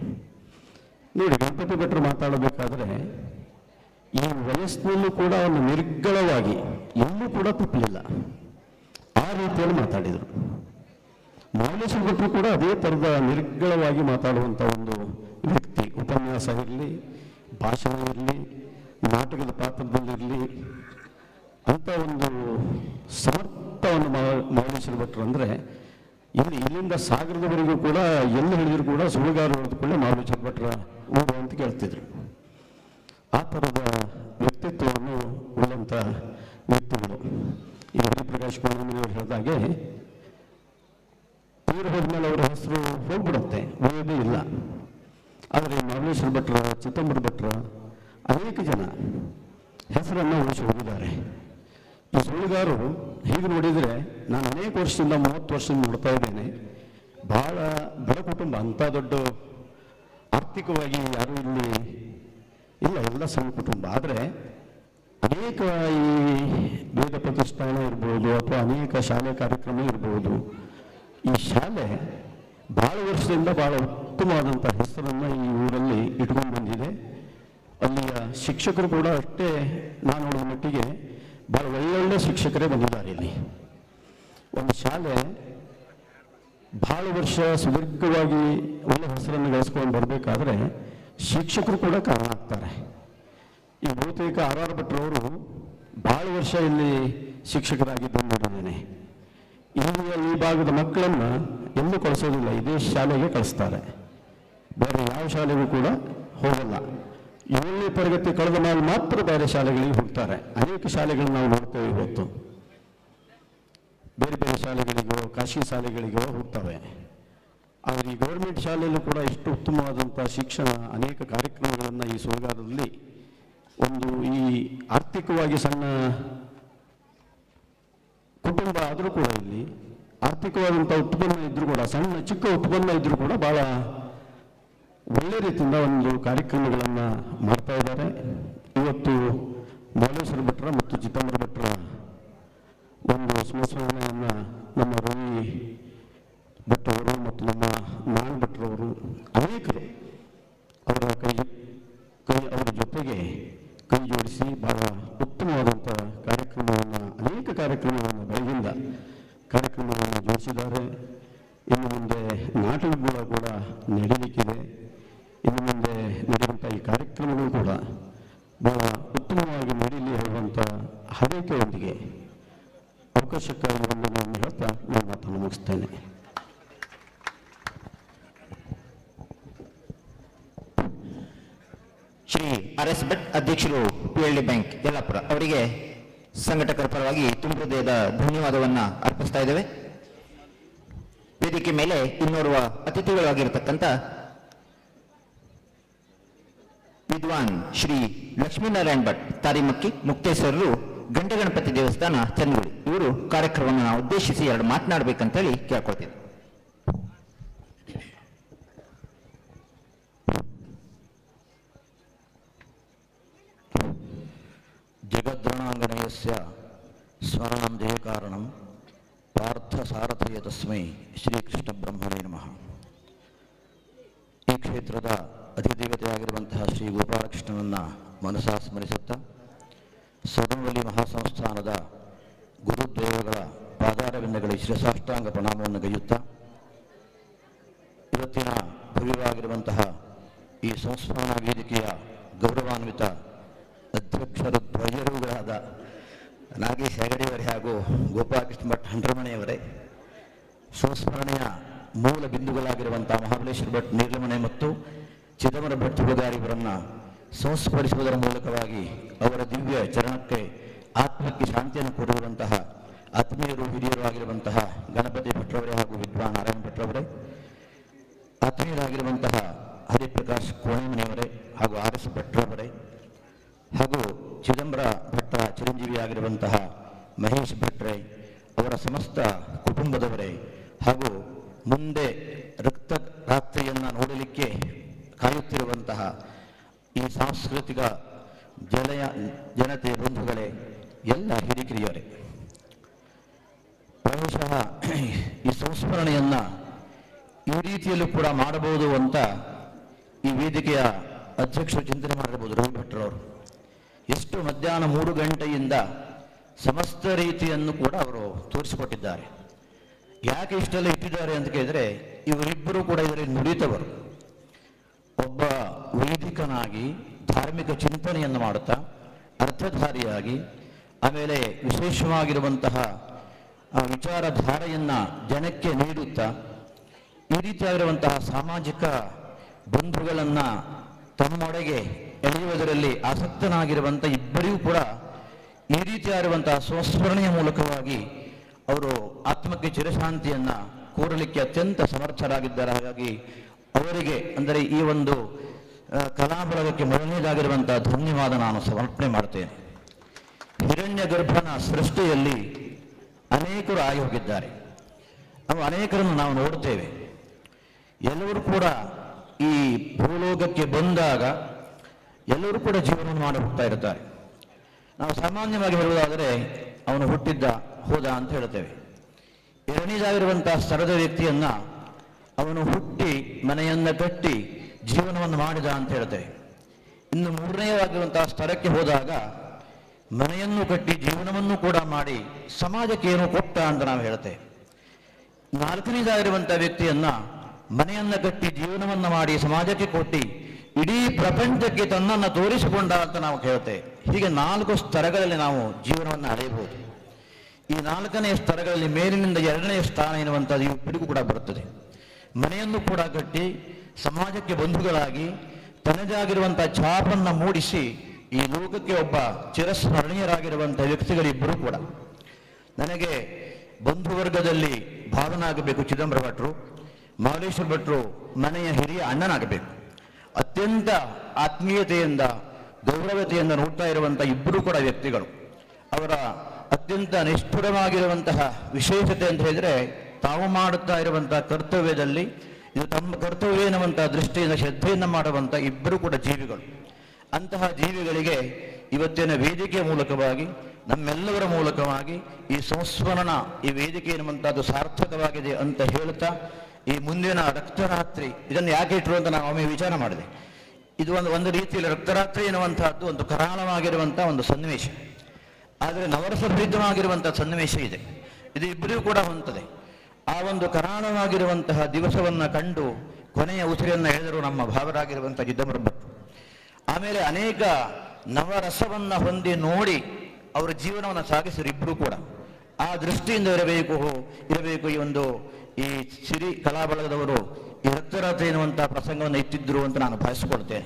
ನೋಡಿ, ಗಣಪತಿ ಭಟ್ರು ಮಾತಾಡಬೇಕಾದ್ರೆ ಈ ವಯಸ್ಸಿನಲ್ಲೂ ಕೂಡ ಒಂದು ನಿರ್ಗಳವಾಗಿ ಎಲ್ಲೂ ಕೂಡ ತಪ್ಪಲಿಲ್ಲ. ಆ ರೀತಿಯಲ್ಲಿ ಮಾತಾಡಿದರು. ಮೌಲೇಶ್ವರ ಭಟ್ರು ಕೂಡ ಅದೇ ಥರದ ನಿರ್ಗಳವಾಗಿ ಮಾತಾಡುವಂಥ ಒಂದು ವ್ಯಕ್ತಿ. ಉಪನ್ಯಾಸ ಇರಲಿ, ಭಾಷಣ ಇರಲಿ, ನಾಟಕದ ಪಾತ್ರದಲ್ಲಿರಲಿ, ಅಂಥ ಒಂದು ಸಮರ್ಥವನ್ನು ಮೌಲೇಶ್ವರ ಭಟ್ರು ಅಂದರೆ ಇಲ್ಲಿಂದ ಸಾಗರದವರೆಗೂ ಕೂಡ ಎಲ್ಲಿ ಹೇಳಿದ್ರು ಕೂಡ ಸುಳ್ಳುಗಾರ ಹೊಡೆದುಕೊಳ್ಳಿ ಮೌಲೇಶ್ವರ ಭಟ್ರ ಊರು ಅಂತ ಕೇಳ್ತಿದ್ರು. ಆ ಥರದ ವ್ಯಕ್ತಿತ್ವವನ್ನು ಉಳ್ಳಂಥ ವ್ಯಕ್ತಿಗಳು. ಈಗ ಹರಿಪ್ರಕಾಶ್ ಕೋಣಮನೆಯವರು ಹೇಳಿದಾಗೆ ತೀರು ಹೋದ್ಮೇಲೆ ಅವರ ಹೆಸರು ಹೋಗ್ಬಿಡುತ್ತೆ, ಉಳಿಯೋದೇ ಇಲ್ಲ. ಆದರೆ ಮೌಲೇಶ್ವರ ಭಟ್ರ, ಚಿದಂಬರ ಭಟ್ರ ಅನೇಕ ಜನ ಹೆಸರನ್ನು ಉಳಿಸಿ ಹೋಗಿದ್ದಾರೆ. ಈ ಸುಳ್ಳುಗಾರರು ಹೀಗೆ ನೋಡಿದರೆ ನಾನು ಅನೇಕ ವರ್ಷದಿಂದ 30 ವರ್ಷದಿಂದ ನೋಡ್ತಾ ಇದ್ದೇನೆ. ಭಾಳ ಬಡ ಕುಟುಂಬ, ಅಂಥ ದೊಡ್ಡ ಆರ್ಥಿಕವಾಗಿ ಯಾರೂ ಇಲ್ಲಿ ಇಲ್ಲ, ಎಲ್ಲ ಸಣ್ಣ ಕುಟುಂಬ. ಆದರೆ ಅನೇಕ ಈ ವೇದ ಪ್ರತಿಷ್ಠಾನ ಇರ್ಬೋದು ಅಥವಾ ಅನೇಕ ಶಾಲೆ ಕಾರ್ಯಕ್ರಮ ಇರ್ಬೋದು, ಈ ಶಾಲೆ ಭಾಳ ವರ್ಷದಿಂದ ಭಾಳ ಉತ್ತಮವಾದಂಥ ಹೆಸರನ್ನು ಈ ಊರಲ್ಲಿ ಇಟ್ಕೊಂಡು ಬಂದಿದೆ. ಅಲ್ಲಿಯ ಶಿಕ್ಷಕರು ಕೂಡ ಅಷ್ಟೇ, ನಾನು ನೋಡುವ ಮಟ್ಟಿಗೆ ಭಾಳ ಒಳ್ಳೊಳ್ಳೆ ಶಿಕ್ಷಕರೇ ಬಂದಿದ್ದಾರೆ. ಇಲ್ಲಿ ಒಂದು ಶಾಲೆ ಭಾಳ ವರ್ಷ ಸುದೀರ್ಘವಾಗಿ ಒಳ್ಳೆ ಹೆಸರನ್ನು ಗಳಿಸ್ಕೊಂಡು ಬರಬೇಕಾದ್ರೆ ಶಿಕ್ಷಕರು ಕೂಡ ಕಾರಣ ಆಗ್ತಾರೆ. ಈ ಬಹುತೇಕ ಆರ್ ಭಟ್ರವರು ಭಾಳ ವರ್ಷ ಇಲ್ಲಿ ಶಿಕ್ಷಕರಾಗಿದ್ದು ನೋಡಿದ್ದೇನೆ. ಇಲ್ಲಿಯ ಈ ಭಾಗದ ಮಕ್ಕಳನ್ನು ಎಲ್ಲೂ ಕಳಿಸೋದಿಲ್ಲ, ಇದೇ ಶಾಲೆಗೆ ಕಳಿಸ್ತಾರೆ, ಬೇರೆ ಯಾವ ಶಾಲೆಗೂ ಕೂಡ ಹೋಗಲ್ಲ. 7ನೇ ತರಗತಿ ಕಳೆದ ಮೇಲೆ ಮಾತ್ರ ಬೇರೆ ಶಾಲೆಗಳಿಗೆ ಹೋಗ್ತಾರೆ. ಅನೇಕ ಶಾಲೆಗಳು ನಾವು ನೋಡ್ತೇವೆ ಇವತ್ತು, ಬೇರೆ ಬೇರೆ ಶಾಲೆಗಳಿಗೋ ಖಾಸಗಿ ಶಾಲೆಗಳಿಗೋ ಹೋಗ್ತವೆ. ಆದರೆ ಈ ಗೌರ್ಮೆಂಟ್ ಶಾಲೆಯಲ್ಲೂ ಕೂಡ ಇಷ್ಟು ಉತ್ತಮವಾದಂಥ ಶಿಕ್ಷಣ, ಅನೇಕ ಕಾರ್ಯಕ್ರಮಗಳನ್ನು ಈ ಸುಳ್ಳುಗಾರದಲ್ಲಿ ಒಂದು ಈ ಆರ್ಥಿಕವಾಗಿ ಸಣ್ಣ ಕುಟುಂಬ ಆದರೂ ಕೂಡ ಇಲ್ಲಿ ಆರ್ಥಿಕವಾದಂಥ ಉತ್ಪನ್ನ ಇದ್ದರೂ ಕೂಡ, ಸಣ್ಣ ಚಿಕ್ಕ ಉತ್ಪನ್ನ ಇದ್ದರೂ ಕೂಡ ಭಾಳ ಒಳ್ಳೆ ರೀತಿಯಿಂದ ಒಂದು ಕಾರ್ಯಕ್ರಮಗಳನ್ನು ಮಾಡ್ತಾ ಇದ್ದಾರೆ. ಇವತ್ತು ಮೌಲೇಶ್ವರ ಭಟ್ರ ಮತ್ತು ಚಿದಂಬರ ಭಟ್ರ ಒಂದು ಸಂಸ್ಮರಣೆಯನ್ನು ನಮ್ಮ ರವಿ ಭಟ್ರವರು ಮತ್ತು ನಮ್ಮ ನಾರಾಯಣ ಭಟ್ರವರು ಅನೇಕರು ಅವರ ಅವರ ಜೊತೆಗೆ ಕೈ ಜೋಡಿಸಿ ಭಾಳ ಉತ್ತಮವಾದಂಥ ಕಾರ್ಯಕ್ರಮವನ್ನು, ಅನೇಕ ಕಾರ್ಯಕ್ರಮಗಳನ್ನು ಬೆಳಗಿಂದ ಕಾರ್ಯಕ್ರಮವನ್ನು ಜೋಡಿಸಿದ್ದಾರೆ. ಇನ್ನು ಮುಂದೆ ನಾಟಕಗಳು ಕೂಡ ನಡೀಲಿಕ್ಕಿದೆ. ಇನ್ನು ಮುಂದೆ ನಡೆಯುವಂಥ ಈ ಕಾರ್ಯಕ್ರಮಗಳು ಕೂಡ ಭಾಳ ಉತ್ತಮವಾಗಿ ನಡೀಲಿ ಹೇಳುವಂಥ ಹಾರೈಕೆಯೊಂದಿಗೆ ಅವಕಾಶಕ್ಕಾಗಿ ವಂದನೆಯನ್ನು ಹೇಳ್ತಾ ನಾನು ಮಾತನ್ನು ಮುಗಿಸ್ತೇನೆ. ಶ್ರೀ RS ಭಟ್ ಅಧ್ಯಕ್ಷರು PLD ಬ್ಯಾಂಕ್ ಯಲ್ಲಾಪುರ ಅವರಿಗೆ ಸಂಘಟಕರ ಪರವಾಗಿ ತುಂಬ ಹೃದಯದ ಧನ್ಯವಾದವನ್ನ ಅರ್ಪಿಸ್ತಾ ಇದ್ದೇವೆ. ವೇದಿಕೆ ಮೇಲೆ ಇನ್ನೋರ್ವ ಅತಿಥಿಗಳಾಗಿರತಕ್ಕಂಥ ವಿದ್ವಾನ್ ಶ್ರೀ ಲಕ್ಷ್ಮೀನಾರಾಯಣ್ ಭಟ್ ತಾರಿಮಕ್ಕಿ ಮುಕ್ತೇಶ್ವರರು ಗಂಟಗಣಪತಿ ದೇವಸ್ಥಾನ ಚನ್ನಗುಡಿ, ಇವರು ಕಾರ್ಯಕ್ರಮವನ್ನು ಉದ್ದೇಶಿಸಿ 2 ಮಾತನಾಡಬೇಕಂತೇಳಿ ಕೇಳ್ಕೊಳ್ತೀವಿ. ಜಗದ್ರಣಾಂಗಣಯಸ್ಯ ಸ್ಮರಣಂ ದೇಹಕಾರಣಂ ಪಾರ್ಥಸಾರಥಯ ತಸ್ಮೈ ಶ್ರೀಕೃಷ್ಣ ಬ್ರಹ್ಮಣೇ ನಮಃ. ಈ ಕ್ಷೇತ್ರದ ಅಧಿದೇವತೆಯಾಗಿರುವಂತಹ ಶ್ರೀ ಗೋಪಾಲಕೃಷ್ಣನನ್ನು ಮನಸಾ ಸ್ಮರಿಸುತ್ತಾ, ಸದನದಲ್ಲಿ ಮಹಾಸಂಸ್ಥಾನದ ಗುರುದೇವಗಳ ಪಾದಾರವಿಂದಗಳಿಗೆ ಶಿರಸಾಷ್ಟಾಂಗ ಪ್ರಣಾಮವನ್ನು ಗೈಯುತ್ತಾ, ಇವತ್ತಿನ ಭವ್ಯವಾಗಿರುವಂತಹ ಈ ಸಂಸ್ಮರಣಾ ವೇದಿಕೆಯ ಗೌರವಾನ್ವಿತ ಅಧ್ಯಕ್ಷರು ಧ್ವಜರುಗಳಾದ ನಾಗೇಶ್ ಹೆಗಡೆಯವರೇ ಹಾಗೂ ಗೋಪಾಲಕೃಷ್ಣ ಭಟ್ ಹಂಡ್ರಮಣೆಯವರೇ, ಸಂಸ್ಮರಣೆಯ ಮೂಲ ಬಿಂದುಗಳಾಗಿರುವಂಥ ಮಹಾಬಲೇಶ್ವರ ಭಟ್ ನೀರ್ಲಮನೆ ಮತ್ತು ಚಿದಂಬರ ಭಟ್ ಸುಳ್ಳುಗಾರಿಯವರನ್ನು ಸಂಸ್ಮರಿಸುವುದರ ಮೂಲಕವಾಗಿ ಅವರ ದಿವ್ಯ ಚರಣಕ್ಕೆ ಆತ್ಮಕ್ಕೆ ಶಾಂತಿಯನ್ನು ಕೊಡುವಂತಹ ಆತ್ಮೀಯರು ಹಿರಿಯರು ಆಗಿರುವಂತಹ ಗಣಪತಿ ಭಟ್ರವರೇ ಹಾಗೂ ವಿದ್ವಾನ್ ನಾರಾಯಣ ಭಟ್ರವರೇ, ಆತ್ಮೀಯರಾಗಿರುವಂತಹ ಹರಿಪ್ರಕಾಶ್ ಕೋಣಮನೆಯವರೇ ಹಾಗೂ RS ಭಟ್ರವರೇ, ಹಾಗೂ ಚಿದಂಬರ ಭಟ್ರ ಚಿರಂಜೀವಿಯಾಗಿರುವಂತಹ ಮಹೇಶ್ ಭಟ್ರೆ, ಅವರ ಸಮಸ್ತ ಕುಟುಂಬದವರೇ, ಹಾಗೂ ಮುಂದೆ ರಕ್ತರಾತ್ರಿಯನ್ನು ನೋಡಲಿಕ್ಕೆ ಕಾಯುತ್ತಿರುವಂತಹ ಈ ಸಾಂಸ್ಕೃತಿಕ ಜನತೆ ಬಂಧುಗಳೇ, ಎಲ್ಲ ಹಿರಿಕಿರಿಯವರೇ, ಬಹುಶಃ ಈ ಸಂಸ್ಮರಣೆಯನ್ನು ಈ ರೀತಿಯಲ್ಲೂ ಕೂಡ ಮಾಡಬಹುದು ಅಂತ ಈ ವೇದಿಕೆಯ ಅಧ್ಯಕ್ಷರು ಚಿಂತನೆ ಮಾಡಿರಬಹುದು. ರವಿ ಭಟ್ರವರು ಎಷ್ಟು ಮಧ್ಯಾಹ್ನ 3 ಗಂಟೆಯಿಂದ ಸಮಸ್ತ ರೀತಿಯನ್ನು ಕೂಡ ಅವರು ತೋರಿಸಿಕೊಟ್ಟಿದ್ದಾರೆ. ಯಾಕೆ ಇಷ್ಟೆಲ್ಲ ಇಟ್ಟಿದ್ದಾರೆ ಅಂತ ಕೇಳಿದರೆ, ಇವರಿಬ್ಬರು ಕೂಡ ಇದರಲ್ಲಿ ನುಡಿತವರು. ಒಬ್ಬ ವೈದಿಕನಾಗಿ ಧಾರ್ಮಿಕ ಚಿಂತನೆಯನ್ನು ಮಾಡುತ್ತಾ ಅರ್ಥಧಾರಿಯಾಗಿ, ಆಮೇಲೆ ವಿಶೇಷವಾಗಿರುವಂತಹ ವಿಚಾರಧಾರೆಯನ್ನು ಜನಕ್ಕೆ ನೀಡುತ್ತಾ, ಈ ರೀತಿಯಾಗಿರುವಂತಹ ಸಾಮಾಜಿಕ ಬಂಧುಗಳನ್ನು ತಮ್ಮೊಳಗೆ ಎಳೆಯುವುದರಲ್ಲಿ ಆಸಕ್ತನಾಗಿರುವಂಥ ಇಬ್ಬರಿಗೂ ಕೂಡ ಈ ರೀತಿಯಾಗಿರುವಂತಹ ಸಂಸ್ಮರಣೆಯ ಮೂಲಕವಾಗಿ ಅವರು ಆತ್ಮಕ್ಕೆ ಚಿರಶಾಂತಿಯನ್ನು ಕೋರಲಿಕ್ಕೆ ಅತ್ಯಂತ ಸಮರ್ಥರಾಗಿದ್ದಾರೆ. ಹಾಗಾಗಿ ಅವರಿಗೆ, ಅಂದರೆ ಈ ಒಂದು ಕಲಾಬಳಗಕ್ಕೆ ಮೊದಲನೇದಾಗಿರುವಂತಹ ಧನ್ಯವಾದ ನಾನು ಸಮರ್ಪಣೆ ಮಾಡ್ತೇನೆ. ಹಿರಣ್ಯ ಗರ್ಭನ ಸೃಷ್ಟಿಯಲ್ಲಿ ಅನೇಕರು ಆಗಿ ಹೋಗಿದ್ದಾರೆ. ನಾವು ಅನೇಕರನ್ನು ನಾವು ನೋಡ್ತೇವೆ. ಎಲ್ಲರೂ ಕೂಡ ಈ ಭೂಲೋಕಕ್ಕೆ ಬಂದಾಗ ಎಲ್ಲರೂ ಕೂಡ ಜೀವನವನ್ನು ಮಾಡಿ ಹೋಗ್ತಾ ಇರ್ತಾರೆ. ನಾವು ಸಾಮಾನ್ಯವಾಗಿ ಹೇಳುವುದಾದರೆ ಅವನು ಹುಟ್ಟಿದ್ದ ಹೋದ ಅಂತ ಹೇಳ್ತೇವೆ. ಎರಡನೇದಾಗಿರುವಂತಹ ಸ್ಥಳದ ವ್ಯಕ್ತಿಯನ್ನ ಅವನು ಹುಟ್ಟಿ ಮನೆಯನ್ನು ಕಟ್ಟಿ ಜೀವನವನ್ನು ಮಾಡಿದ ಅಂತ ಹೇಳ್ತೇವೆ. ಇನ್ನು ಮೂರನೆಯವಾಗಿರುವಂತಹ ಸ್ಥಳಕ್ಕೆ ಹೋದಾಗ ಮನೆಯನ್ನು ಕಟ್ಟಿ ಜೀವನವನ್ನು ಕೂಡ ಮಾಡಿ ಸಮಾಜಕ್ಕೆ ಏನು ಕೊಟ್ಟ ಅಂತ ನಾವು ಹೇಳ್ತೇವೆ. ನಾಲ್ಕನೇದಾಗಿರುವಂತಹ ವ್ಯಕ್ತಿಯನ್ನ ಮನೆಯನ್ನು ಕಟ್ಟಿ ಜೀವನವನ್ನು ಮಾಡಿ ಸಮಾಜಕ್ಕೆ ಕೊಟ್ಟು ಇಡೀ ಪ್ರಪಂಚಕ್ಕೆ ತನ್ನನ್ನು ತೋರಿಸಿಕೊಂಡ ಅಂತ ನಾವು ಕೇಳ್ತೇವೆ. ಹೀಗೆ 4 ಸ್ತರಗಳಲ್ಲಿ ನಾವು ಜೀವನವನ್ನು ಅಳೆಯಬಹುದು. ಈ 4ನೇ ಸ್ತರಗಳಲ್ಲಿ ಮೇಲಿನಿಂದ 2ನೇ ಸ್ಥಾನ ಎನ್ನುವಂಥದ್ದು ಇಬ್ಬರಿಗೂ ಕೂಡ ಬರುತ್ತದೆ. ಮನೆಯನ್ನು ಕೂಡ ಕಟ್ಟಿ ಸಮಾಜಕ್ಕೆ ಬಂಧುಗಳಾಗಿ ತನ್ನದಾಗಿರುವಂಥ ಛಾಪನ್ನು ಮೂಡಿಸಿ ಈ ಲೋಕಕ್ಕೆ ಒಬ್ಬ ಚಿರಸ್ಮರಣೀಯರಾಗಿರುವಂಥ ವ್ಯಕ್ತಿಗಳಿಬ್ಬರು ಕೂಡ. ನನಗೆ ಬಂಧುವರ್ಗದಲ್ಲಿ ಭಾವನಾಗಬೇಕು ಚಿದಂಬರ ಭಟ್ರು, ಮಹಾಬಲೇಶ್ವರ ಭಟ್ರು ಮನೆಯ ಹಿರಿಯ ಅಣ್ಣನಾಗಬೇಕು. ಅತ್ಯಂತ ಆತ್ಮೀಯತೆಯಿಂದ ಗೌರವತೆಯಿಂದ ನೋಡ್ತಾ ಇರುವಂಥ ಇಬ್ಬರು ಕೂಡ ವ್ಯಕ್ತಿಗಳು. ಅವರ ಅತ್ಯಂತ ನಿಷ್ಠುರವಾಗಿರುವಂತಹ ವಿಶೇಷತೆ ಅಂತ ಹೇಳಿದರೆ, ತಾವು ಮಾಡುತ್ತಾ ಇರುವಂತಹ ಕರ್ತವ್ಯದಲ್ಲಿ ಇದು ತಮ್ಮ ಕರ್ತವ್ಯ ಎನ್ನುವಂತಹ ದೃಷ್ಟಿಯಿಂದ ಶ್ರದ್ಧೆಯನ್ನು ಮಾಡುವಂಥ ಇಬ್ಬರು ಕೂಡ ಜೀವಿಗಳು. ಅಂತಹ ಜೀವಿಗಳಿಗೆ ಇವತ್ತಿನ ವೇದಿಕೆಯ ಮೂಲಕವಾಗಿ ನಮ್ಮೆಲ್ಲವರ ಮೂಲಕವಾಗಿ ಈ ಸಂಸ್ಮರಣ, ಈ ವೇದಿಕೆ ಎನ್ನುವಂಥದ್ದು ಸಾರ್ಥಕವಾಗಿದೆ ಅಂತ ಹೇಳ್ತಾ, ಈ ಮುಂದಿನ ರಕ್ತರಾತ್ರಿ ಇದನ್ನು ಯಾಕೆ ಇಟ್ಟರು ಅಂತ ನಾನು ಒಮ್ಮೆ ವಿಚಾರ ಮಾಡಿದೆ. ಇದು ಒಂದು ರೀತಿಯಲ್ಲಿ ರಕ್ತರಾತ್ರಿ ಎನ್ನುವಂತಹದ್ದು ಒಂದು ಕರಾಳವಾಗಿರುವಂಥ ಒಂದು ಸನ್ನಿವೇಶ. ಆದರೆ ನವರಸಭರಿತವಾಗಿರುವಂತಹ ಸನ್ನಿವೇಶ ಇದೆ. ಇದು ಇಬ್ಬರಿಗೂ ಕೂಡ ಹೊಂತದೆ. ಆ ಒಂದು ಕರಾಳವಾಗಿರುವಂತಹ ದಿವಸವನ್ನು ಕಂಡು ಕೊನೆಯ ಉಸಿರನ್ನು ಎಳೆದರು ನಮ್ಮ ಭಾವರಾಗಿರುವಂಥ ಚಿದಂಬರ ಭಟ್ರು. ಆಮೇಲೆ ಅನೇಕ ನವರಸವನ್ನು ಹೊಂದಿ ನೋಡಿ ಅವರ ಜೀವನವನ್ನು ಸಾಗಿಸಿದ್ರು ಇಬ್ಬರು ಕೂಡ. ಆ ದೃಷ್ಟಿಯಿಂದ ಇರಬೇಕು ಈ ಸಿರಿ ಕಲಾಬಳಗದವರು ಈ ರಕ್ತರಾತ್ರಿ ಎನ್ನುವಂತಹ ಪ್ರಸಂಗವನ್ನು ಇಟ್ಟಿದ್ರು ಅಂತ ನಾನು ಭಾವಿಸಿಕೊಳ್ತೇನೆ.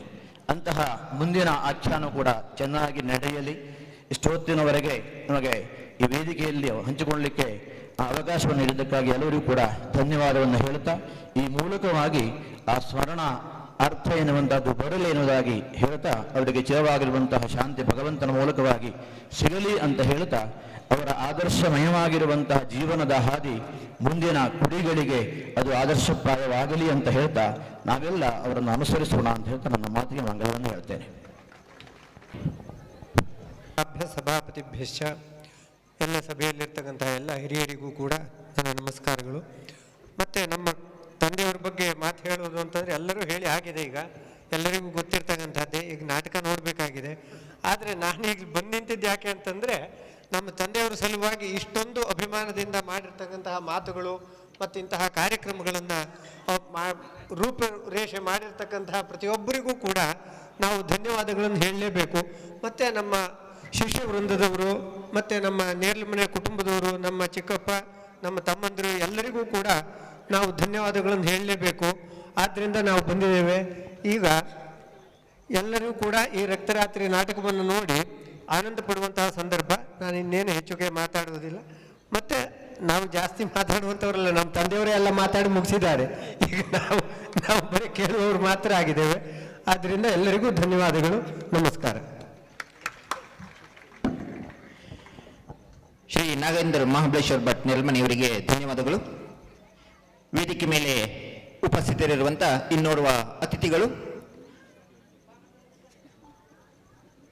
ಅಂತಹ ಮುಂದಿನ ಆಖ್ಯಾನ ಕೂಡ ಚೆನ್ನಾಗಿ ನಡೆಯಲಿ. ಇಷ್ಟೊತ್ತಿನವರೆಗೆ ನಮಗೆ ಈ ವೇದಿಕೆಯಲ್ಲಿ ಹಂಚಿಕೊಳ್ಳಲಿಕ್ಕೆ ಅವಕಾಶವನ್ನು ನೀಡಿದ್ದಕ್ಕಾಗಿ ಎಲ್ಲರಿಗೂ ಕೂಡ ಧನ್ಯವಾದವನ್ನು ಹೇಳುತ್ತಾ, ಈ ಮೂಲಕವಾಗಿ ಆ ಸ್ಮರಣ ಅರ್ಥ ಎನ್ನುವಂಥದ್ದು ಬರಲಿ ಎನ್ನುವುದಾಗಿ ಹೇಳ್ತಾ, ಅವರಿಗೆ ಚಿರವಾಗಿರುವಂತಹ ಶಾಂತಿ ಭಗವಂತನ ಮೂಲಕವಾಗಿ ಸಿಗಲಿ ಅಂತ ಹೇಳ್ತಾ, ಅವರ ಆದರ್ಶಮಯವಾಗಿರುವಂತಹ ಜೀವನದ ಹಾದಿ ಮುಂದಿನ ಕುಡಿಗಳಿಗೆ ಅದು ಆದರ್ಶಪ್ರಾಯವಾಗಲಿ ಅಂತ ಹೇಳ್ತಾ, ನಾವೆಲ್ಲ ಅವರನ್ನು ಅನುಸರಿಸೋಣ ಅಂತ ಹೇಳ್ತಾ ನನ್ನ ಮಾತಿಗೆ ಮಂಗಳವನ್ನು ಹೇಳ್ತೇನೆ. ಸಭಾಪತಿಭ್ಯಶ್ಚ, ಎಲ್ಲ ಸಭೆಯಲ್ಲಿರ್ತಕ್ಕಂತಹ ಎಲ್ಲ ಹಿರಿಯರಿಗೂ ಕೂಡ ನನ್ನ ನಮಸ್ಕಾರಗಳು. ಮತ್ತು ನಮ್ಮ ತಂದೆಯವರ ಬಗ್ಗೆ ಮಾತು ಹೇಳೋದು ಅಂತಂದರೆ ಎಲ್ಲರೂ ಹೇಳಿ ಆಗಿದೆ. ಈಗ ಎಲ್ಲರಿಗೂ ಗೊತ್ತಿರ್ತಕ್ಕಂಥದ್ದೇ. ಈಗ ನಾಟಕ ನೋಡಬೇಕಾಗಿದೆ. ಆದರೆ ನಾನೀಗ ಬಂದು ನಿಂತಿದ್ದು ಯಾಕೆ ಅಂತಂದರೆ, ನಮ್ಮ ತಂದೆಯವರ ಸಲುವಾಗಿ ಇಷ್ಟೊಂದು ಅಭಿಮಾನದಿಂದ ಮಾಡಿರ್ತಕ್ಕಂತಹ ಮಾತುಗಳು ಮತ್ತು ಇಂತಹ ಕಾರ್ಯಕ್ರಮಗಳನ್ನು ರೂಪರೇಷೆ ಮಾಡಿರ್ತಕ್ಕಂತಹ ಪ್ರತಿಯೊಬ್ಬರಿಗೂ ಕೂಡ ನಾವು ಧನ್ಯವಾದಗಳನ್ನು ಹೇಳಲೇಬೇಕು. ಮತ್ತು ನಮ್ಮ ಶಿಷ್ಯ ವೃಂದದವರು ಮತ್ತು ನಮ್ಮ ನೇರ್ಲಮನೆ ಕುಟುಂಬದವರು, ನಮ್ಮ ಚಿಕ್ಕಪ್ಪ, ನಮ್ಮ ತಮ್ಮಂದಿರು ಎಲ್ಲರಿಗೂ ಕೂಡ ನಾವು ಧನ್ಯವಾದಗಳನ್ನು ಹೇಳಲೇಬೇಕು. ಆದ್ದರಿಂದ ನಾವು ಬಂದಿದ್ದೇವೆ. ಈಗ ಎಲ್ಲರೂ ಕೂಡ ಈ ರಕ್ತರಾತ್ರಿ ನಾಟಕವನ್ನು ನೋಡಿ ಆನಂದ ಪಡುವಂತಹ ಸಂದರ್ಭ. ನಾನು ಇನ್ನೇನು ಹೆಚ್ಚುಗೆ ಮಾತಾಡುವುದಿಲ್ಲ. ಮತ್ತು ನಾವು ಜಾಸ್ತಿ ಮಾತಾಡುವಂಥವರಲ್ಲ, ನಮ್ಮ ತಂದೆಯವರೇ ಎಲ್ಲ ಮಾತಾಡಿ ಮುಗಿಸಿದ್ದಾರೆ. ಈಗ ನಾವು ಬರೀ ಕೇಳುವವರು ಮಾತ್ರ ಆಗಿದ್ದೇವೆ. ಆದ್ದರಿಂದ ಎಲ್ಲರಿಗೂ ಧನ್ಯವಾದಗಳು, ನಮಸ್ಕಾರ. ಶ್ರೀ ನಾಗೇಂದ್ರ ಮಹಾಬಲೇಶ್ವರ ಭಟ್ ನೆಲ್ಮನಿಯವರಿಗೆ ಧನ್ಯವಾದಗಳು. ವೇದಿಕೆ ಮೇಲೆ ಉಪಸ್ಥಿತರಿರುವಂಥ ಇನ್ನೋರ್ವ ಅತಿಥಿಗಳು,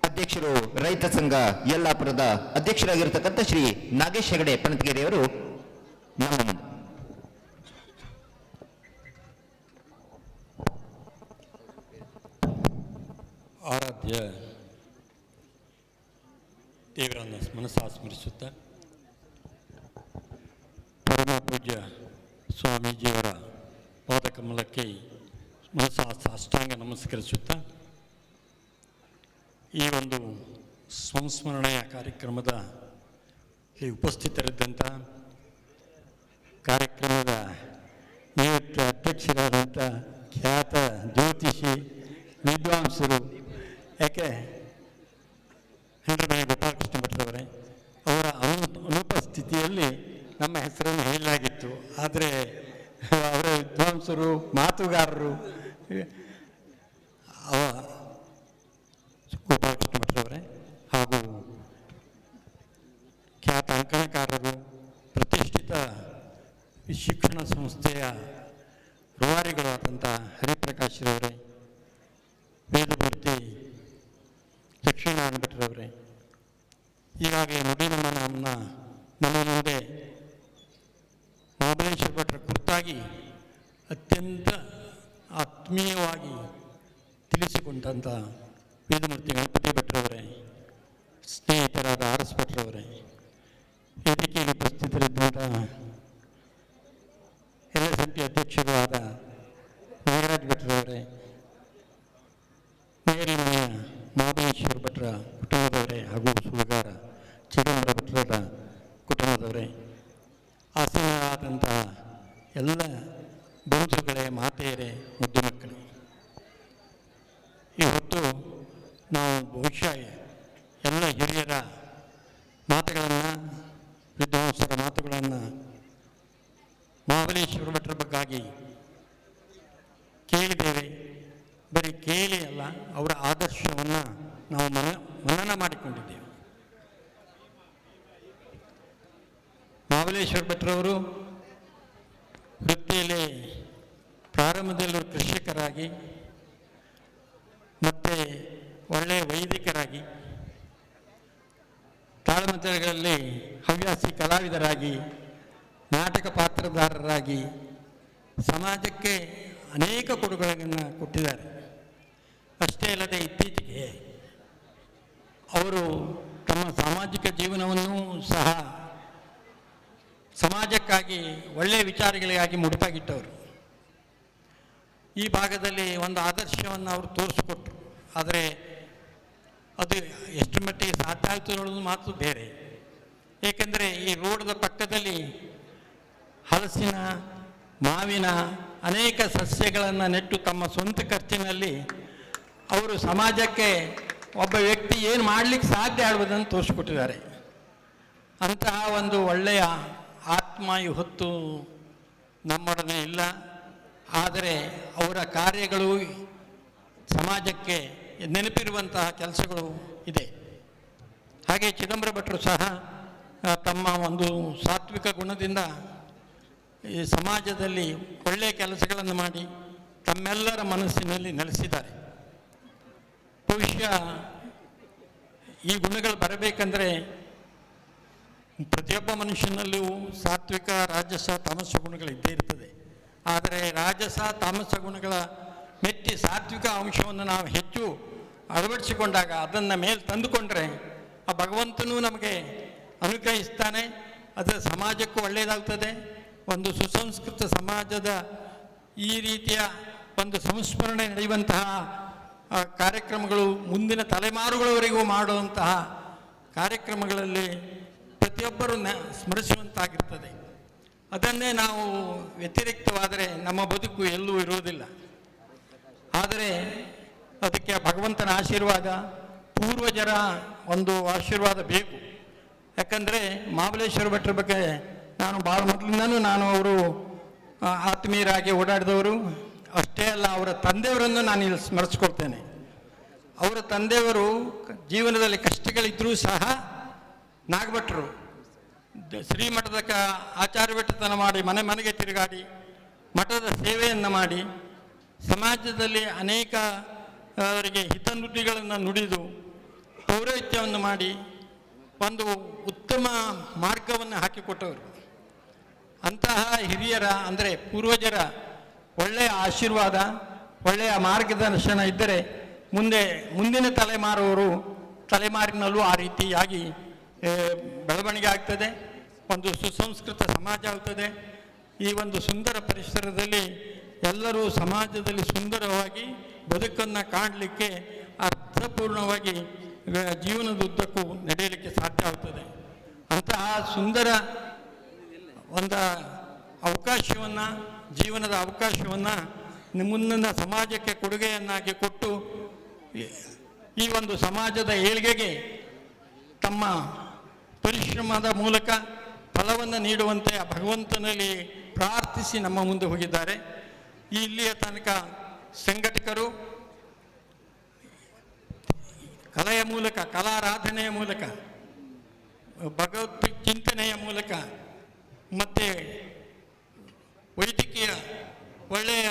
ಅಧ್ಯಕ್ಷರು ರೈತ ಸಂಘ ಯಲ್ಲಾಪುರದ ಅಧ್ಯಕ್ಷರಾಗಿರ್ತಕ್ಕಂಥ ಶ್ರೀ ನಾಗೇಶ್ ಹೆಗಡೆ ಪಣತಗಿರಿಯವರು ನಮ್ಮ ಮುಂದೆ. ಆರಾಧ್ಯ ದೇವರನ್ನು ಮನಸ್ಸಾ ಸ್ಮರಿಸುತ್ತಾ, ಪರಮ ಪೂಜ್ಯ ಸ್ವಾಮೀಜಿಯವರ ಪಾದಕಮಲಕ್ಕೆ ಸಾಷ್ಟಾಂಗ ನಮಸ್ಕರಿಸುತ್ತಾ ಈ ಒಂದು ಸಂಸ್ಮರಣೆಯ ಕಾರ್ಯಕ್ರಮದ ಉಪಸ್ಥಿತರಿದ್ದಂಥ ಕಾರ್ಯಕ್ರಮದ ನಿವೃತ್ತ ಅಧ್ಯಕ್ಷರಾದಂಥ ಖ್ಯಾತ ಜ್ಯೋತಿಷಿ ವಿದ್ವಾಂಸರು, ಯಾಕೆ ಹೆಂಡ್ರಮನೆ ಗೋಪಾಲಕೃಷ್ಣ ಭಟ್ರವರೇ ಅವರ ಅನುಪಸ್ಥಿತಿಯಲ್ಲಿ ನಮ್ಮ ಹೆಸರನ್ನು ಹೇಳಲಾಗಿತ್ತು. ಆದರೆ ಅವರ ವಿದ್ವಾಂಸರು, ಮಾತುಗಾರರು ಗೋಪಾಲಕೃಷ್ಣ ಭಟ್ರವರೇ ಹಾಗೂ ಖ್ಯಾತ ಅಂಕಣಕಾರರು, ಪ್ರತಿಷ್ಠಿತ ಶಿಕ್ಷಣ ಸಂಸ್ಥೆಯ ರೂವಾರಿಗಳಾದಂಥ ಹರಿಪ್ರಕಾಶ್ರವರೇ, ವೇದಮೂರ್ತಿ ಲಕ್ಷ್ಮೀನಾರಾಯಣ ಭಟ್ರವರೇ, ಈಗಾಗಲೇ ನುಡಿನಮನವನ್ನು ನಮ್ಮ ಮುಂದೆ ಮಹಾಬಲೇಶ್ವರ ಭಟ್ರ ಕುರಿತಾಗಿ ಅತ್ಯಂತ ಆತ್ಮೀಯವಾಗಿ ತಿಳಿಸಿಕೊಂಡಂಥ ವೇದಮೂರ್ತಿ ಗಣಪತಿ ಭಟ್ರವರೇ, ಸ್ನೇಹಿತರಾದ ಆರ್ ಎಸ್ ಭಟ್ರವರೇ, ವೇದಿಕೆಯಲ್ಲಿ ಉಪಸ್ಥಿತರಿದ್ದಂಥ LSMP ಅಧ್ಯಕ್ಷರು ಆದ ನಾಗರಾಜ್ ಭಟ್ರವರೇ, ನೇರಮನೆಯ ಮಹಾಬಲೇಶ್ವರ ಭಟ್ರ ಕುಟುಂಬದವರೇ ಹಾಗೂ ಸುಳ್ಗಾರ ಚಿದಂಬರ ಭಟ್ರರ ಕುಟುಂಬದವರೇ, ಆಸೀನರಾದಂತಹ ಎಲ್ಲ ಬಂಧುಗಳೇ, ಮಾತೆಯರೇ, ಮುದ್ದು ಮಕ್ಕಳೇ, ಈ ಹೊತ್ತು ನಾವು ಬಹುಶಃ ಎಲ್ಲ ಹಿರಿಯರ ಮಾತುಗಳನ್ನು, ವಿದ್ವಾಂಸರ ಮಾತುಗಳನ್ನು ಮಹಾಬಲೇಶ್ವರ ಭಟ್ರ ಬಗ್ಗಾಗಿ ಕೇಳಿದ್ದೇವೆ. ಬರೀ ಕೇಳಿ ಅಲ್ಲ, ಅವರ ಆದರ್ಶವನ್ನು ನಾವು ಮನನ ಮಾಡಿಕೊಂಡಿದ್ದೇವೆ. ಮಹಾಬಲೇಶ್ವರ ಭಟ್ರವರು ವೃತ್ತಿಯಲ್ಲಿ ಪ್ರಾರಂಭದಲ್ಲಿ ಕೃಷಿಕರಾಗಿ, ಮತ್ತು ಒಳ್ಳೆಯ ವೈದಿಕರಾಗಿ, ತಾಳಮದ್ದಳೆಗಳಲ್ಲಿ ಹವ್ಯಾಸಿ ಕಲಾವಿದರಾಗಿ, ನಾಟಕ ಪಾತ್ರಧಾರರಾಗಿ ಸಮಾಜಕ್ಕೆ ಅನೇಕ ಕೊಡುಗೆಗಳನ್ನು ಕೊಟ್ಟಿದ್ದಾರೆ. ಅಷ್ಟೇ ಅಲ್ಲದೆ ಇತ್ತೀಚೆಗೆ ಅವರು ತಮ್ಮ ಸಾಮಾಜಿಕ ಜೀವನವನ್ನು ಸಹ ಸಮಾಜಕ್ಕಾಗಿ ಒಳ್ಳೆಯ ವಿಚಾರಗಳಿಗಾಗಿ ಮುಡುಪಾಗಿಟ್ಟವರು. ಈ ಭಾಗದಲ್ಲಿ ಒಂದು ಆದರ್ಶವನ್ನು ಅವರು ತೋರಿಸಿಕೊಟ್ರು. ಆದರೆ ಅದು ಎಷ್ಟು ಮಟ್ಟಿಗೆ ಸಾಧ್ಯ ಆಯಿತು ಅನ್ನೋದು ಮಾತು ಬೇರೆ. ಏಕೆಂದರೆ ಈ ರೋಡ್ದ ಪಕ್ಕದಲ್ಲಿ ಹಲಸಿನ, ಮಾವಿನ ಅನೇಕ ಸಸ್ಯಗಳನ್ನು ನೆಟ್ಟು ತಮ್ಮ ಸ್ವಂತ ಖರ್ಚಿನಲ್ಲಿ ಅವರು ಸಮಾಜಕ್ಕೆ ಒಬ್ಬ ವ್ಯಕ್ತಿ ಏನು ಮಾಡಲಿಕ್ಕೆ ಸಾಧ್ಯ ಆಗುವುದನ್ನು ತೋರಿಸಿಕೊಟ್ಟಿದ್ದಾರೆ. ಅಂತಹ ಒಂದು ಒಳ್ಳೆಯ ಆತ್ಮ ಇವತ್ತು ನಮ್ಮೊಡನೆ ಇಲ್ಲ. ಆದರೆ ಅವರ ಕಾರ್ಯಗಳು ಸಮಾಜಕ್ಕೆ ನೆನಪಿರುವಂತಹ ಕೆಲಸಗಳು ಇದೆ. ಹಾಗೆ ಚಿದಂಬರ ಭಟ್ರು ಸಹ ತಮ್ಮ ಒಂದು ಸಾತ್ವಿಕ ಗುಣದಿಂದ ಈ ಸಮಾಜದಲ್ಲಿ ಒಳ್ಳೆಯ ಕೆಲಸಗಳನ್ನು ಮಾಡಿ ತಮ್ಮೆಲ್ಲರ ಮನಸ್ಸಿನಲ್ಲಿ ನೆಲೆಸಿದ್ದಾರೆ. ಬಹುಶಃ ಈ ಗುಣಗಳು ಬರಬೇಕಂದ್ರೆ ಪ್ರತಿಯೊಬ್ಬ ಮನುಷ್ಯನಲ್ಲೂ ಸಾತ್ವಿಕ, ರಾಜಸ, ತಾಮಸ ಗುಣಗಳು ಇದ್ದೇ ಇರ್ತದೆ. ಆದರೆ ರಾಜಸ, ತಾಮಸ ಗುಣಗಳ ಮೆಟ್ಟಿ ಸಾತ್ವಿಕ ಅಂಶವನ್ನು ನಾವು ಹೆಚ್ಚು ಅಳವಡಿಸಿಕೊಂಡಾಗ, ಅದನ್ನು ಮೇಲೆ ತಂದುಕೊಂಡ್ರೆ ಆ ಭಗವಂತನೂ ನಮಗೆ ಅನುಗ್ರಹಿಸ್ತಾನೆ. ಅದು ಸಮಾಜಕ್ಕೂ ಒಳ್ಳೆಯದಾಗ್ತದೆ. ಒಂದು ಸುಸಂಸ್ಕೃತ ಸಮಾಜದ ಈ ರೀತಿಯ ಒಂದು ಸಂಸ್ಮರಣೆ ನಡೆಯುವಂತಹ ಕಾರ್ಯಕ್ರಮಗಳು ಮುಂದಿನ ತಲೆಮಾರುಗಳವರೆಗೂ ಮಾಡುವಂತಹ ಕಾರ್ಯಕ್ರಮಗಳಲ್ಲಿ ಪ್ರತಿಯೊಬ್ಬರೂ ಸ್ಮರಿಸುವಂತಾಗಿರ್ತದೆ. ಅದನ್ನೇ ನಾವು ವ್ಯತಿರಿಕ್ತವಾದರೆ ನಮ್ಮ ಬದುಕು ಎಲ್ಲೂ ಇರುವುದಿಲ್ಲ. ಆದರೆ ಅದಕ್ಕೆ ಭಗವಂತನ ಆಶೀರ್ವಾದ, ಪೂರ್ವಜರ ಒಂದು ಆಶೀರ್ವಾದ ಬೇಕು. ಯಾಕಂದರೆ ಮಹಾಬಲೇಶ್ವರ ಭಟ್ರ ಬಗ್ಗೆ ನಾನು ಭಾಳ ಮೊದಲಿಂದನೂ ಅವರು ಆತ್ಮೀಯರಾಗಿ ಓಡಾಡಿದವರು. ಅಷ್ಟೇ ಅಲ್ಲ, ಅವರ ತಂದೆಯವರನ್ನು ನಾನು ಇಲ್ಲಿ ಸ್ಮರಿಸ್ಕೊಳ್ತೇನೆ. ಅವರ ತಂದೆಯವರು ಜೀವನದಲ್ಲಿ ಕಷ್ಟಗಳಿದ್ದರೂ ಸಹ ನಾಗಭಟ್ರು ಶ್ರೀಮಠದ ಆಚಾರ್ಯಭಟ್ಟತನ ಮಾಡಿ ಮನೆ ಮನೆಗೆ ತಿರುಗಾಡಿ ಮಠದ ಸೇವೆಯನ್ನು ಮಾಡಿ ಸಮಾಜದಲ್ಲಿ ಅನೇಕ ಅವರಿಗೆ ಹಿತನುಡಿಗಳನ್ನು ನುಡಿದು ಪೌರೋಹಿತ್ಯವನ್ನು ಮಾಡಿ ಒಂದು ಉತ್ತಮ ಮಾರ್ಗವನ್ನು ಹಾಕಿಕೊಟ್ಟವರು. ಅಂತಹ ಹಿರಿಯರ ಅಂದರೆ ಪೂರ್ವಜರ ಒಳ್ಳೆಯ ಆಶೀರ್ವಾದ, ಒಳ್ಳೆಯ ಮಾರ್ಗದರ್ಶನ ಇದ್ದರೆ ಮುಂದಿನ ತಲೆಮಾರಿನಲ್ಲೂ ಆ ರೀತಿಯಾಗಿ ಬೆಳವಣಿಗೆ ಆಗ್ತದೆ. ಒಂದು ಸುಸಂಸ್ಕೃತ ಸಮಾಜ ಆಗ್ತದೆ. ಈ ಒಂದು ಸುಂದರ ಪರಿಸರದಲ್ಲಿ ಎಲ್ಲರೂ ಸಮಾಜದಲ್ಲಿ ಸುಂದರವಾಗಿ ಬದುಕನ್ನು ಕಾಣಲಿಕ್ಕೆ ಅರ್ಥಪೂರ್ಣವಾಗಿ ಜೀವನದುದ್ದಕ್ಕೂ ನಡೆಯಲಿಕ್ಕೆ ಸಾಧ್ಯ ಆಗ್ತದೆ. ಅಂತಹ ಸುಂದರ ಒಂದು ಅವಕಾಶವನ್ನು, ಜೀವನದ ಅವಕಾಶವನ್ನು ಮುಂದಿನ ಸಮಾಜಕ್ಕೆ ಕೊಡುಗೆಯನ್ನಾಗಿ ಕೊಟ್ಟು ಈ ಒಂದು ಸಮಾಜದ ಏಳ್ಗೆಗೆ ತಮ್ಮ ಪರಿಶ್ರಮದ ಮೂಲಕ ಫಲವನ್ನು ನೀಡುವಂತೆ ಆ ಭಗವಂತನಲ್ಲಿ ಪ್ರಾರ್ಥಿಸಿ ನಮ್ಮ ಮುಂದೆ ಹೋಗಿದ್ದಾರೆ. ಇಲ್ಲಿಯ ತನಕ ಸಂಘಟಕರು ಕಲೆಯ ಮೂಲಕ, ಕಲಾರಾಧನೆಯ ಮೂಲಕ, ಭಗವತ್ ಚಿಂತನೆಯ ಮೂಲಕ ಮತ್ತು ವೈದ್ಯಕೀಯ ಒಳ್ಳೆಯ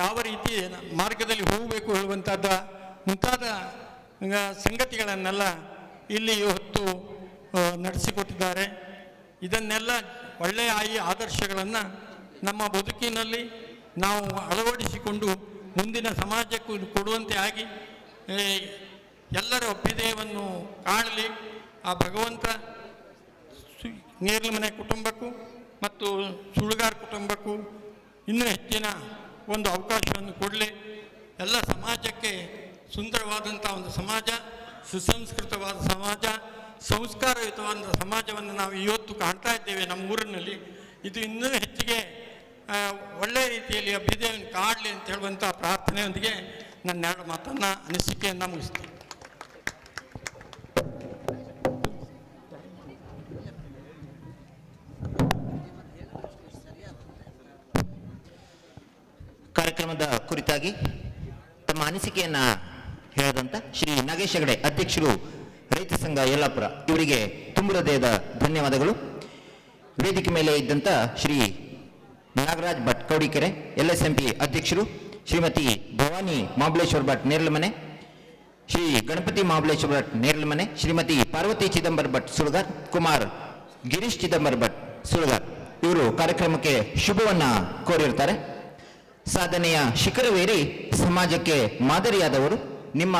ಯಾವ ರೀತಿ ಮಾರ್ಗದಲ್ಲಿ ಹೋಗಬೇಕು ಹೇಳುವಂಥದ್ದು ಮುಂತಾದ ಸಂಗತಿಗಳನ್ನೆಲ್ಲ ಇಲ್ಲಿ ಇವತ್ತು ನಡೆಸಿಕೊಟ್ಟಿದ್ದಾರೆ. ಇದನ್ನೆಲ್ಲ ಒಳ್ಳೆಯ ಈ ಆದರ್ಶಗಳನ್ನು ನಮ್ಮ ಬದುಕಿನಲ್ಲಿ ನಾವು ಅಳವಡಿಸಿಕೊಂಡು ಮುಂದಿನ ಸಮಾಜಕ್ಕೂ ಕೊಡುವಂತೆ ಆಗಿ ಎಲ್ಲರ ಅಭ್ಯುದಯವನ್ನು ಕಾಣಲಿ ಆ ಭಗವಂತ ನೇರ್ಲಮನೆ ಕುಟುಂಬಕ್ಕೂ ಮತ್ತು ಸುಳ್ಗಾರ ಕುಟುಂಬಕ್ಕೂ ಇನ್ನೂ ಹೆಚ್ಚಿನ ಒಂದು ಅವಕಾಶವನ್ನು ಕೊಡಲಿ. ಎಲ್ಲ ಸಮಾಜಕ್ಕೆ ಸುಂದರವಾದಂಥ ಒಂದು ಸಮಾಜ, ಸುಸಂಸ್ಕೃತವಾದ ಸಮಾಜ, ಸಂಸ್ಕಾರಯುತವಾದ ಸಮಾಜವನ್ನು ನಾವು ಇವತ್ತು ಕಾಣ್ತಾ ಇದ್ದೇವೆ ನಮ್ಮ ಊರಿನಲ್ಲಿ. ಇದು ಇನ್ನೂ ಹೆಚ್ಚಿಗೆ ಒಳ್ಳೆಯ ರೀತಿಯಲ್ಲಿ ಅಭ್ಯುದಯವನ್ನು ಕಾಡಲಿ ಅಂತ ಹೇಳುವಂಥ ಪ್ರಾರ್ಥನೆಯೊಂದಿಗೆ ನನ್ನ ಎರಡು ಮಾತನ್ನು ಅನಿಸಿಕೆಯನ್ನು ಮುಗಿಸ್ತೀನಿ. ಕಾರ್ಯಕ್ರಮದ ಕುರಿತಾಗಿ ತಮ್ಮ ಅನಿಸಿಕೆಯನ್ನ ಹೇಳಿದಂತ ಶ್ರೀ ನಾಗೇಶ್ ಹೆಗಡೆ, ಅಧ್ಯಕ್ಷರು ರೈತ ಸಂಘ ಯಲ್ಲಾಪುರ, ಇವರಿಗೆ ತುಂಬ ಹೃದಯದ ಧನ್ಯವಾದಗಳು. ವೇದಿಕೆ ಮೇಲೆ ಇದ್ದಂತ ಶ್ರೀ ನಾಗರಾಜ್ ಭಟ್ ಕೌಡಿಕೆರೆ, LSMP ಅಧ್ಯಕ್ಷರು, ಶ್ರೀಮತಿ ಭವಾನಿ ಮಾಬಲೇಶ್ವರ್ ಭಟ್ ನೇರ್ಲಮನೆ, ಶ್ರೀ ಗಣಪತಿ ಮಾಬಲೇಶ್ವರ್ ಭಟ್ ನೇರ್ಲಮನೆ, ಶ್ರೀಮತಿ ಪಾರ್ವತಿ ಚಿದಂಬರ್ ಭಟ್ ಸುಳ್ಗಾರ್, ಕುಮಾರ್ ಗಿರೀಶ್ ಚಿದಂಬರ್ ಭಟ್ ಸುಳ್ಗಾರ್, ಇವರು ಕಾರ್ಯಕ್ರಮಕ್ಕೆ ಶುಭವನ್ನ ಕೋರಿರ್ತಾರೆ. ಸಾಧನೆಯ ಶಿಖರವೇರಿ ಸಮಾಜಕ್ಕೆ ಮಾದರಿಯಾದವರು. ನಿಮ್ಮ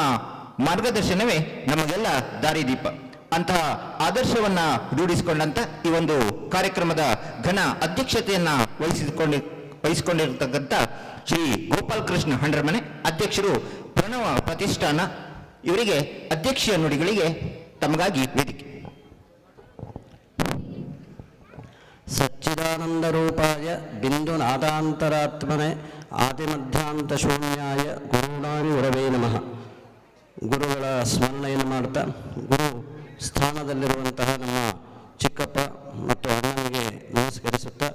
ಮಾರ್ಗದರ್ಶನವೇ ನಮಗೆಲ್ಲ ದಾರಿದೀಪ. ಅಂತಹ ಆದರ್ಶವನ್ನ ರೂಢಿಸಿಕೊಂಡಂತ ಈ ಒಂದು ಕಾರ್ಯಕ್ರಮದ ಘನ ಅಧ್ಯಕ್ಷತೆಯನ್ನ ವಹಿಸಿಕೊಂಡಿರತಕ್ಕಂಥ ಶ್ರೀ ಗೋಪಾಲ್ ಕೃಷ್ಣ ಹಂಡ್ರಮನೆ, ಅಧ್ಯಕ್ಷರು ಪ್ರಣವ ಪ್ರತಿಷ್ಠಾನ, ಇವರಿಗೆ ಅಧ್ಯಕ್ಷೀಯ ನುಡಿಗಳಿಗೆ ತಮಗಾಗಿ ವೇದಿಕೆ. ಸಚ್ಚಿದಾನಂದರೂಪಾಯ ಬಿಂದುನಾದಾಂತರಾತ್ಮನೆ ಆದಿಮಧ್ಯಾಂತ ಶೂನ್ಯಾಯ ಗುರುಣಾನಿ ಗುರವೇ ನಮಃ. ಗುರುಗಳ ಸ್ಮರಣೆಯನ್ನು ಮಾಡ್ತಾ ಗುರು ಸ್ಥಾನದಲ್ಲಿರುವಂತಹ ನಮ್ಮ ಚಿಕ್ಕಪ್ಪ ಮತ್ತು ಅಣ್ಣನಿಗೆ ನಮಸ್ಕರಿಸುತ್ತಾ,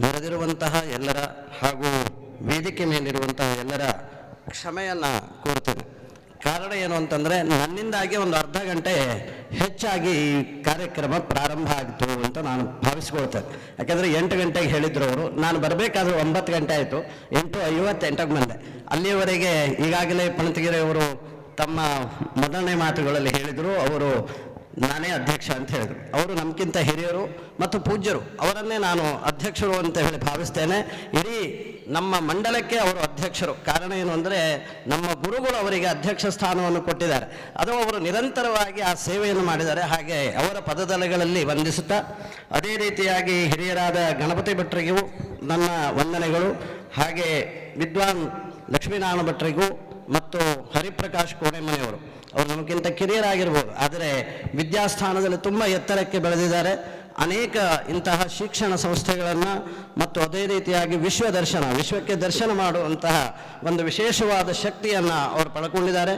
ನೆರೆದಿರುವಂತಹ ಎಲ್ಲರ ಹಾಗೂ ವೇದಿಕೆ ಮೇಲಿರುವಂತಹ ಎಲ್ಲರ ಕ್ಷಮೆಯನ್ನು ಕೋರ್ತೇನೆ. ಕಾರಣ ಏನು ಅಂತಂದರೆ, ನನ್ನಿಂದಾಗಿ ಒಂದು ಅರ್ಧ ಗಂಟೆ ಹೆಚ್ಚಾಗಿ ಈ ಕಾರ್ಯಕ್ರಮ ಪ್ರಾರಂಭ ಆಗಿತ್ತು ಅಂತ ನಾನು ಭಾವಿಸ್ಕೊಳ್ತೇನೆ. ಯಾಕೆಂದರೆ 8 ಗಂಟೆಗೆ ಹೇಳಿದ್ರು ಅವರು, ನಾನು ಬರಬೇಕಾದ್ರೆ 9 ಗಂಟೆ ಆಯಿತು, 8:58ಕ್ಕೆ ಬಂದೆ. ಅಲ್ಲಿಯವರೆಗೆ ಈಗಾಗಲೇ ಪಣತಿಗೆರೆ ಅವರು ತಮ್ಮ ಮೊದಲನೇ ಮಾತುಗಳಲ್ಲಿ ಹೇಳಿದರು, ಅವರು ನಾನೇ ಅಧ್ಯಕ್ಷ ಅಂತ ಹೇಳಿದರು. ಅವರು ನಮಗಿಂತ ಹಿರಿಯರು ಮತ್ತು ಪೂಜ್ಯರು, ಅವರನ್ನೇ ನಾನು ಅಧ್ಯಕ್ಷರು ಅಂತ ಹೇಳಿ ಭಾವಿಸ್ತೇನೆ. ಇಡೀ ನಮ್ಮ ಮಂಡಲಕ್ಕೆ ಅವರು ಅಧ್ಯಕ್ಷರು. ಕಾರಣ ಏನು ಅಂದರೆ, ನಮ್ಮ ಗುರುಗಳು ಅವರಿಗೆ ಅಧ್ಯಕ್ಷ ಸ್ಥಾನವನ್ನು ಕೊಟ್ಟಿದ್ದಾರೆ. ಅದು ಅವರು ನಿರಂತರವಾಗಿ ಆ ಸೇವೆಯನ್ನು ಮಾಡಿದ್ದಾರೆ. ಹಾಗೆ ಅವರ ಪದತಲಗಳಲ್ಲಿ ವಂದಿಸುತ್ತಾ, ಅದೇ ರೀತಿಯಾಗಿ ಹಿರಿಯರಾದ ಗಣಪತಿ ಭಟ್ರಿಗೂ ನನ್ನ ವಂದನೆಗಳು, ಹಾಗೆ ವಿದ್ವಾನ್ ಲಕ್ಷ್ಮೀನಾರಾಯಣ ಭಟ್ರಿಗೂ ಮತ್ತು ಹರಿಪ್ರಕಾಶ್ ಕೋಣೆಮನೆಯವರು, ಅವರು ನಮಗಿಂತ ಕಿರಿಯರಾಗಿರ್ಬೋದು, ಆದರೆ ವಿದ್ಯಾಸ್ಥಾನದಲ್ಲಿ ತುಂಬ ಎತ್ತರಕ್ಕೆ ಬೆಳೆದಿದ್ದಾರೆ. ಅನೇಕ ಇಂತಹ ಶಿಕ್ಷಣ ಸಂಸ್ಥೆಗಳನ್ನು ಮತ್ತು ಅದೇ ರೀತಿಯಾಗಿ ವಿಶ್ವಕ್ಕೆ ದರ್ಶನ ಮಾಡುವಂತಹ ಒಂದು ವಿಶೇಷವಾದ ಶಕ್ತಿಯನ್ನು ಅವರು ಪಡ್ಕೊಂಡಿದ್ದಾರೆ.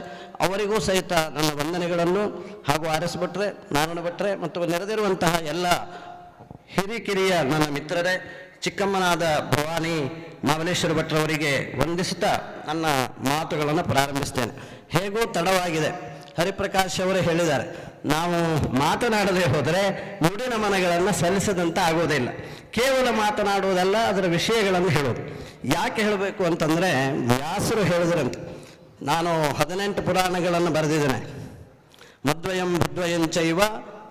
ಅವರಿಗೂ ಸಹಿತ ನನ್ನ ವಂದನೆಗಳನ್ನು, ಹಾಗೂ RS ಭಟ್ರೆ, ನಾರಾಯಣ ಭಟ್ರೆ ಮತ್ತು ನೆರೆದಿರುವಂತಹ ಎಲ್ಲ ಹಿರಿಕಿರಿಯ ನನ್ನ ಮಿತ್ರರೇ, ಚಿಕ್ಕಮ್ಮನಾದ ಭವಾನಿ ಮಾಬಲೇಶ್ವರ ಭಟ್ರವರಿಗೆ ವಂದಿಸುತ್ತಾ ನನ್ನ ಮಾತುಗಳನ್ನು ಪ್ರಾರಂಭಿಸ್ತೇನೆ. ಹೇಗೋ ತಡವಾಗಿದೆ. ಹರಿಪ್ರಕಾಶ್ ಅವರು ಹೇಳಿದ್ದಾರೆ, ನಾವು ಮಾತನಾಡದೆ ಹೋದರೆ ನುಡಿ ನಮನಗಳನ್ನು ಸಲ್ಲಿಸದಂತ ಆಗೋದಿಲ್ಲ. ಕೇವಲ ಮಾತನಾಡುವುದಲ್ಲ, ಅದರ ವಿಷಯಗಳನ್ನು ಹೇಳೋದು. ಯಾಕೆ ಹೇಳಬೇಕು ಅಂತಂದರೆ, ವ್ಯಾಸರು ಹೇಳಿದ್ರಂತೆ, ನಾನು 18 ಪುರಾಣಗಳನ್ನು ಬರೆದಿದ್ದೇನೆ. ಮದ್ವಯಂ ಬುದ್ವಯಂಚೈವ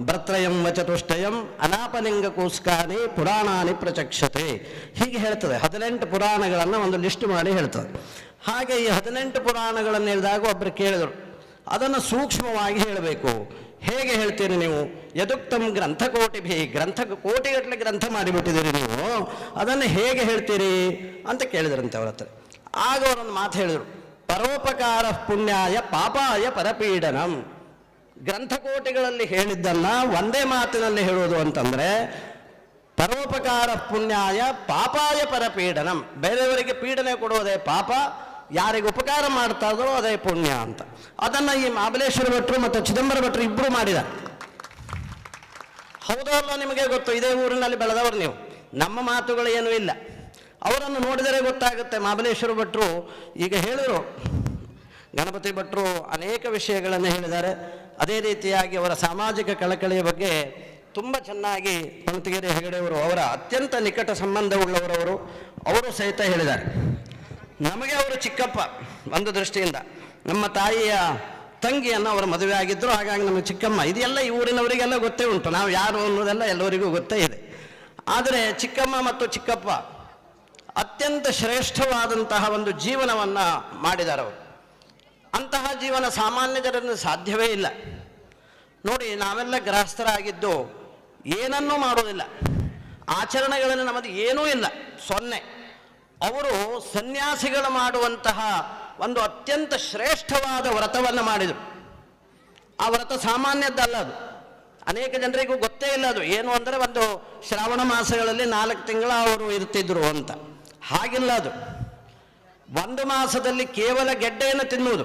ಭರ್ತ್ರಯಂ ವಚತುಷ್ಟಯಂ ಅನಾಪಲಿಂಗ ಕೂಸ್ಕಾನಿ ಪುರಾಣಾನಿ ಪ್ರಚಕ್ಷತೆ. ಹೀಗೆ ಹೇಳ್ತದೆ. 18 ಪುರಾಣಗಳನ್ನು ಒಂದು ಲಿಸ್ಟ್ ಮಾಡಿ ಹೇಳ್ತದೆ. ಹಾಗೆ ಈ 18 ಪುರಾಣಗಳನ್ನು ಹೇಳಿದಾಗ ಒಬ್ಬರು ಕೇಳಿದರು, ಅದನ್ನು ಸೂಕ್ಷ್ಮವಾಗಿ ಹೇಳಬೇಕು, ಹೇಗೆ ಹೇಳ್ತೀರಿ ನೀವು? ಯದುಕ್ತಂ ಗ್ರಂಥಕೋಟಿಭಿ, ಕೋಟಿಗಟ್ಟಲೆ ಗ್ರಂಥ ಮಾಡಿಬಿಟ್ಟಿದ್ದೀರಿ ನೀವು, ಅದನ್ನು ಹೇಗೆ ಹೇಳ್ತೀರಿ ಅಂತ ಕೇಳಿದ್ರಂತೆ ಅವ್ರ ಹತ್ರ. ಆಗ ಅವರೊಂದು ಮಾತು ಹೇಳಿದರು, ಪರೋಪಕಾರ ಪುಣ್ಯಾಯ ಪಾಪಾಯ ಪರಪೀಡನಂ. ಗ್ರಂಥಕೋಟಿಗಳಲ್ಲಿ ಹೇಳಿದ್ದನ್ನು ಒಂದೇ ಮಾತಿನಲ್ಲಿ ಹೇಳೋದು ಅಂತಂದರೆ ಪರೋಪಕಾರ ಪುಣ್ಯಾಯ ಪಾಪಾಯ ಪರಪೀಡನಂ. ಬೇರೆಯವರಿಗೆ ಪೀಡನೆ ಕೊಡೋದೇ ಪಾಪ, ಯಾರಿಗೆ ಉಪಕಾರ ಮಾಡ್ತಾ ಇದ್ರೋ ಅದೇ ಪುಣ್ಯ ಅಂತ. ಅದನ್ನು ಈ ಮಹಾಬಲೇಶ್ವರ ಭಟ್ರು ಮತ್ತು ಚಿದಂಬರ ಭಟ್ರು ಇಬ್ಬರು ಮಾಡಿದ್ದಾರೆ. ಹೌದೋ ಅಲ್ಲೋ ನಿಮಗೆ ಗೊತ್ತು, ಇದೇ ಊರಿನಲ್ಲಿ ಬೆಳೆದವರು ನೀವು, ನಮ್ಮ ಮಾತುಗಳು ಏನೂ ಇಲ್ಲ. ಅವರನ್ನು ನೋಡಿದರೆ ಗೊತ್ತಾಗುತ್ತೆ. ಮಹಾಬಲೇಶ್ವರ ಭಟ್ರು ಈಗ ಹೇಳಿದರು, ಗಣಪತಿ ಭಟ್ರು ಅನೇಕ ವಿಷಯಗಳನ್ನು ಹೇಳಿದ್ದಾರೆ. ಅದೇ ರೀತಿಯಾಗಿ ಅವರ ಸಾಮಾಜಿಕ ಕಳಕಳಿಯ ಬಗ್ಗೆ ತುಂಬ ಚೆನ್ನಾಗಿ ಪಣತಿಗೆರೆ ಹೆಗಡೆಯವರು, ಅವರ ಅತ್ಯಂತ ನಿಕಟ ಸಂಬಂಧವುಳ್ಳವರವರು, ಅವರು ಸಹಿತ ಹೇಳಿದ್ದಾರೆ. ನಮಗೆ ಅವರು ಚಿಕ್ಕಪ್ಪ ಒಂದು ದೃಷ್ಟಿಯಿಂದ. ನಮ್ಮ ತಾಯಿಯ ತಂಗಿಯನ್ನು ಅವರ ಮದುವೆ ಆಗಿದ್ದರು, ಹಾಗಾಗಿ ನಮಗೆ ಚಿಕ್ಕಮ್ಮ. ಇದೆಲ್ಲ ಈ ಊರಿನವರಿಗೆಲ್ಲ ಗೊತ್ತೇ ಉಂಟು, ನಾವು ಯಾರು ಅನ್ನೋದೆಲ್ಲ ಎಲ್ಲರಿಗೂ ಗೊತ್ತೇ ಇದೆ. ಆದರೆ ಚಿಕ್ಕಮ್ಮ ಮತ್ತು ಚಿಕ್ಕಪ್ಪ ಅತ್ಯಂತ ಶ್ರೇಷ್ಠವಾದಂತಹ ಒಂದು ಜೀವನವನ್ನು ಮಾಡಿದ್ದಾರೆ ಅವರು. ಅಂತಹ ಜೀವನ ಸಾಮಾನ್ಯ ಜನರಿಂದ ಸಾಧ್ಯವೇ ಇಲ್ಲ. ನೋಡಿ, ನಾವೆಲ್ಲ ಗೃಹಸ್ಥರಾಗಿದ್ದು ಏನನ್ನೂ ಮಾಡೋದಿಲ್ಲ, ಆಚರಣೆಗಳಲ್ಲಿ ನಮ್ಮದು ಏನೂ ಇಲ್ಲ, 0. ಅವರು ಸನ್ಯಾಸಿಗಳು ಮಾಡುವಂತಹ ಒಂದು ಅತ್ಯಂತ ಶ್ರೇಷ್ಠವಾದ ವ್ರತವನ್ನು ಮಾಡಿದರು. ಆ ವ್ರತ ಸಾಮಾನ್ಯದ್ದಲ್ಲ, ಅದು ಅನೇಕ ಜನರಿಗೂ ಗೊತ್ತೇ ಇಲ್ಲ. ಅದು ಏನು ಅಂದರೆ ಒಂದು ಶ್ರಾವಣ ಮಾಸಗಳಲ್ಲಿ 4 ತಿಂಗಳು ಅವರು ಇರ್ತಿದ್ರು ಅಂತ. ಹಾಗಿಲ್ಲ ಅದು. 1 ಮಾಸದಲ್ಲಿ ಕೇವಲ ಗೆಡ್ಡೆಯನ್ನು ತಿನ್ನುವುದು,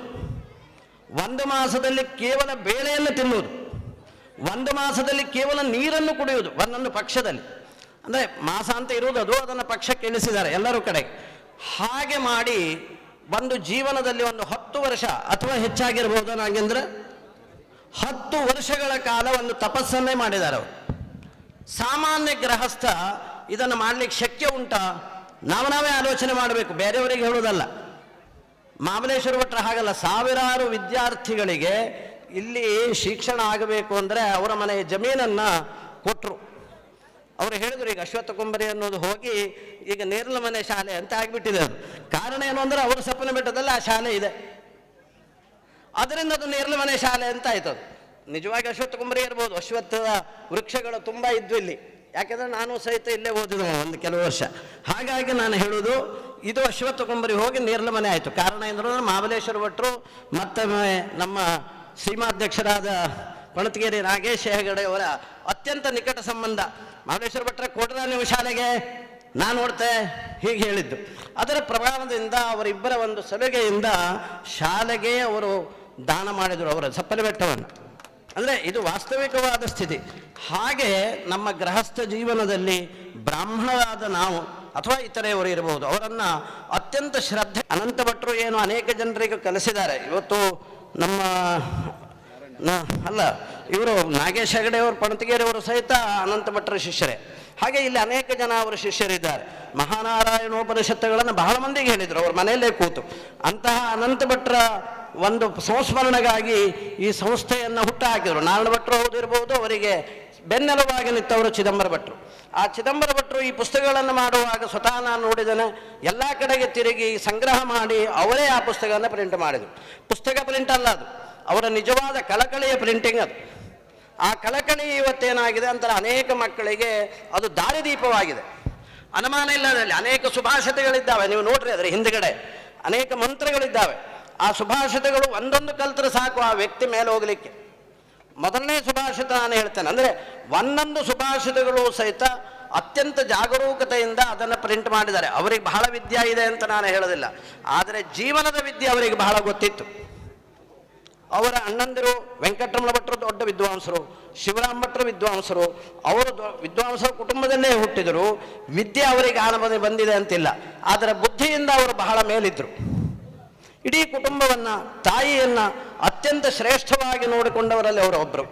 1 ಮಾಸದಲ್ಲಿ ಕೇವಲ ಬೇಳೆಯನ್ನು ತಿನ್ನುವುದು, 1 ಮಾಸದಲ್ಲಿ ಕೇವಲ ನೀರನ್ನು ಕುಡಿಯುವುದು ಒಂದೊಂದು ಪಕ್ಷದಲ್ಲಿ. ಅಂದರೆ ಮಾಸ ಅಂತ ಇರುವುದು ಅದು, ಅದನ್ನು ಪಕ್ಷಕ್ಕೆ ಇಳಿಸಿದ್ದಾರೆ ಎಲ್ಲರೂ ಕಡೆಗೆ. ಹಾಗೆ ಮಾಡಿ ಒಂದು ಜೀವನದಲ್ಲಿ ಒಂದು 10 ವರ್ಷ ಅಥವಾ ಹೆಚ್ಚಾಗಿರ್ಬೋದು, ನಾಗೆಂದ್ರೆ 10 ವರ್ಷಗಳ ಕಾಲ ಒಂದು ತಪಸ್ಸನ್ನೇ ಮಾಡಿದ್ದಾರೆ ಅವರು. ಸಾಮಾನ್ಯ ಗೃಹಸ್ಥ ಇದನ್ನು ಮಾಡಲಿಕ್ಕೆ ಶಕ್ಯ ಉಂಟಾ? ನಾವೇ ಆಲೋಚನೆ ಮಾಡಬೇಕು, ಬೇರೆಯವರಿಗೆ ಹೇಳುವುದಲ್ಲ. ಮಹಾಬಲೇಶ್ವರ ಭಟ್ರು ಹಾಗಲ್ಲ, ಸಾವಿರಾರು ವಿದ್ಯಾರ್ಥಿಗಳಿಗೆ ಇಲ್ಲಿ ಶಿಕ್ಷಣ ಆಗಬೇಕು ಅಂದರೆ ಅವರ ಮನೆಯ ಜಮೀನನ್ನು ಕೊಟ್ಟರು. ಅವರು ಹೇಳಿದರು, ಈಗ ಅಶ್ವತ್ಥ ಕುಂಬರಿ ಅನ್ನೋದು ಹೋಗಿ ಈಗ ನೇರಲ ಮನೆ ಶಾಲೆ ಅಂತ ಆಗಿಬಿಟ್ಟಿದೆ. ಅದು ಕಾರಣ ಏನು ಅಂದರೆ ಅವರ ಸಪ್ಪನ ಬೆಟ್ಟದಲ್ಲಿ ಆ ಶಾಲೆ ಇದೆ, ಅದರಿಂದ ಅದು ನೇರಲ ಮನೆ ಶಾಲೆ ಅಂತ ಆಯ್ತು. ಅದು ನಿಜವಾಗಿ ಅಶ್ವತ್ಥ ಕುಂಬರಿ ಇರ್ಬೋದು, ಅಶ್ವತ್ಥದ ವೃಕ್ಷಗಳು ತುಂಬ ಇದ್ವು ಇಲ್ಲಿ. ಯಾಕೆಂದರೆ ನಾನು ಸಹಿತ ಇಲ್ಲೇ ಓದಿದ್ದು ಒಂದು ಕೆಲವು ವರ್ಷ. ಹಾಗಾಗಿ ನಾನು ಹೇಳೋದು, ಇದು ಅಶ್ವತ್ಥ ಕುಂಬರಿ ಹೋಗಿ ನೇರಲ ಮನೆ ಆಯಿತು. ಕಾರಣ ಏನಂದ್ರೆ ಮಹಾಬಲೇಶ್ವರ ಭಟ್ರು ಮತ್ತೊಮ್ಮೆ ನಮ್ಮ ಶ್ರೀಮಾಧ್ಯಕ್ಷರಾದ ಪಣತಿಗೆರೆ ನಾಗೇಶ್ ಹೆಗಡೆ ಅವರ ಅತ್ಯಂತ ನಿಕಟ ಸಂಬಂಧ. ಮಹಾಬಲೇಶ್ವರ ಭಟ್ರ ಕೊಡ್ರ ನೀವು ಶಾಲೆಗೆ, ನಾನು ನೋಡ್ತೆ ಹೀಗೆ ಹೇಳಿದ್ದು. ಅದರ ಪ್ರಭಾವದಿಂದ ಅವರಿಬ್ಬರ ಒಂದು ಸಲುಗೆಯಿಂದ ಶಾಲೆಗೆ ಅವರು ದಾನ ಮಾಡಿದರು ಅವರ ಸಪ್ಪನೆ ಬೆಟ್ಟವನ್ನು. ಅಂದರೆ ಇದು ವಾಸ್ತವಿಕವಾದ ಸ್ಥಿತಿ. ಹಾಗೆ ನಮ್ಮ ಗೃಹಸ್ಥ ಜೀವನದಲ್ಲಿ ಬ್ರಾಹ್ಮಣರಾದ ನಾವು ಅಥವಾ ಇತರೆಯವರು ಇರಬಹುದು, ಅವರನ್ನು ಅತ್ಯಂತ ಶ್ರದ್ಧೆ. ಅನಂತ ಭಟ್ರು ಏನು ಅನೇಕ ಜನರಿಗೆ ಕಲಿಸಿದ್ದಾರೆ. ಇವತ್ತು ನಮ್ಮ ಅಲ್ಲ, ಇವರು ನಾಗೇಶ್ ಹೆಗಡೆ ಅವರು ಪಣತಿಗೆರೆಯವರು ಸಹಿತ ಅನಂತ ಭಟ್ರ ಶಿಷ್ಯರೇ. ಹಾಗೆ ಇಲ್ಲಿ ಅನೇಕ ಜನ ಅವರ ಶಿಷ್ಯರಿದ್ದಾರೆ. ಮಹಾನಾರಾಯಣೋಪನಿಷತ್ತುಗಳನ್ನು ಬಹಳ ಮಂದಿಗೆ ಹೇಳಿದರು ಅವ್ರ ಮನೆಯಲ್ಲೇ ಕೂತು. ಅಂತಹ ಅನಂತ ಭಟ್ರ ಒಂದು ಸಂಸ್ಮರಣೆಗಾಗಿ ಈ ಸಂಸ್ಥೆಯನ್ನು ಹುಟ್ಟು ಹಾಕಿದರು. ನಾರಾಯಣ ಭಟ್ರು ಹೌದಿರಬಹುದು, ಅವರಿಗೆ ಬೆನ್ನೆಲುವಾಗಿ ನಿಂತವರು ಚಿದಂಬರ ಭಟ್ರು. ಆ ಚಿದಂಬರ ಭಟ್ರು ಈ ಪುಸ್ತಕಗಳನ್ನು ಮಾಡುವಾಗ ಸ್ವತಃ ನಾನು ನೋಡಿದ್ದೇನೆ, ಎಲ್ಲ ಕಡೆಗೆ ತಿರುಗಿ ಸಂಗ್ರಹ ಮಾಡಿ ಅವರೇ ಆ ಪುಸ್ತಕವನ್ನು ಪ್ರಿಂಟ್ ಮಾಡಿದರು. ಪುಸ್ತಕ ಪ್ರಿಂಟ್ ಅಲ್ಲ, ಅದು ಅವರ ನಿಜವಾದ ಕಳಕಳಿಯ ಪ್ರಿಂಟಿಂಗ್ ಅದು. ಆ ಕಳಕಳಿ ಇವತ್ತೇನಾಗಿದೆ ಅಂತಾರೆ, ಅನೇಕ ಮಕ್ಕಳಿಗೆ ಅದು ದಾರಿದೀಪವಾಗಿದೆ. ಅನುಮಾನ ಇಲ್ಲ, ಅದರಲ್ಲಿ ಅನೇಕ ಸುಭಾಷಿತಗಳಿದ್ದಾವೆ. ನೀವು ನೋಡ್ರಿ, ಅದರ ಹಿಂದುಗಡೆ ಅನೇಕ ಮಂತ್ರಗಳಿದ್ದಾವೆ. ಆ ಸುಭಾಷಿತಗಳು ಒಂದೊಂದು ಕಲ್ತರೆ ಸಾಕು ಆ ವ್ಯಕ್ತಿ ಮೇಲೆ ಹೋಗಲಿಕ್ಕೆ. ಮೊದಲನೇ ಸುಭಾಷಿತ ನಾನು ಹೇಳ್ತೇನೆ, ಅಂದರೆ ಒಂದೊಂದು ಸುಭಾಷಿತಗಳು ಸಹಿತ ಅತ್ಯಂತ ಜಾಗರೂಕತೆಯಿಂದ ಅದನ್ನು ಪ್ರಿಂಟ್ ಮಾಡಿದ್ದಾರೆ. ಅವರಿಗೆ ಬಹಳ ವಿದ್ಯೆ ಇದೆ ಅಂತ ನಾನು ಹೇಳೋದಿಲ್ಲ, ಆದರೆ ಜೀವನದ ವಿದ್ಯೆ ಅವರಿಗೆ ಬಹಳ ಗೊತ್ತಿತ್ತು. ಅವರ ಅಣ್ಣಂದಿರು ವೆಂಕಟರಮಣ ಭಟ್ರು ದೊಡ್ಡ ವಿದ್ವಾಂಸರು, ಶಿವರಾಮ್ ಭಟ್ರು ವಿದ್ವಾಂಸರು. ಅವರು ವಿದ್ವಾಂಸರ ಕುಟುಂಬದಲ್ಲೇ ಹುಟ್ಟಿದರು. ವಿದ್ಯೆ ಅವರಿಗೆ ಆನಂದ ಬಂದಿದೆ ಅಂತಿಲ್ಲ, ಆದರೆ ಬುದ್ಧಿಯಿಂದ ಅವರು ಬಹಳ ಮೇಲಿದ್ದರು. ಇಡೀ ಕುಟುಂಬವನ್ನು, ತಾಯಿಯನ್ನು ಅತ್ಯಂತ ಶ್ರೇಷ್ಠವಾಗಿ ನೋಡಿಕೊಂಡವರಲ್ಲಿ ಅವರು ಒಬ್ಬರು.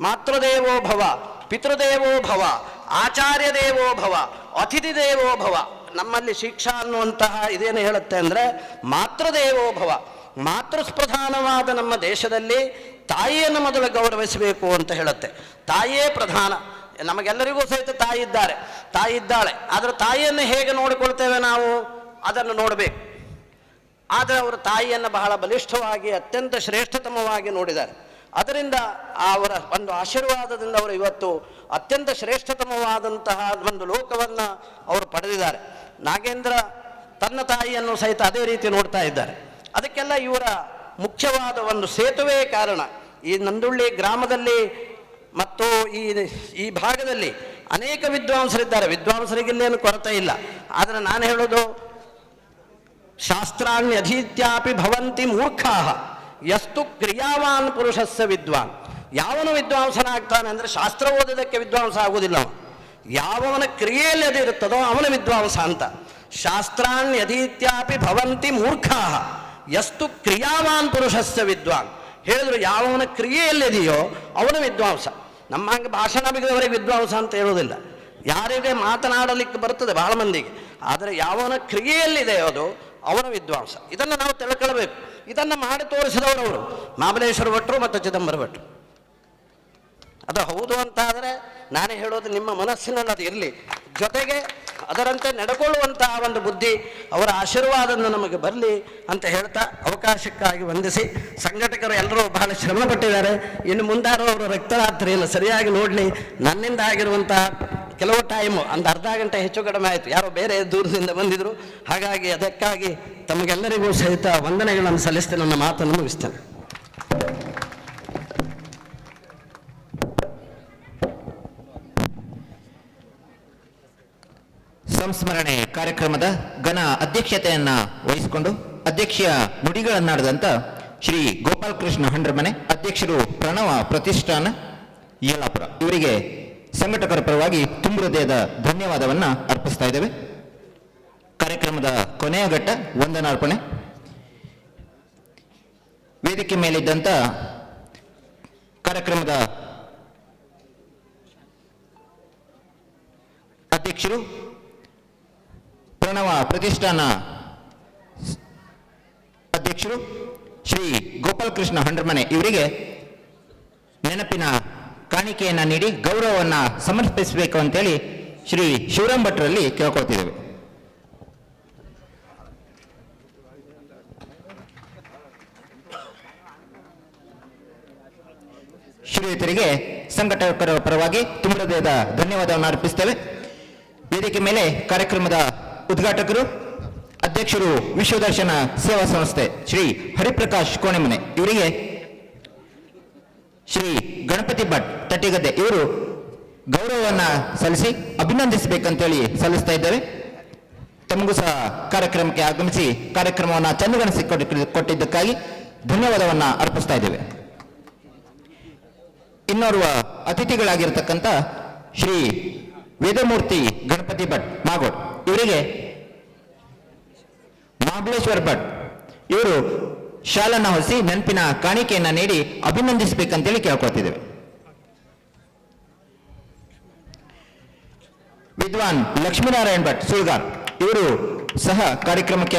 ಮಾತೃದೇವೋ ಭವ, ಪಿತೃದೇವೋ ಭವ, ಆಚಾರ್ಯ ದೇವೋ ಭವ, ಅತಿಥಿ ದೇವೋ ಭವ. ನಮ್ಮಲ್ಲಿ ಶಿಕ್ಷಾ ಅನ್ನುವಂತಹ ಇದೇನು ಹೇಳುತ್ತೆ ಅಂದರೆ ಮಾತೃದೇವೋ ಭವ. ಮಾತೃಸ್ಪ್ರಧಾನವಾದ ನಮ್ಮ ದೇಶದಲ್ಲಿ ತಾಯಿಯನ್ನು ಮೊದಲು ಗೌರವಿಸಬೇಕು ಅಂತ ಹೇಳುತ್ತೆ. ತಾಯಿಯೇ ಪ್ರಧಾನ. ನಮಗೆಲ್ಲರಿಗೂ ಸಹಿತ ತಾಯಿ ಇದ್ದಾರೆ, ತಾಯಿ ಇದ್ದಾಳೆ. ಆದರೆ ತಾಯಿಯನ್ನು ಹೇಗೆ ನೋಡಿಕೊಳ್ತೇವೆ ನಾವು, ಅದನ್ನು ನೋಡಬೇಕು. ಆದರೆ ಅವರು ತಾಯಿಯನ್ನು ಬಹಳ ಬಲಿಷ್ಠವಾಗಿ ಅತ್ಯಂತ ಶ್ರೇಷ್ಠತಮವಾಗಿ ನೋಡಿದ್ದಾರೆ. ಅದರಿಂದ ಅವರ ಒಂದು ಆಶೀರ್ವಾದದಿಂದ ಅವರು ಇವತ್ತು ಅತ್ಯಂತ ಶ್ರೇಷ್ಠತಮವಾದಂತಹ ಒಂದು ಲೋಕವನ್ನು ಅವರು ಪಡೆದಿದ್ದಾರೆ. ನಾಗೇಂದ್ರ ತನ್ನ ತಾಯಿಯನ್ನು ಸಹಿತ ಅದೇ ರೀತಿ ನೋಡ್ತಾ ಇದ್ದಾರೆ. ಅದಕ್ಕೆಲ್ಲ ಇವರ ಮುಖ್ಯವಾದ ಒಂದು ಸೇತುವೆ ಕಾರಣ. ಈ ನಂದುಳ್ಳಿ ಗ್ರಾಮದಲ್ಲಿ ಮತ್ತು ಈ ಭಾಗದಲ್ಲಿ ಅನೇಕ ವಿದ್ವಾಂಸರಿದ್ದಾರೆ. ವಿದ್ವಾಂಸರಿಗಿಲ್ಲೇನು ಕೊರತೆ ಇಲ್ಲ. ಆದರೆ ನಾನು ಹೇಳೋದು, ಶಾಸ್ತ್ರಾಣ್ಯಧೀತ್ಯಾಪಿ ಭವಂತಿ ಮೂರ್ಖಾಃ ಯಸ್ತು ಕ್ರಿಯಾವಾನ್ ಪುರುಷಸ್ಯ ವಿದ್ವಾನ್. ಯಾವನು ವಿದ್ವಾಂಸನಾಗ್ತಾನೆ ಅಂದರೆ ಶಾಸ್ತ್ರ ಓದೋದಕ್ಕೆ ವಿದ್ವಾಂಸ ಆಗುವುದಿಲ್ಲ. ಯಾವನ ಕ್ರಿಯೆಯಲ್ಲಿ ಅದು ಇರುತ್ತದೋ ಅವನ ವಿದ್ವಾಂಸ ಅಂತ. ಶಾಸ್ತ್ರಾಣ್ಯಧೀತ್ಯಾಪಿ ಭವಂತಿ ಮೂರ್ಖಾಃ ಯಸ್ತು ಕ್ರಿಯಾವಾನ್ ಪುರುಷಸ್ಯ ವಿದ್ವಾನ್. ಹೇಳಿದ್ರು ಯಾವನ ಕ್ರಿಯೆಯಲ್ಲಿದೆಯೋ ಅವನ ವಿದ್ವಾಂಸ. ನಮ್ಮ ಹಂಗೆ ಭಾಷಣ ಬಿಗಿದವರಿಗೆ ವಿದ್ವಾಂಸ ಅಂತ ಹೇಳೋದಿಲ್ಲ. ಯಾರಿಗೆ ಮಾತನಾಡಲಿಕ್ಕೆ ಬರ್ತದೆ ಬಹಳ ಮಂದಿಗೆ, ಆದರೆ ಯಾವನ ಕ್ರಿಯೆಯಲ್ಲಿದೆಯೋ ಅದು ಅವನ ವಿದ್ವಾಂಸ. ಇದನ್ನು ನಾವು ತಿಳ್ಕೊಳ್ಬೇಕು. ಇದನ್ನು ಮಾಡಿ ತೋರಿಸಿದವರವರು ಮಹಾಬಲೇಶ್ವರ ಭಟ್ರು ಮತ್ತು ಚಿದಂಬರ ಭಟ್ರು. ಅದು ಹೌದು ಅಂತ ಆದರೆ ನಾನೇ ಹೇಳೋದು, ನಿಮ್ಮ ಮನಸ್ಸಿನಲ್ಲಿ ಅದು ಇರಲಿ, ಜೊತೆಗೆ ಅದರಂತೆ ನಡ್ಕೊಳ್ಳುವಂತಹ ಒಂದು ಬುದ್ಧಿ, ಅವರ ಆಶೀರ್ವಾದವನ್ನು ನಮಗೆ ಬರಲಿ ಅಂತ ಹೇಳ್ತಾ ಅವಕಾಶಕ್ಕಾಗಿ ವಂದಿಸಿ, ಸಂಘಟಕರು ಎಲ್ಲರೂ ಬಹಳ ಶ್ರಮ ಪಟ್ಟಿದ್ದಾರೆ. ಇನ್ನು ಮುಂದಾರು ಅವರು ರಕ್ತರಾತ್ರಿಯನ್ನು ಸರಿಯಾಗಿ ನೋಡಲಿ. ನನ್ನಿಂದ ಆಗಿರುವಂತಹ ಕೆಲವು ಟೈಮು ಒಂದು ಅರ್ಧ ಗಂಟೆ ಹೆಚ್ಚು ಕಡಿಮೆ ಆಯಿತು, ಯಾರೋ ಬೇರೆ ದೂರದಿಂದ ಬಂದಿದ್ರು. ಹಾಗಾಗಿ ಅದಕ್ಕಾಗಿ ತಮಗೆಲ್ಲರಿಗೂ ಸಹಿತ ವಂದನೆಗಳನ್ನು ಸಲ್ಲಿಸ್ತೇನೆ. ನನ್ನ ಮಾತನ್ನು ಮುಗಿಸ್ತೇನೆ. ಸಂಸ್ಮರಣೆ ಕಾರ್ಯಕ್ರಮದ ಘನ ಅಧ್ಯಕ್ಷತೆಯನ್ನ ವಹಿಸಿಕೊಂಡು ಅಧ್ಯಕ್ಷೀಯ ನುಡಿಗಳನ್ನಾಡಿದಂತ ಶ್ರೀ ಗೋಪಾಲಕೃಷ್ಣ ಹಂಡ್ರಮನೆ, ಅಧ್ಯಕ್ಷರು ಪ್ರಣವ ಪ್ರತಿಷ್ಠಾನ ಯಲ್ಲಾಪುರ, ಇವರಿಗೆ ಸಂಘಟಕರ ಪರವಾಗಿ ತುಂಬ ಹೃದಯದ ಧನ್ಯವಾದವನ್ನ ಅರ್ಪಿಸ್ತಾ ಇದ್ದೇವೆ. ಕಾರ್ಯಕ್ರಮದ ಕೊನೆಯ ಘಟ್ಟ ವಂದನಾರ್ಪಣೆ. ವೇದಿಕೆ ಮೇಲಿದ್ದಂಥ ಕಾರ್ಯಕ್ರಮದ ಅಧ್ಯಕ್ಷರು ಪ್ರಣವ ಪ್ರತಿಷ್ಠಾನ ಅಧ್ಯಕ್ಷರು ಶ್ರೀ ಗೋಪಾಲಕೃಷ್ಣ ಹಂಡ್ರಮನೆ ಇವರಿಗೆ ನೆನಪಿನ ಕಾಣಿಕೆಯನ್ನ ನೀಡಿ ಗೌರವವನ್ನು ಸಮರ್ಪಿಸಬೇಕು ಅಂತೇಳಿ ಶ್ರೀ ಶಿವರಾಮ್ ಭಟ್ರಲ್ಲಿ ಕೇಳ್ಕೊಳ್ತಿದ್ದೇವೆ. ಶ್ರೀಯುತರಿಗೆ ಸಂಘಟಕರ ಪರವಾಗಿ ತುಂಬ ಹೃದಯದ ಧನ್ಯವಾದವನ್ನು ಅರ್ಪಿಸ್ತೇವೆ. ವೇದಿಕೆ ಮೇಲೆ ಕಾರ್ಯಕ್ರಮದ ಉದ್ಘಾಟಕರು ಅಧ್ಯಕ್ಷರು ವಿಶ್ವದರ್ಶನ ಸೇವಾ ಸಂಸ್ಥೆ ಶ್ರೀ ಹರಿಪ್ರಕಾಶ್ ಕೋಣೆಮನೆ, ಇವರಿಗೆ ಶ್ರೀ ಗಣಪತಿ ಭಟ್ ತಟ್ಟಿಗದ್ದೆ ಇವರು ಗೌರವವನ್ನ ಸಲ್ಲಿಸಿ ಅಭಿನಂದಿಸಬೇಕಂತೇಳಿ ಸಲ್ಲಿಸ್ತಾ ಇದ್ದೇವೆ. ತಮಗೂ ಸಹ ಕಾರ್ಯಕ್ರಮಕ್ಕೆ ಆಗಮಿಸಿ ಕಾರ್ಯಕ್ರಮವನ್ನು ಚಂದಗೊಳಿಸಿ ಕೊಟ್ಟಿದ್ದಕ್ಕಾಗಿ ಧನ್ಯವಾದವನ್ನ ಅರ್ಪಿಸ್ತಾ ಇದ್ದೇವೆ. ಇನ್ನೋರ್ವ ಅತಿಥಿಗಳಾಗಿರ್ತಕ್ಕಂಥ ಶ್ರೀ ವೇದಮೂರ್ತಿ ಗಣಪತಿ ಭಟ್ ಮಾಗೋಡ್, ಇವರಿಗೆ ಮಹಾಬಲೇಶ್ವರ ಭಟ್ ಇವರು ಶಾಲನ್ನ ಹೊರಿಸಿ ನೆನಪಿನ ಕಾಣಿಕೆಯನ್ನ ನೀಡಿ ಅಭಿನಂದಿಸಬೇಕಂತೇಳಿ ಕೇಳ್ಕೊಳ್ತಿದ್ದೇವೆ. ವಿದ್ವಾನ್ ಲಕ್ಷ್ಮೀನಾರಾಯಣ್ ಭಟ್ ಸುಳ್ಗಾರ್, ಇವರು ಸಹ ಕಾರ್ಯಕ್ರಮಕ್ಕೆ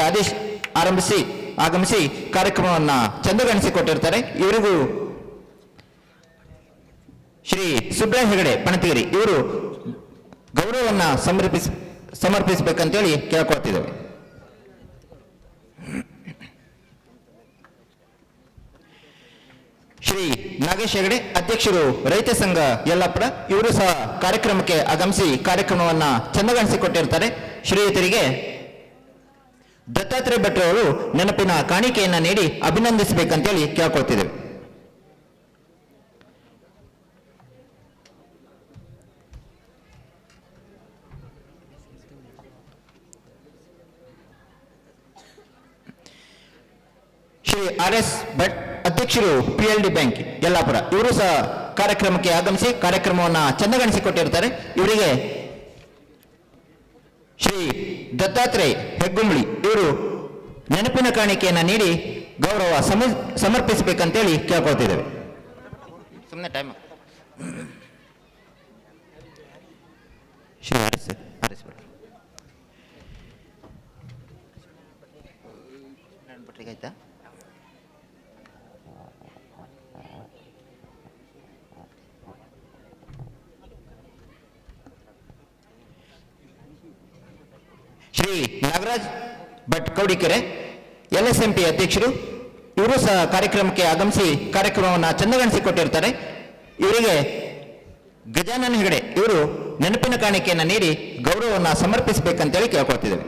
ಆಗಮಿಸಿ ಕಾರ್ಯಕ್ರಮವನ್ನ ಚಂದಗೊಳಿಸಿಕೊಟ್ಟಿರ್ತಾರೆ. ಇವರಿಗೂ ಶ್ರೀ ಸುಬ್ರಾಯ ಹೆಗಡೆ ಪಣತಿಗಿರಿ ಇವರು ಗೌರವವನ್ನ ಸಮರ್ಪಿಸಬೇಕಂತೇಳಿ ಕೇಳ್ಕೊಳ್ತಿದ್ದೇವೆ. ಶ್ರೀ ನಾಗೇಶ್ ಹೆಗಡೆ ಅಧ್ಯಕ್ಷರು ರೈತ ಸಂಘ ಯಲ್ಲಾಪುರ, ಇವರು ಸಹ ಕಾರ್ಯಕ್ರಮಕ್ಕೆ ಆಗಮಿಸಿ ಕಾರ್ಯಕ್ರಮವನ್ನ ಚಂದಗೊಳಿಸಿಕೊಟ್ಟಿರ್ತಾರೆ. ಶ್ರೀಯುತರಿಗೆ ದತ್ತಾತ್ರೇಯ ಭಟ್ ಅವರು ನೆನಪಿನ ಕಾಣಿಕೆಯನ್ನ ನೀಡಿ ಅಭಿನಂದಿಸಬೇಕಂತೇಳಿ ಕೇಳ್ಕೊಳ್ತಿದ್ದೇವೆ. ಶ್ರೀ RS ಭಟ್ ಅಧ್ಯಕ್ಷರು PLD ಬ್ಯಾಂಕ್ ಯಲ್ಲಾಪುರ, ಇವರು ಸಹ ಕಾರ್ಯಕ್ರಮಕ್ಕೆ ಆಗಮಿಸಿ ಕಾರ್ಯಕ್ರಮವನ್ನು ಚಂದಗೊಳಿಸಿಕೊಟ್ಟಿರ್ತಾರೆ. ಇವರಿಗೆ ಶ್ರೀ ದತ್ತಾತ್ರೇಯ ಹೆಗ್ಗುಂಬಳಿ ಇವರು ನೆನಪಿನ ಕಾಣಿಕೆಯನ್ನ ನೀಡಿ ಗೌರವ ಸಮರ್ಪಿಸಬೇಕಂತೇಳಿ ಕೇಳ್ಕೊಳ್ತಿದ್ದೇವೆ. ಸುಮ್ಮನೆ ಟೈಮ್. ಶ್ರೀ RS ಭಟ್ ಆಯ್ತಾ? ಶ್ರೀ ನಾಗರಾಜ್ ಭಟ್ ಕೌಡಿಕೆರೆ LSMP ಅಧ್ಯಕ್ಷರು, ಇವರು ಸಹ ಕಾರ್ಯಕ್ರಮಕ್ಕೆ ಆಗಮಿಸಿ ಕಾರ್ಯಕ್ರಮವನ್ನು ಚಂದಗೊಳಿಸಿಕೊಟ್ಟಿರ್ತಾರೆ. ಇವರಿಗೆ ಗಜಾನನ ಹೆಗಡೆ ಇವರು ನೆನಪಿನ ಕಾಣಿಕೆಯನ್ನು ನೀಡಿ ಗೌರವವನ್ನು ಸಮರ್ಪಿಸಬೇಕಂತೇಳಿ ಕೇಳ್ಕೊಳ್ತಿದ್ದೇವೆ.